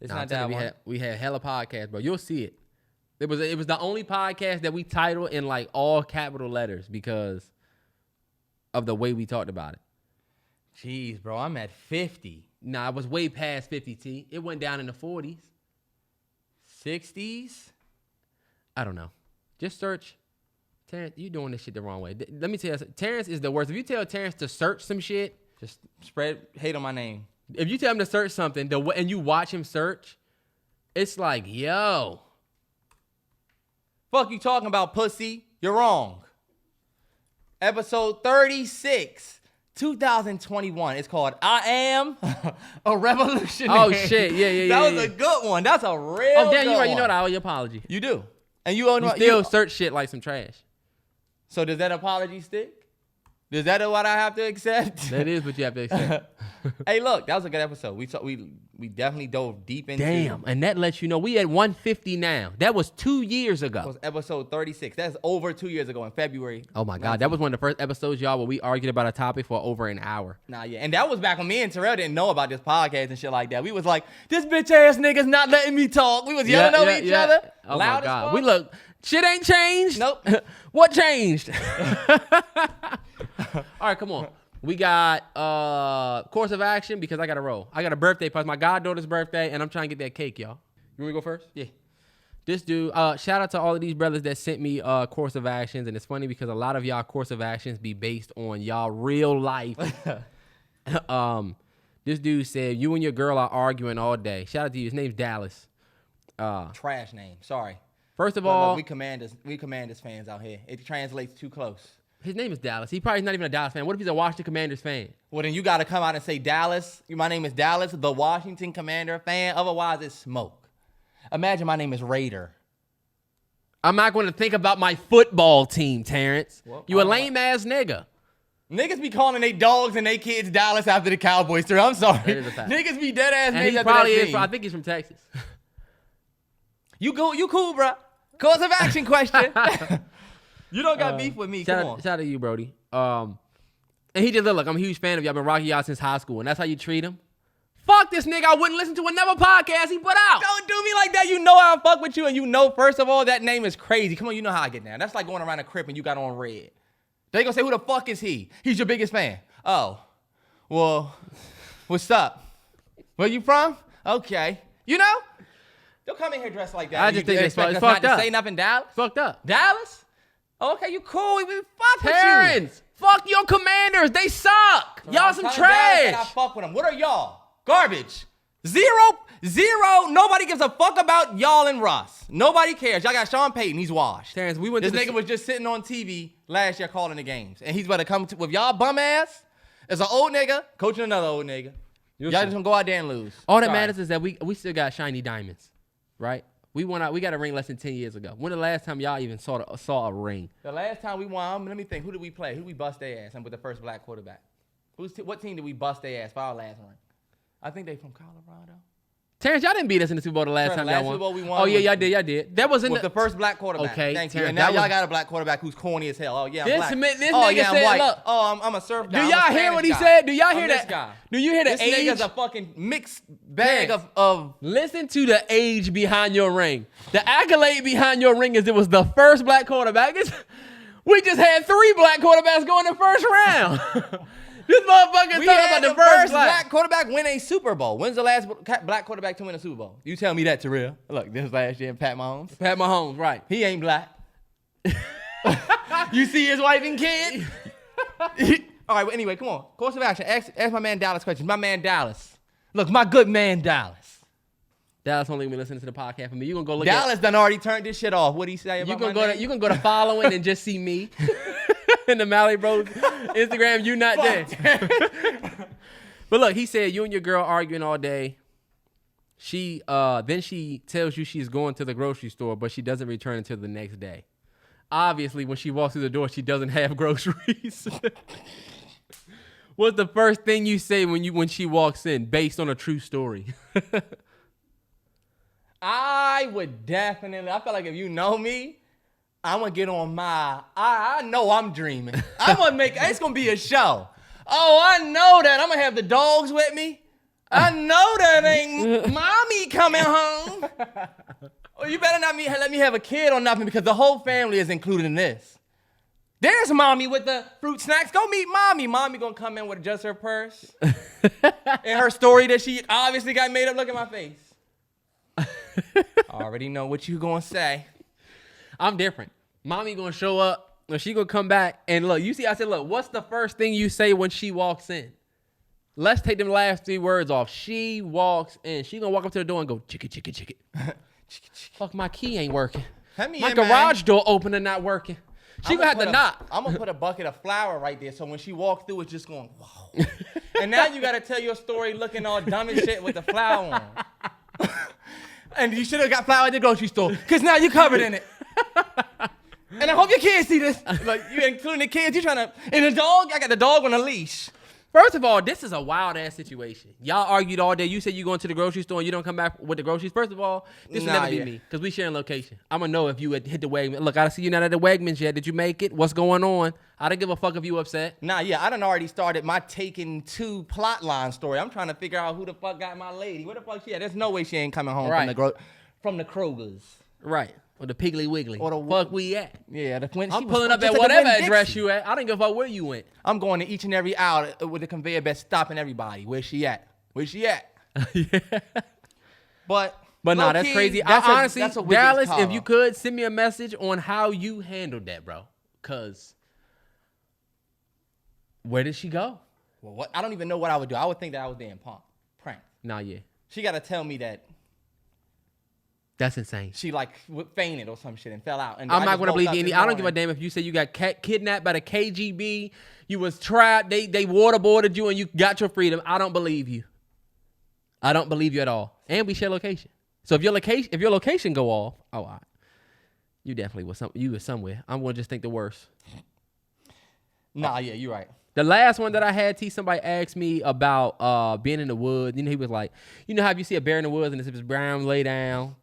It's not that one. We had hella podcasts, bro. You'll see it. It was the only podcast that we titled in like all capital letters because of the way we talked about it. Jeez, bro, I'm at 50. Nah, it was way past 50, T. It went down in the 40s. 60s? I don't know. Just search. Terrance, you doing this shit the wrong way. Let me tell you, Terrance is the worst. If you tell Terrance to search some shit, just spread hate on my name. If you tell him to search something and you watch him search, it's like, yo. Fuck you talking about, pussy? You're wrong. Episode 36, 2021. It's called I Am a Revolutionary. Oh, shit. Yeah. That was a good one. That's a real Oh, damn, good you're right. one. You know what? I owe you an apology. You do. And you still search shit like some trash. So does that apology stick? Is that what I have to accept? That is what you have to accept. Hey, look, that was a good episode. We definitely dove deep into. Damn, and that lets you know we at 150 now. That was 2 years ago. It was episode 36. That's over 2 years ago in February. Oh my God, that was one of the first episodes, y'all, where we argued about a topic for over an hour. Nah, yeah, and that was back when me and Terrell didn't know about this podcast and shit like that. We was like, this bitch ass nigga's not letting me talk. We was yelling over each other. Oh loud my God, as fuck. we look. Shit ain't changed. Nope. What changed? All right, come on. We got course of action because I got to roll. I got a birthday party. My goddaughter's birthday, and I'm trying to get that cake, y'all. You want me to go first? Yeah. This dude, shout out to all of these brothers that sent me course of actions. And it's funny because a lot of y'all course of actions be based on y'all real life. This dude said, you and your girl are arguing all day. Shout out to you. His name's Dallas. Trash name. Sorry. First of all, we Commanders fans out here. It translates too close. His name is Dallas. He probably is not even a Dallas fan. What if he's a Washington Commanders fan? Well, then you got to come out and say Dallas. My name is Dallas, the Washington Commander fan. Otherwise, it's smoke. Imagine my name is Raider. I'm not going to think about my football team, Terrance. Well, You a lame-ass nigga. Niggas be calling they dogs and they kids Dallas after the Cowboys. Too. I'm sorry. That is a fact. Niggas be dead ass And niggas he after probably that is. team. I think he's from Texas. You cool, bro. Course of action question. You don't got beef with me. Come on. Shout out to you, Brody. And he just look, I'm a huge fan of you. I've been rocking y'all since high school, and that's how you treat him. Fuck this nigga. I wouldn't listen to another podcast he put out. Don't do me like that. You know I fuck with you, and you know, first of all, that name is crazy. Come on, you know how I get down. That's like going around a crib and you got on red. They gonna say, who the fuck is he? He's your biggest fan. Oh, well, what's up? Where you from? Okay. You know? Don't come in here dressed like that. I just think it's expect us fucked not up. to say nothing, Dallas. Fucked up. Dallas? Okay, you cool. We fuck with you. Terrance, fuck your Commanders. They suck. Y'all some Tell Dallas that I trash. fuck with them. What are y'all? Garbage. Zero. Nobody gives a fuck about y'all and Russ. Nobody cares. Y'all got Sean Payton. He's washed. Terrance, we went This to nigga was just sitting on TV last year calling the games. And he's about to come with y'all bum ass. As an old nigga coaching another old nigga. Y'all just gonna go out there and lose. All that Sorry. matters is that we still got shiny diamonds, right? We won out. We got a ring less than 10 years ago. When the last time y'all even saw a ring? The last time we won, let me think. Who did we play? Who did we bust their ass? And with the first black quarterback. What team did we bust their ass for our last ring? I think they from Colorado. Terrance, y'all didn't beat us in the Super Bowl the last Sure, time the y'all last won. Super Bowl we won Oh yeah, was- y'all did. That was in With the first black quarterback. Okay, Thank you. Terrance, And now that y'all was- got a black quarterback who's corny as hell. Oh yeah, I'm This black. nigga Oh yeah, I'm said, white. look. Oh, I'm a surf guy. Do I'm a y'all hear Spanish what he guy. said? Do y'all hear I'm that? this guy. Do you hear the This age? nigga's a fucking mixed bag Terrance. of. Listen to the age behind your ring. The accolade behind your ring is it was the first black quarterback. We just had 3 black quarterbacks go in the first round. This motherfucker We talking had about the the first first black quarterback win a Super Bowl. When's the last black quarterback to win a Super Bowl? You tell me that, Terrell. Look, this was last year, Pat Mahomes. Pat Mahomes, right? He ain't black. You see his wife and kid? All right, well, anyway, come on. Course of action. Ask my man Dallas questions. My man Dallas. Look, my good man Dallas. Dallas only gonna be listening to the podcast for me. You gonna go look Dallas done already turned this shit off. What'd he say at about you my gonna name? you can go to following and just see me in the MalloryBros Instagram. You not there. But look, he said you and your girl arguing all day. She then she tells you she's going to the grocery store, but she doesn't return until the next day. Obviously, when she walks through the door, she doesn't have groceries. What's the first thing you say when she walks in, based on a true story? I would definitely. I feel like if you know me, I'm gonna get on my. I know I'm dreaming. I'm gonna make. It's gonna be a show. Oh, I know that. I'm gonna have the dogs with me. I know that ain't mommy coming home. Oh, you better not let me have a kid or nothing because the whole family is included in this. There's mommy with the fruit snacks. Go meet mommy. Mommy gonna come in with just her purse and her story that she obviously got made up. Look at my face. I already know what you gonna say. I'm different. Mommy gonna show up. Or she gonna come back and look. You see, I said, look. What's the first thing you say when she walks in? Let's take them last 3 words off. She walks in. She gonna walk up to the door and go, chicka, chicka, chicka. Fuck, my key ain't working. Let me My in, garage door opener not working. She gonna have to knock. I'm gonna put a bucket of flour right there, so when she walks through, it's just going, whoa. And now you gotta tell your story looking all dumb and shit with the flour on. And you should have got flour at the grocery store, cause now you covered in it. And I hope your kids see this. Like you including the kids, you trying to. And the dog, I got the dog on a leash. First of all, this is a wild ass situation. Y'all argued all day. You said you going to the grocery store and you don't come back with the groceries. First of all, this will never be me because we sharing location. I'm gonna know if you hit the Wegman. Look, I don't see you not at the Wegmans yet. Did you make it? What's going on? I don't give a fuck if you upset. Nah, yeah, I done already started my Taken 2 plot line story. I'm trying to figure out who the fuck got my lady. Where the fuck she at? There's no way she ain't coming home from the Kroger's. Right. Or the Piggly Wiggly. Or the fuck we at. Yeah, I'm pulling up at whatever address you at. I don't give a fuck where you went. I'm going to each and every outlet with the conveyor belt stopping everybody. Where she at? Where she at? Yeah. But nah, that's crazy. Honestly, Dallas, color. If you could, send me a message on how you handled that, bro. Because where did she go? Well, what? I don't even know what I would do. I would think that I was being pranked. Nah, yeah. She got to tell me that. That's insane. She like fainted or some shit and fell out. And I'm not gonna believe any. I don't give a damn if you say you got kidnapped by the KGB, you was trapped, they waterboarded you, and you got your freedom. I don't believe you. I don't believe you at all. And we share location. So if your location go off, oh, all right. You definitely was somewhere. I'm gonna just think the worst. Nah, yeah, you're right. The last one that I had, somebody asked me about being in the woods. You know, he was like, you know how you see a bear in the woods and if it's brown, lay down.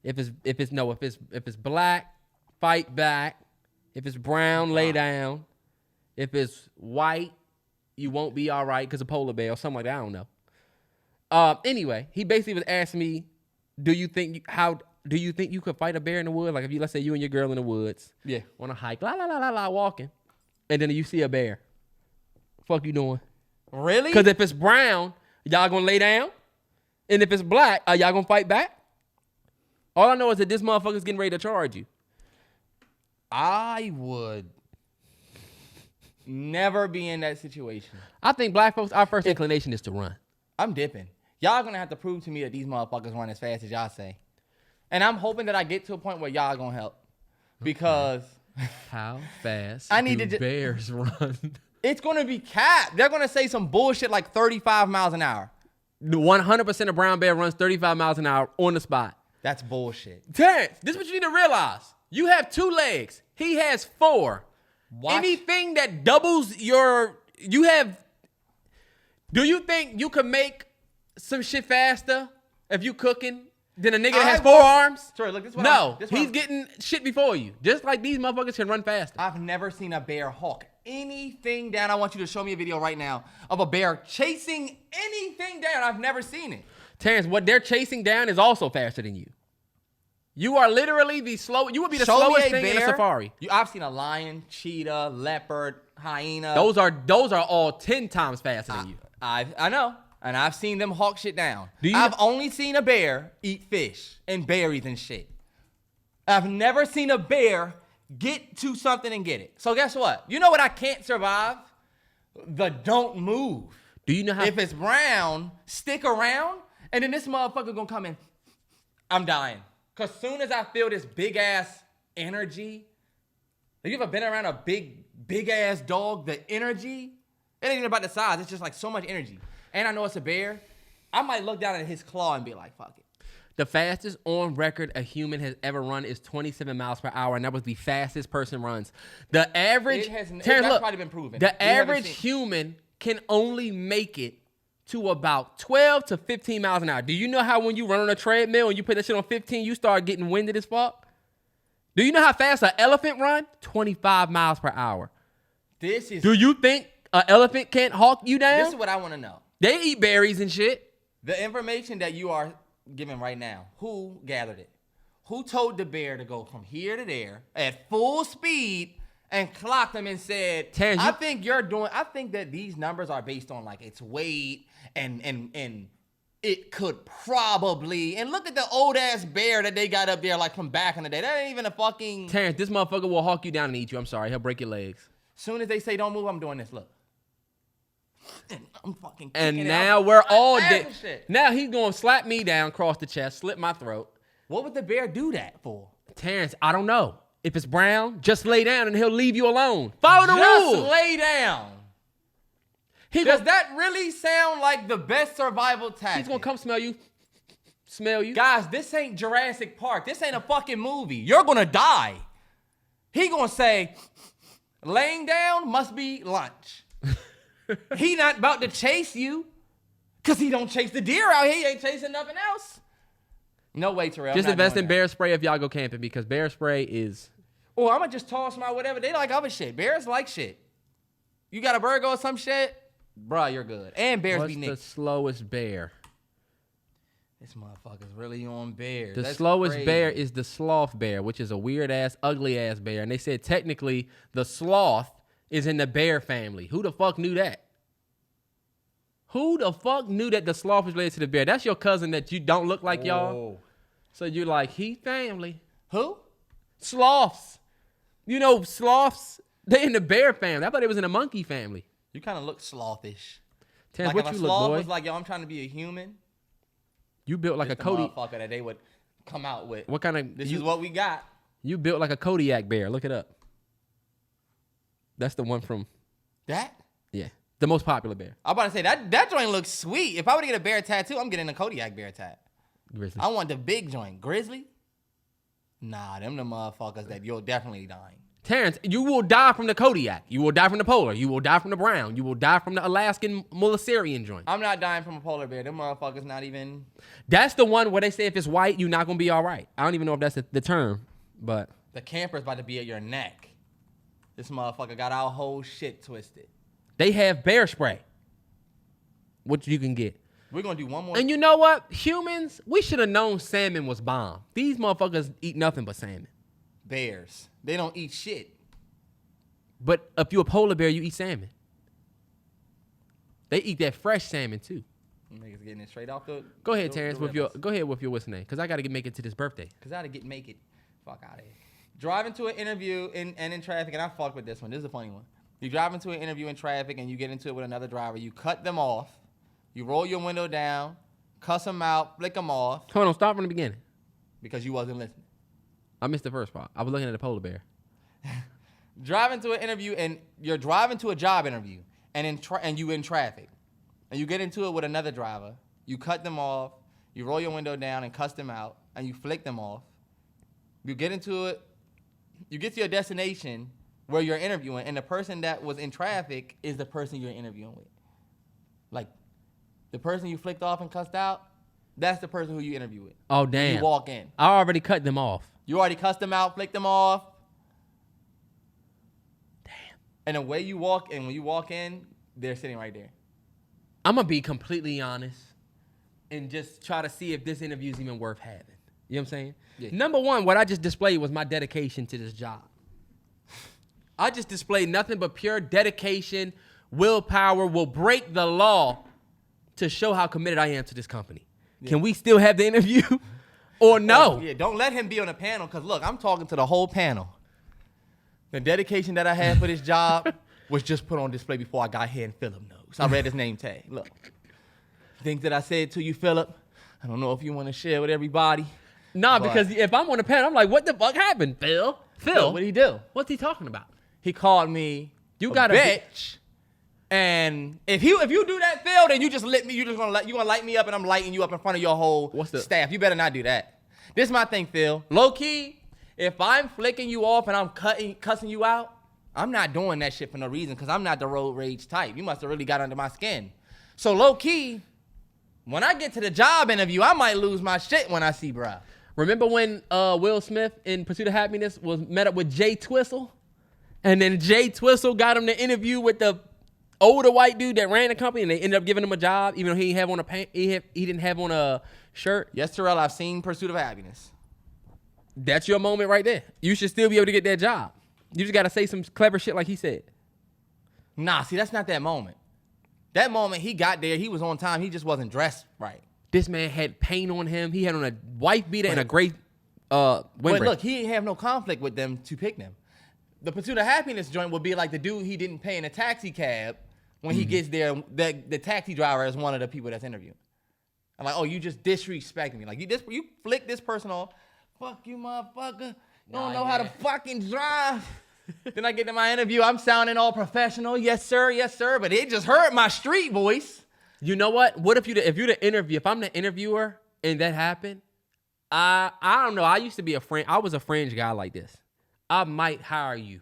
If it's black, fight back. If it's brown, lay down. If it's white, you won't be all right because of polar bear or something like that. I don't know. Anyway, he basically was asking me, do you think you could fight a bear in the woods? Like if let's say you and your girl in the woods, on a hike, walking, and then you see a bear. Fuck you doing? Really? Because if it's brown, y'all gonna lay down, and if it's black, are y'all gonna fight back? All I know is that this motherfucker's getting ready to charge you. I would never be in that situation. I think black folks, our first inclination is to run. I'm dipping. Y'all gonna have to prove to me that these motherfuckers run as fast as y'all say. And I'm hoping that I get to a point where y'all gonna help. Because how fast do bears run? It's gonna be capped. They're gonna say some bullshit like 35 miles an hour. 100% of brown bear runs 35 miles an hour on the spot. That's bullshit. Terrance, this is what you need to realize. You have 2 legs. He has 4. Anything that doubles do you think you could make some shit faster if you cooking than a nigga that has 4 arms? Sorry, look, he's getting shit before you. Just like these motherfuckers can run faster. I've never seen a bear hawk anything down. I want you to show me a video right now of a bear chasing anything down. I've never seen it. Terrance, what they're chasing down is also faster than you. You are literally you would be the slowest thing in a safari. I've seen a lion, cheetah, leopard, hyena. Those are all 10 times faster than you. I know. And I've seen them hawk shit down. I've only seen a bear eat fish and berries and shit. I've never seen a bear get to something and get it. So guess what? You know what I can't survive? The don't move. Do you know how? If it's brown, stick around, and then this motherfucker gonna come in. I'm dying. Cause soon as I feel this big ass energy, have you ever been around a big ass dog? The energy, it ain't even about the size. It's just like so much energy. And I know it's a bear. I might look down at his claw and be like, fuck it. The fastest on record a human has ever run is 27 miles per hour, and that was the fastest person runs. The average, that's look, probably been proven. The average human can only make it to about 12 to 15 miles an hour. Do you know how when you run on a treadmill and you put that shit on 15, you start getting winded as fuck? Do you know how fast an elephant run? 25 miles per hour. Do you think an elephant can't hawk you down? This is what I want to know. They eat berries and shit. The information that you are giving right now, who gathered it? Who told the bear to go from here to there at full speed and clocked him and said, I think that these numbers are based on like its weight and it could probably, and look at the old ass bear that they got up there like from back in the day. That ain't even a fucking. Terrance, this motherfucker will hawk you down and eat you. I'm sorry. He'll break your legs. Soon as they say don't move, I'm doing this. Look. And I'm fucking and now we're all dead. Now he's gonna slap me down across the chest, slit my throat. What would the bear do that for? Terrance, I don't know. If it's brown, just lay down and he'll leave you alone. Follow the rules. Just lay down. Does that really sound like the best survival tactic? He's gonna come smell you. Guys, this ain't Jurassic Park. This ain't a fucking movie. You're gonna die. He gonna say, laying down must be lunch. He not about to chase you because he don't chase the deer out here. He ain't chasing nothing else. No way, Terrell. Just invest in bear spray if y'all go camping because bear spray is... Or I'm going to just toss my whatever. They like other shit. Bears like shit. You got a burger or some shit, bruh, you're good. And bears be nicked. What's the slowest bear? This motherfucker's really on bears. The slowest bear is the sloth bear, which is a weird-ass, ugly-ass bear. And they said technically the sloth is in the bear family. Who the fuck knew that? Who the fuck knew that the sloth was related to the bear? That's your cousin that you don't look like y'all. So you're like, he family. Who? Sloths. You know, sloths, they in the bear family. I thought it was in the monkey family. You kind of look slothish. Terrance, Like what if you a look, sloth boy? was like, yo, I'm trying to be a human. You built like This a the Cody. motherfucker that they would come out with. What kind of... This is what we got. You built like a Kodiak bear. Look it up. That's the one from... That? Yeah. The most popular bear. I'm about to say, that joint looks sweet. If I were to get a bear tattoo, I'm getting a Kodiak bear tat. Grizzly. I want the big joint. Grizzly? Nah, them the motherfuckers that you'll definitely die. Terrance, you will die from the Kodiak. You will die from the polar. You will die from the brown. You will die from the Alaskan Molasarian joint. I'm not dying from a polar bear. Them motherfuckers not even... That's the one where they say if it's white, you're not going to be all right. I don't even know if that's the term, but... The camper's about to be at your neck. This motherfucker got our whole shit twisted. They have bear spray, which you can get. We're going to do one more. And you know what? Humans, we should have known salmon was bomb. These motherfuckers eat nothing but salmon. Bears. They don't eat shit. But if you're a polar bear, you eat salmon. They eat that fresh salmon too. Niggas getting it straight off the... Go ahead, Terrance, with your what's name? Because I got to make it to this birthday. Because I got to make it. Fuck out of here. Driving to an interview in traffic, and I fucked with this one. This is a funny one. You drive into an interview in traffic and you get into it with another driver. You cut them off. You roll your window down, cuss them out, flick them off. Hold on, stop from the beginning. Because you wasn't listening. I missed the first part. I was looking at the polar bear. Driving to an interview, and you're driving to a job interview, and you in traffic. And you get into it with another driver. You cut them off. You roll your window down and cuss them out, and you flick them off. You get into it. You get to your destination where you're interviewing, and the person that was in traffic is the person you're interviewing with. Like, the person you flicked off and cussed out, that's the person who you interview with. Oh, damn. You walk in. I already cut them off. You already cussed them out, flicked them off. Damn. And the way you walk in, when you walk in, they're sitting right there. I'm going to be completely honest and just try to see if this interview is even worth having. You know what I'm saying? Yeah. Number one, what I just displayed was my dedication to this job. I just displayed nothing but pure dedication, willpower, will break the law to show how committed I am to this company. Yeah. Can we still have the interview or no? Yeah, don't let him be on the panel because, look, I'm talking to the whole panel. The dedication that I had for this job was just put on display before I got here and Philip knows. I read his name tag. Look, things that I said to you, Philip, I don't know if you want to share with everybody. Nah, because if I'm on the panel, I'm like, what the fuck happened, Phil? Phil, what did he do? What's he talking about? He called me a bitch. And if you do that, Phil, then you just lit me. You gonna light me up, and I'm lighting you up in front of your whole staff. You better not do that. This is my thing, Phil. Low key, if I'm flicking you off and I'm cussing you out, I'm not doing that shit for no reason because I'm not the road rage type. You must have really got under my skin. So low key, when I get to the job interview, I might lose my shit when I see bruh. Remember when Will Smith in Pursuit of Happiness was met up with Jay Twistle? And then Jay Twistle got him to interview with the older white dude that ran the company, and they ended up giving him a job, even though he didn't have on a shirt. Yes, Terrell, I've seen Pursuit of Happiness. That's your moment right there. You should still be able to get that job. You just got to say some clever shit like he said. Nah, see, that's not that moment. That moment, he got there, he was on time, he just wasn't dressed right. This man had paint on him. He had on a wife beater and a gray windbreaker. But look, he didn't have no conflict with them to pick them. The Pursuit of Happiness joint would be like the dude he didn't pay in a taxi cab when he gets there. The taxi driver is one of the people that's interviewing. I'm like, oh, you just disrespecting me. Like, you flick this person off. Fuck you, motherfucker. You don't know how to fucking drive. Then I get to my interview. I'm sounding all professional. Yes, sir. Yes, sir. But it just hurt my street voice. You know what? What if you're if I'm the interviewer and that happened? I don't know. I used to be I was a fringe guy like this. I might hire you.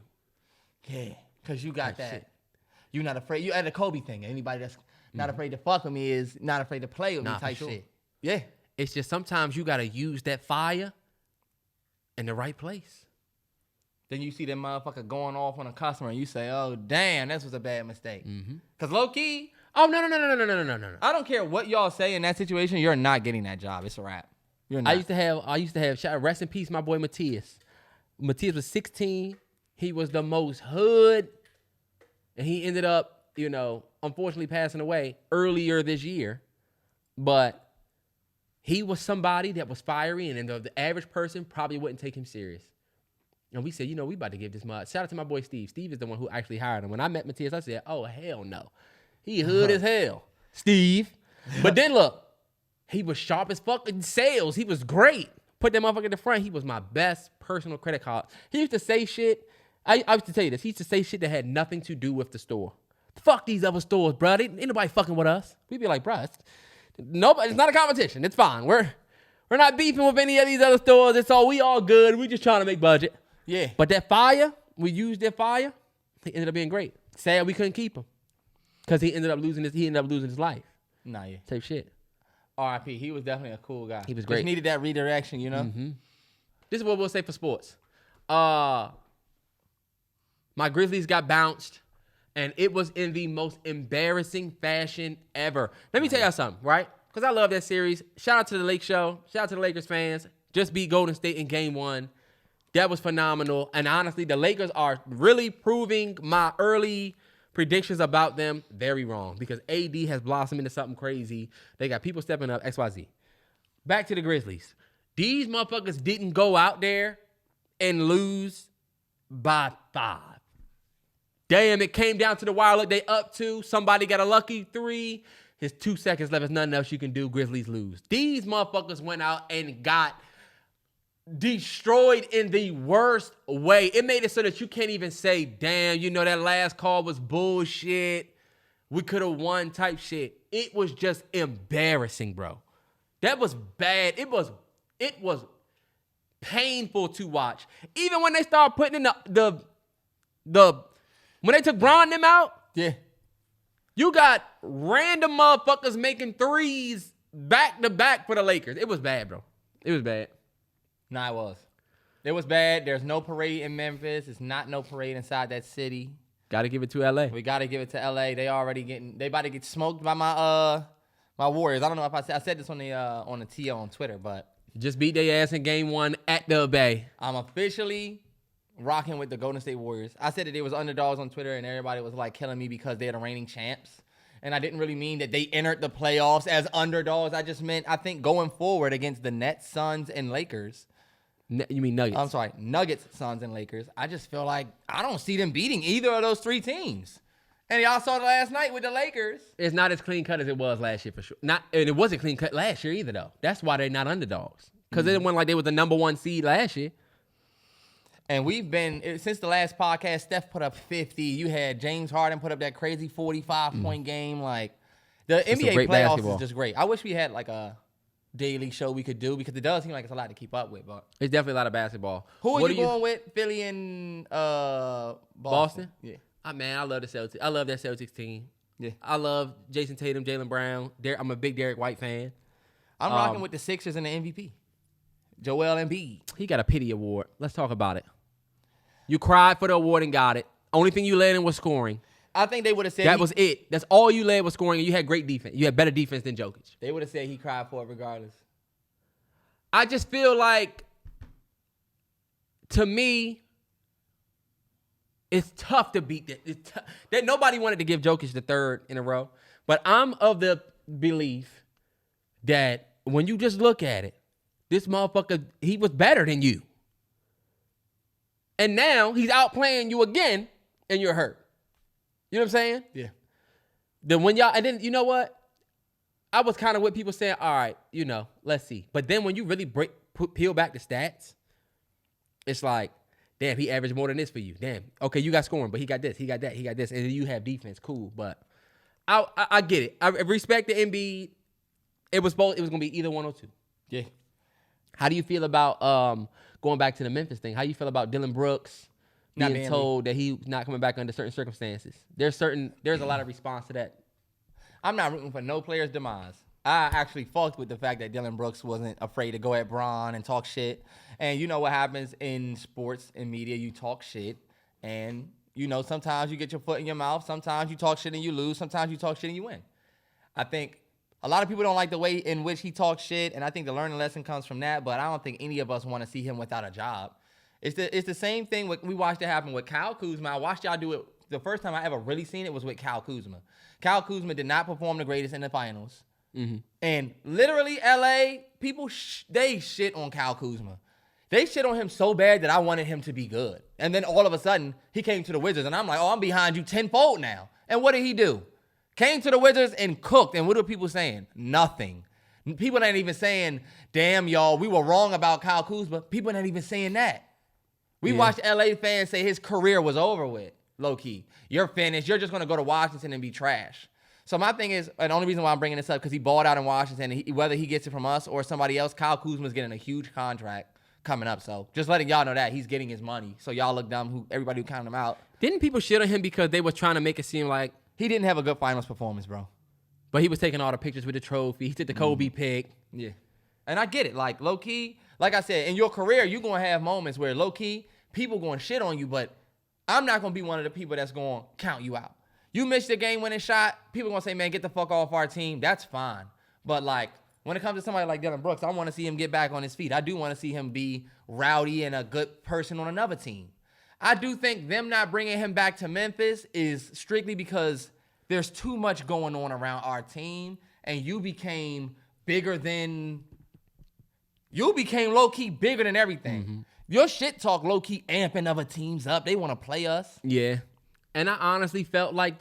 Yeah, because you got that. Shit. You're not afraid. You at the Kobe thing. Anybody that's not afraid to fuck with me is not afraid to play with me type shit. Yeah. It's just sometimes you got to use that fire in the right place. Then you see that motherfucker going off on a customer and you say, oh, damn, this was a bad mistake. Because low-key. Oh, no. I don't care what y'all say in that situation. You're not getting that job. It's a wrap. You're not. I used to have, rest in peace, my boy Matthias. Matthias was 16. He was the most hood. And he ended up, unfortunately passing away earlier this year. But he was somebody that was fiery, and the average person probably wouldn't take him serious. And we said, we about to give this shout out to my boy Steve. Steve is the one who actually hired him. When I met Matthias, I said, oh, hell no. He hood as hell. Steve. But then look, he was sharp as fuck in sales. He was great. Put that motherfucker in the front. He was my best personal credit card. He used to say shit. I used to tell you this. He used to say shit that had nothing to do with the store. Fuck these other stores, bro. Ain't nobody fucking with us. We'd be like, bro, it's not a competition. It's fine. We're not beefing with any of these other stores. We all good. We just trying to make budget. Yeah. But that fire, we used that fire. He ended up being great. Sad we couldn't keep him because he ended up losing his life. Nah, yeah. Same shit. R.I.P. He was definitely a cool guy. He was great. Just needed that redirection, Mm-hmm. This is what we'll say for sports. My Grizzlies got bounced, and it was in the most embarrassing fashion ever. Let me tell y'all something, right? Because I love that series. Shout out to the Lake Show. Shout out to the Lakers fans. Just beat Golden State in Game 1. That was phenomenal. And honestly, the Lakers are really proving my early predictions about them very wrong because AD has blossomed into something crazy. They got people stepping up, XYZ. Back to the Grizzlies. These motherfuckers didn't go out there and lose by 5. Damn, it came down to the wire. Look, they up 2. Somebody got a lucky 3. There's 2 seconds left. There's nothing else you can do. Grizzlies lose. These motherfuckers went out and got destroyed in the worst way. It made it so that you can't even say, damn, that last call was bullshit. We could have won type shit. It was just embarrassing, bro. That was bad. It was painful to watch. Even when they started putting in when they took Bron them out, yeah, you got random motherfuckers making threes back to back for the Lakers. It was bad, bro. It was bad. Nah, it was. It was bad. There's no parade in Memphis. It's not no parade inside that city. Got to give it to L.A. We got to give it to L.A. They about to get smoked by my Warriors. I don't know if I said this on the TO on Twitter, but just beat their ass in Game 1 at the Bay. I'm officially rocking with the Golden State Warriors. I said that they was underdogs on Twitter, and everybody was like killing me because they're the reigning champs. And I didn't really mean that they entered the playoffs as underdogs. I just meant I think going forward against the Nets, Suns, and Lakers. You mean Nuggets? I'm sorry, Nuggets, Suns, and Lakers. I just feel like I don't see them beating either of those 3 teams. And y'all saw it last night with the Lakers. It's not as clean cut as it was last year for sure. And it wasn't clean cut last year either though. That's why they're not underdogs. Because they didn't win like they was the number 1 seed last year. And we've been, since the last podcast, Steph put up 50. You had James Harden put up that crazy 45-point game. Like, the NBA playoffs is just great. I wish we had like a daily show we could do because it does seem like it's a lot to keep up with. But it's definitely a lot of basketball. Who are you going with? Philly and Boston? Yeah. Man, I love the Celtics. I love that Celtics team. Yeah. I love Jason Tatum, Jaylen Brown. I'm a big Derek White fan. I'm rocking with the Sixers and the MVP. Joel Embiid. He got a pity award. Let's talk about it. You cried for the award and got it. Only thing you led in was scoring. I think they would have said that was it. That's all you led was scoring, and you had great defense. You had better defense than Jokic. They would have said he cried for it regardless. I just feel like, to me, it's tough to beat that. That nobody wanted to give Jokic the 3rd in a row. But I'm of the belief that when you just look at it, this motherfucker, he was better than you. And now he's outplaying you again, and you're hurt. You know what I'm saying? Yeah. And then you know what? I was kind of with people saying, all right, let's see. But then when you really peel back the stats, it's like, damn, he averaged more than this for you. Damn. Okay, you got scoring, but he got this, he got that, he got this. And then you have defense. Cool. But I get it. I respect the Embiid. It was going to be either 1 or 2. Yeah. How do you feel about going back to the Memphis thing? How you feel about Dylan Brooks, being told that he's not coming back under certain circumstances. There's a lot of response to that. I'm not rooting for no player's demise. I actually fucked with the fact that Dillon Brooks wasn't afraid to go at Bron and talk shit. And you know what happens in sports and media? You talk shit, and you know sometimes you get your foot in your mouth. Sometimes you talk shit and you lose. Sometimes you talk shit and you win. I think a lot of people don't like the way in which he talks shit, and I think the learning lesson comes from that. But I don't think any of us want to see him without a job. It's the same thing. We watched it happen with Kyle Kuzma. I watched y'all do it. The first time I ever really seen it was with Kyle Kuzma. Kyle Kuzma did not perform the greatest in the finals. Mm-hmm. And literally, LA, people, they shit on Kyle Kuzma. They shit on him so bad that I wanted him to be good. And then all of a sudden, he came to the Wizards, and I'm like, oh, I'm behind you tenfold now. And what did he do? Came to the Wizards and cooked. And what are people saying? Nothing. People ain't even saying, damn, y'all, we were wrong about Kyle Kuzma. People ain't even saying that. We watched LA fans say his career was over with, low-key. You're finished. You're just going to go to Washington and be trash. So my thing is, and the only reason why I'm bringing this up, because he balled out in Washington, and whether he gets it from us or somebody else, Kyle Kuzma's getting a huge contract coming up. So just letting y'all know that he's getting his money. So y'all look dumb, everybody who counted him out. Didn't people shit on him because they were trying to make it seem like he didn't have a good finals performance, bro? But he was taking all the pictures with the trophy. He did the Kobe pick. Yeah. And I get it. Like, low-key, like I said, in your career, you're going to have moments where low-key, people going to shit on you, but I'm not going to be one of the people that's going to count you out. You missed the game-winning shot, people going to say, man, get the fuck off our team. That's fine. But, like, when it comes to somebody like Dillon Brooks, I want to see him get back on his feet. I do want to see him be rowdy and a good person on another team. I do think them not bringing him back to Memphis is strictly because there's too much going on around our team, and you became low-key bigger than everything. Mm-hmm. Your shit talk low-key amping other teams up. They want to play us. Yeah. And I honestly felt like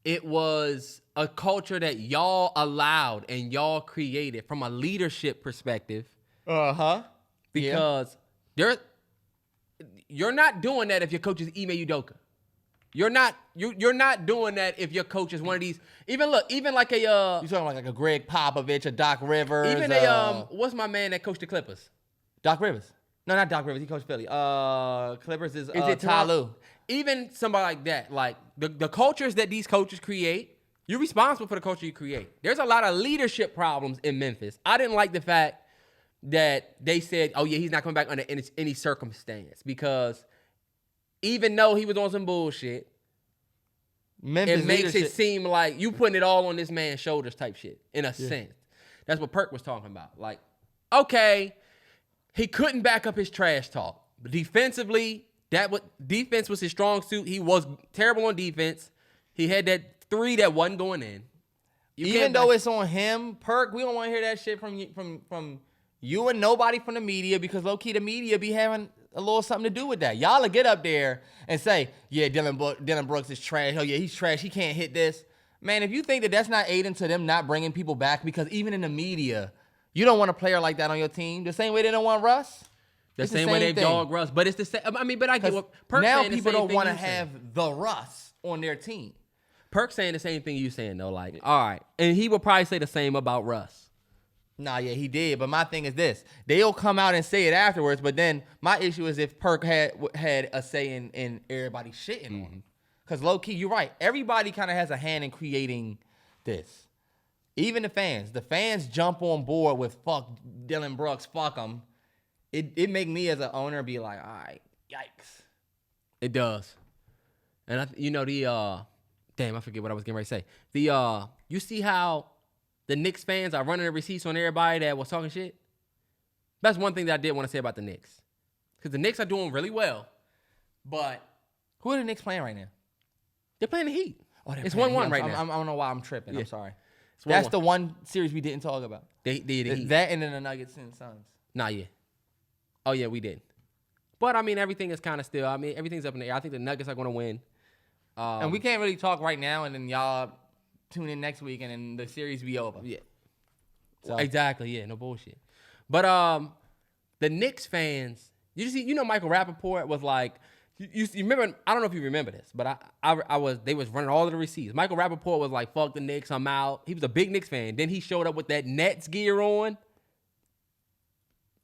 it was a culture that y'all allowed and y'all created from a leadership perspective. Uh-huh. Because you're not doing that if your coach is Ime Udoka. You're not doing that if your coach is one of these. Even like a you talking like a Greg Popovich, a Doc Rivers. Even what's my man that coached the Clippers? Doc Rivers. No, not Doc Rivers. He coached Philly. Clippers is it Ty Lue. Even somebody like that, like the cultures that these coaches create, you're responsible for the culture you create. There's a lot of leadership problems in Memphis. I didn't like the fact that they said, oh yeah, he's not coming back under any circumstance, because even though he was on some bullshit, Memphis it makes it seem like you putting it all on this man's shoulders type shit, in a sense. That's what Perk was talking about. Like, okay, he couldn't back up his trash talk. But defensively, defense was his strong suit. He was terrible on defense. He had that 3 that wasn't going in. Even though it's on him, Perk, we don't want to hear that shit from you and nobody from the media, because low-key the media be having a little something to do with that. Y'all will get up there and say, yeah, Dillon Brooks is trash. Oh, yeah, he's trash. He can't hit this. Man, if you think that that's not aiding to them not bringing people back, because even in the media, you don't want a player like that on your team. The same way they don't want Russ. The same way they dog Russ. But it's the same. I mean, but I get what Perk's now saying. People don't want to have the Russ on their team. Perk's saying the same thing you saying, though. Like, all right. And he will probably say the same about Russ. Nah, yeah, he did. But my thing is this. They'll come out and say it afterwards, but then my issue is if Perk had a say in everybody shitting on him. Because low-key, you're right. Everybody kind of has a hand in creating this. Even the fans. The fans jump on board with fuck Dillon Brooks, fuck him. It make me as an owner be like, all right, yikes. It does. And damn, I forget what I was getting ready to say. You see how the Knicks fans are running the receipts on everybody that was talking shit? That's one thing that I did want to say about the Knicks. Because the Knicks are doing really well. But who are the Knicks playing right now? They're playing the Heat. Oh, it's 1-1 right now. I don't know why I'm tripping. Yeah. I'm sorry. That's the one series we didn't talk about. The Heat. That and then the Nuggets and Suns. Nah, yeah. Oh, yeah, we did. But, I mean, everything is kind of still, everything's up in the air. I think the Nuggets are going to win. And we can't really talk right now, and then y'all tune in next week, and then the series be over. Yeah. So. Exactly, yeah, no bullshit. But the Knicks fans, Michael Rappaport was like, you remember, I don't know if you remember this, but they was running all of the receipts. Michael Rappaport was like, fuck the Knicks, I'm out. He was a big Knicks fan. Then he showed up with that Nets gear on.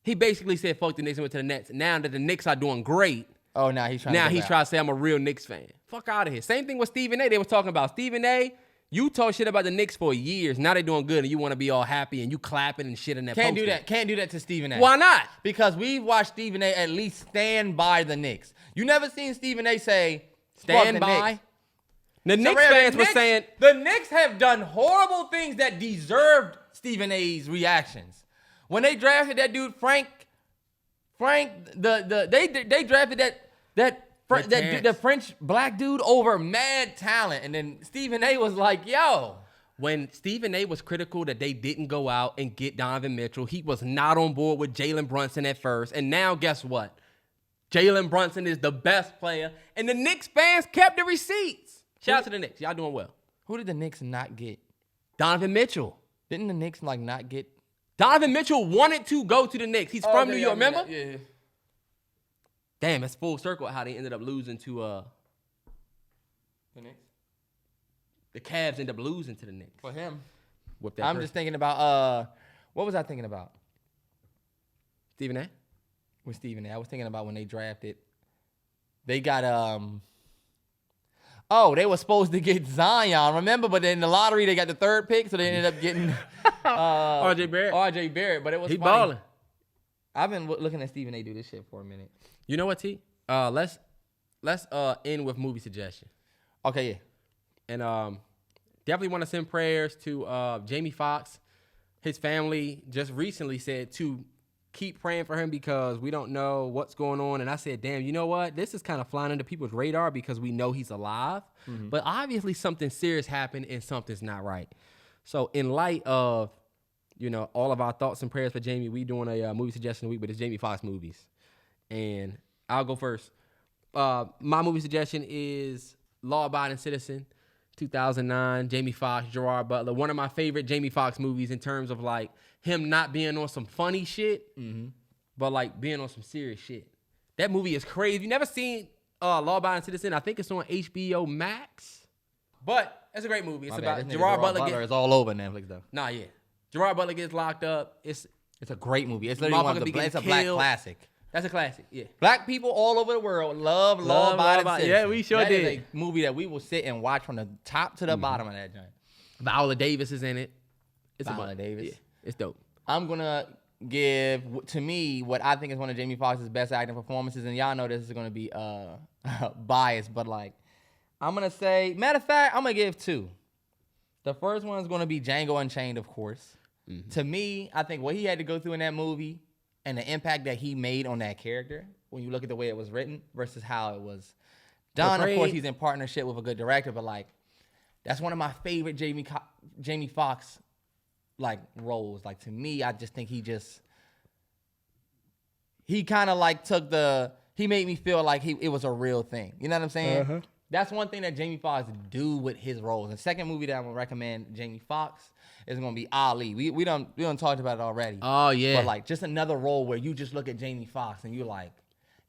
He basically said fuck the Knicks and went to the Nets. Now that the Knicks are doing great, Oh, now he's trying. now to he's trying to say I'm a real Knicks fan. Fuck out of here. Same thing with Stephen A. They were talking about Stephen A. You talk shit about the Knicks for years. Now they're doing good, and you want to be all happy and you clapping and shit in that. Can't poster. do that. Can't do that to Stephen A. Why not? Because we've watched Stephen A. at least stand by the Knicks. You never seen Stephen A. say Stand fuck the by. Knicks. The Knicks Terrell, fans were saying the Knicks have done horrible things that deserved Stephen A.'s reactions. When they drafted that dude Frank, they drafted the French black dude over mad talent, and then Stephen A. was like, "Yo." When Stephen A. was critical that they didn't go out and get Donovan Mitchell, he was not on board with Jalen Brunson at first. And now guess what? Jalen Brunson is the best player, and the Knicks fans kept the receipts. Shout out to the Knicks. Y'all doing well. Who did the Knicks not get? Donovan Mitchell. Didn't the Knicks not get? Donovan Mitchell wanted to go to the Knicks. He's from New York, remember? Yeah. Damn, it's full circle how they ended up losing to The Knicks? the Cavs ended up losing to the Knicks. For him. With that I'm person. just thinking about, what was I thinking about? Stephen A. With Stephen A. I was thinking about when they drafted. They got, they were supposed to get Zion, remember? But then in the lottery, they got the third pick, so they ended up getting RJ Barrett. RJ Barrett, but it was He funny. balling. I've been looking at Stephen A. do this shit for a minute. You know what, T? Let's end with movie suggestion. Okay, yeah. And definitely want to send prayers to Jamie Foxx. His family just recently said to keep praying for him because we don't know what's going on. And I said, damn, you know what? This is kind of flying under people's radar because we know he's alive. Mm-hmm. But obviously something serious happened and something's not right. So in light of, all of our thoughts and prayers for Jamie, we doing a movie suggestion week, but it's Jamie Foxx movies. And I'll go first. My movie suggestion is Law Abiding Citizen, 2009, Jamie Foxx, Gerard Butler. One of my favorite Jamie Foxx movies in terms of like him not being on some funny shit, but like being on some serious shit. That movie is crazy. You never seen Law Abiding Citizen? I think it's on HBO Max. But it's a great movie. It's about Gerard Butler. It's all over Netflix though. Nah, yeah. Gerard Butler gets locked up. It's a great movie. It's literally one of the. It's a black classic. That's a classic, yeah. Black people all over the world love Law Abiding Citizen. Yeah, we sure did. That is a movie that we will sit and watch from the top to the bottom of that joint. Viola Davis is in it. It's Viola Davis. Yeah, it's dope. I'm going to give, to me, what I think is one of Jamie Foxx's best acting performances. And y'all know this is going to be biased, but like, I'm going to say, matter of fact, I'm going to give two. The first one is going to be Django Unchained, of course. Mm-hmm. To me, I think what he had to go through in that movie and the impact that he made on that character, when you look at the way it was written versus how it was done. Of course, he's in partnership with a good director, but like, that's one of my favorite Jamie Foxx like roles. Like to me, I just think he kind of like he made me feel like it was a real thing. You know what I'm saying? Uh-huh. That's one thing that Jamie Foxx do with his roles. The second movie that I'm gonna recommend Jamie Foxx is gonna be Ali. We done talked about it already. Oh yeah. But like just another role where you just look at Jamie Foxx and you're like,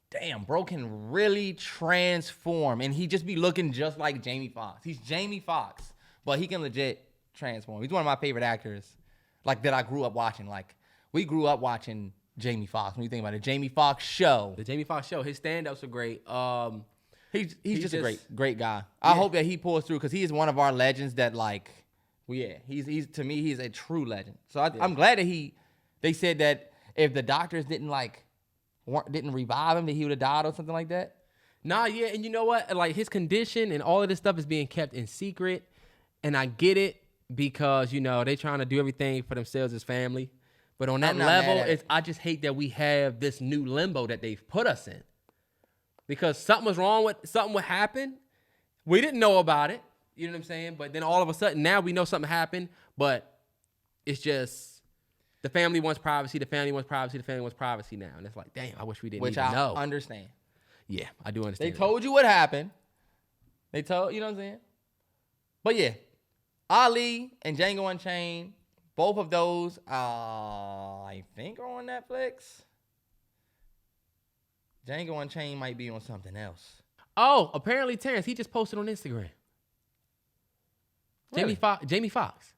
damn, bro can really transform, and he just be looking just like Jamie Foxx. He's Jamie Foxx, but he can legit transform. He's one of my favorite actors, like that I grew up watching. Like we grew up watching Jamie Foxx. When you think about it, Jamie Foxx show. The Jamie Foxx show. His stand-ups are great. He's just a great guy. I hope that he pulls through because he is one of our legends that like, he's to me he's a true legend. So I'm glad that they said that if the doctors didn't revive him, that he would have died or something like that. Nah, yeah, and you know what? Like his condition and all of this stuff is being kept in secret, and I get it because they trying to do everything for themselves as family. But on that level, I just hate that we have this new limbo that they've put us in. Because something would happen. We didn't know about it. You know what I'm saying? But then all of a sudden, now we know something happened, but it's just the family wants privacy, the family wants privacy, the family wants privacy now. And it's like, damn, I wish we didn't even know. Which I understand. Yeah, I do understand. They told you what happened. They told, you know what I'm saying? But yeah, Ali and Django Unchained, both of those, I think are on Netflix. Django Unchained might be on something else. Oh, apparently Terrance, he just posted on Instagram. Really? Jamie Foxx.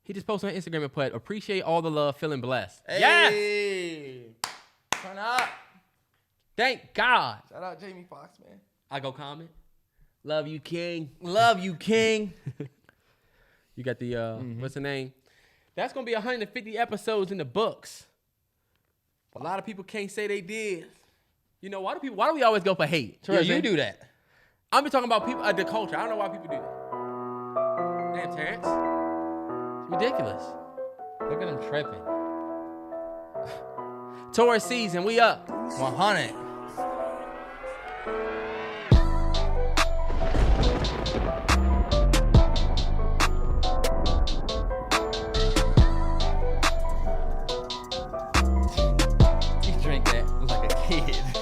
He just posted on Instagram and put, appreciate all the love, feeling blessed. Hey. Yes! Turn up. Thank God. Shout out Jamie Foxx, man. I go comment. Love you, King. Love you, King. You got the, what's the name? That's going to be 150 episodes in the books. A lot of people can't say they did. You know, why do we always go for hate? Terrell, you do that. I'm talking about people, the culture. I don't know why people do that. Damn, Terrance. It's ridiculous. Look at him tripping. Taurus season, we up. 100. You drink that like a kid.